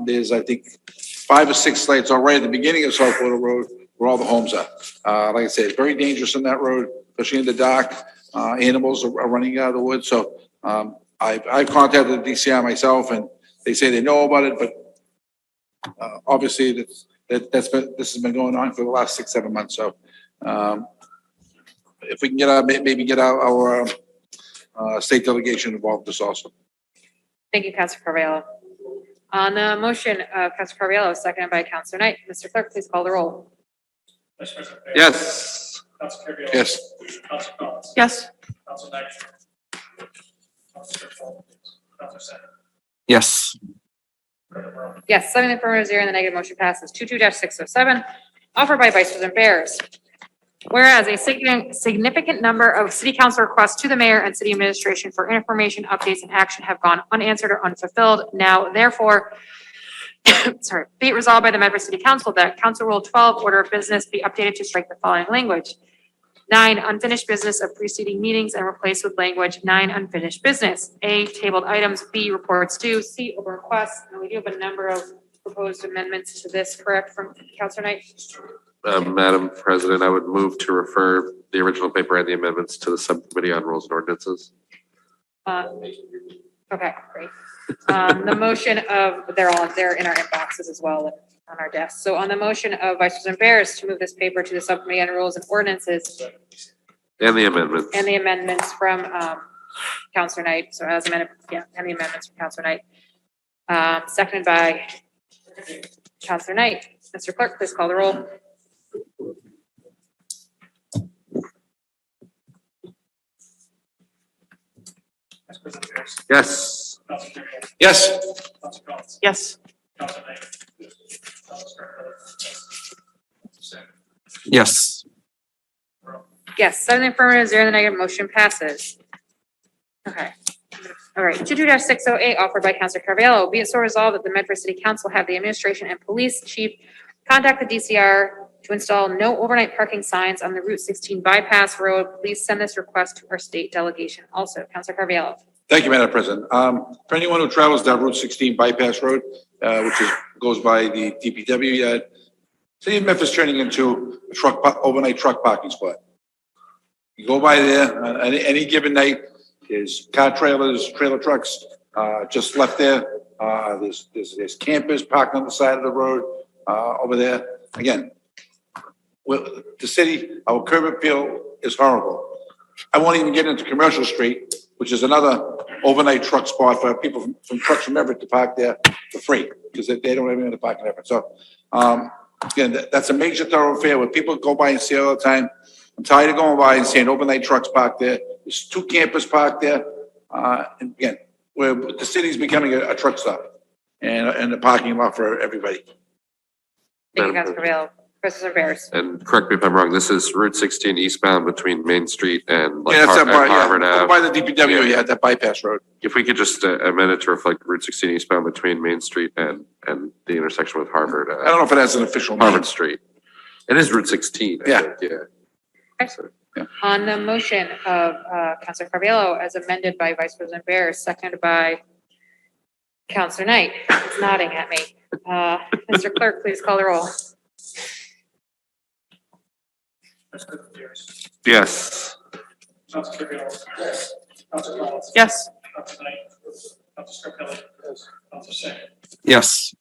there's, I think, 5 or 6 lights already at the beginning of South Border Road where all the homes are. Like I said, it's very dangerous on that road, especially in the dark. Animals are running out of the woods. So I've contacted the DCI myself and they say they know about it, but obviously this has been going on for the last 6-7 months. So if we can get maybe get our state delegation involved with this also. Thank you, Councilor Carvalho. On the motion of Councilor Carvalho, seconded by Councilor Knight. Mr. Clerk, please call the roll. Yes. Yes. Yes. Yes. Yes, 7 in the affirmative, 0 in the negative, motion passes. 22-607, offered by Vice President Bears. Whereas a significant number of city council requests to the mayor and city administration for information, updates, and action have gone unanswered or unfulfilled. Now, therefore, sorry, be it resolved by the Medford City Council that Council Rule 12, Order of Business, be updated to strike the following language. 9, unfinished business of preceding meetings and replaced with language 9, unfinished business. A, tabled items. B, reports due. C, open requests. And we do have a number of proposed amendments to this, correct, from Councilor Knight? Madam President, I would move to refer the original paper and the amendments to the Subcommittee on Rules and Ordinances. Okay, great. The motion of, they're in our inboxes as well on our desks. So on the motion of Vice President Barris to move this paper to the Subcommittee on Rules and Ordinances And the amendments. and the amendments from Councilor Knight, so as amended, yeah, and the amendments from Councilor Knight. Seconded by Councilor Knight. Mr. Clerk, please call the roll. Yes. Yes. Yes. Yes. Yes, 7 affirmative, 0 negative, motion passes. Okay. All right, 22-608 offered by Councilor Carviallo. Be it so resolved that the Medford City Council have the administration and police chief contact the DCR to install no overnight parking signs on the Route 16 bypass road. Please send this request to our state delegation also. Councilor Carviallo. Thank you, Madam President. For anyone who travels down Route 16 bypass road, goes by the DPW yard, City of Memphis turning into a overnight truck parking spot. You go by there on any given night, there's car trailers, trailer trucks, just left there. There's campers parked on the side of the road, over there. Again, the city, our curb appeal is horrible. I won't even get into Commercial Street, which is another overnight truck spot for people from trucks from Everett to park there for free, because they don't have any to park in Everett. So, again, that's a major thoroughfare where people go by and see all the time. I'm tired of going by and seeing overnight trucks parked there. There's 2 campers parked there. And again, where the city's becoming a truck stop and a parking lot for everybody. Thank you, Councilor Carviallo. President Barris. And correct me if I'm wrong, this is Route 16 eastbound between Main Street and like Yeah, that's Harvard over Ave. by the DPW, yeah, that bypass road. If we could just amend it to reflect Route 16 eastbound between Main Street and the intersection with Harvard. I don't know if it has an official name. Harvard Street. It is Route 16. I think, yeah. Okay. On the motion of Councilor Carviallo as amended by Vice President Barris, seconded by Councilor Knight. He's nodding at me. Mr. Clerk, please call the roll. Yes. Yes. Yes.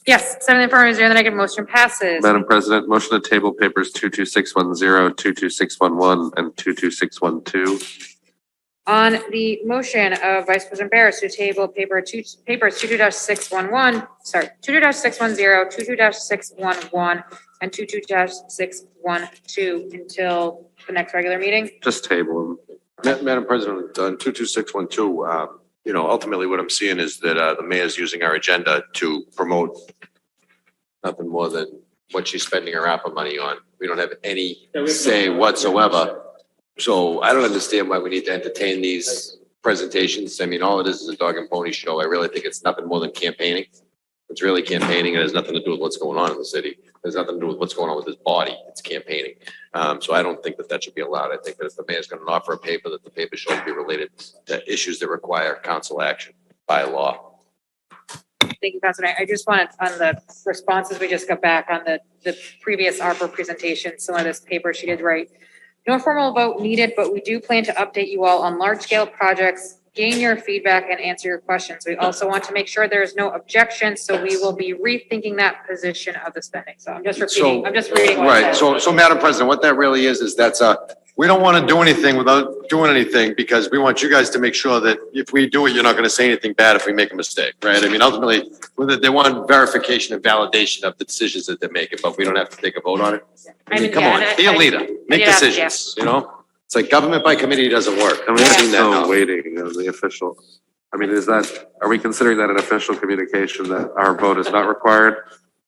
Yes, 7 affirmative, 0 negative, motion passes. Madam President, motion to table papers 22610, 22611, and 22612. On the motion of Vice President Barris to table papers 22-611, sorry, 22-610, 22-611, and 22-612 until the next regular meeting. Just table them. Madam President, on 22612, ultimately what I'm seeing is that the mayor's using our agenda to promote nothing more than what she's spending her ARPA money on. We don't have any say whatsoever. So I don't understand why we need to entertain these presentations. I mean, all it is a dog and pony show. I really think it's nothing more than campaigning. It's really campaigning. It has nothing to do with what's going on in the city. It has nothing to do with what's going on with his body. It's campaigning. So I don't think that should be allowed. I think that if the mayor's going to offer a paper, that the paper should be related to issues that require council action by law. Thank you, Councilor Knight. I just wanted, on the responses we just got back on the previous ARPA presentation, some of this paper she did write. No formal vote needed, but we do plan to update you all on large-scale projects, gain your feedback, and answer your questions. We also want to make sure there is no objection, so we will be rethinking that position of the spending. So I'm just repeating, I'm just reading what it Right, says. so Madam President, what that really is that's we don't want to do anything without doing anything because we want you guys to make sure that if we do it, you're not going to say anything bad if we make a mistake, right? I mean, ultimately, they want verification and validation of the decisions that they're making, but we don't have to take a vote on it. I mean, come on, be a leader, make decisions, It's like government by committee doesn't work. And we're seen that now. still waiting on the official. I mean, are we considering that an official communication that our vote is not required?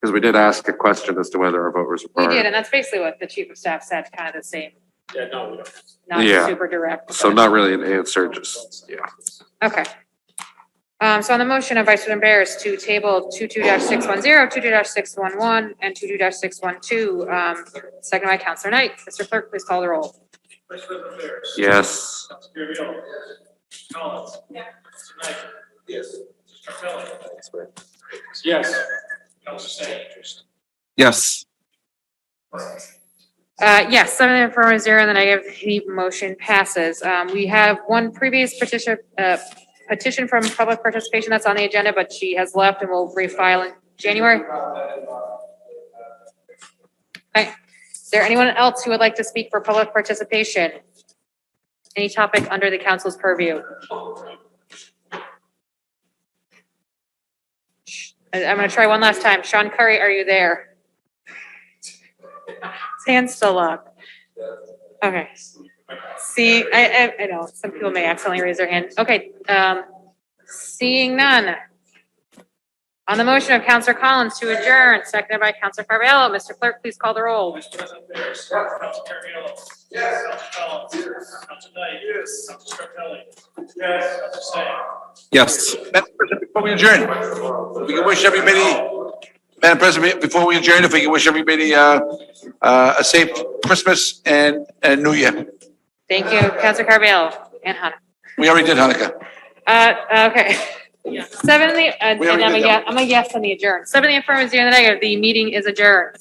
Because we did ask a question as to whether our vote was We required. did, and that's basically what the chief of staff said, kind of the same, Yeah, no, we don't. not Yeah. super direct. So but- not really an answer, just, yeah. Okay. So on the motion of Vice President Barris to table 22-610, 22-611, and 22-612, second by Counselor Knight. Mr. Clerk, please call the roll. Yes. Yes. Yes. Yes, 7 in the affirmative, 0 in the negative, the motion passes. We have one previous petition from public participation that's on the agenda, but she has left and will refile in January. Okay. Is there anyone else who would like to speak for public participation? Any topic under the council's purview? I'm going to try one last time. Sean Curry, are you there? His hand's still up. Okay. See, I know, some people may accidentally raise their hand. Okay, seeing none. On the motion of Counselor Collins to adjourn, seconded by Counselor Carviallo, Mr. Clerk, please call the roll. Yes. Madam President, before we adjourn, if we can wish everybody, Madam President, before we adjourn, if we can wish everybody, a safe Christmas and New Year. Thank you, Counselor Carviallo and Hannah. We already did Hanukkah. Okay. 7 in the, and We already I'm did a that. yes on the adjourn. 7 in the affirmative, 0 in the negative, the meeting is adjourned.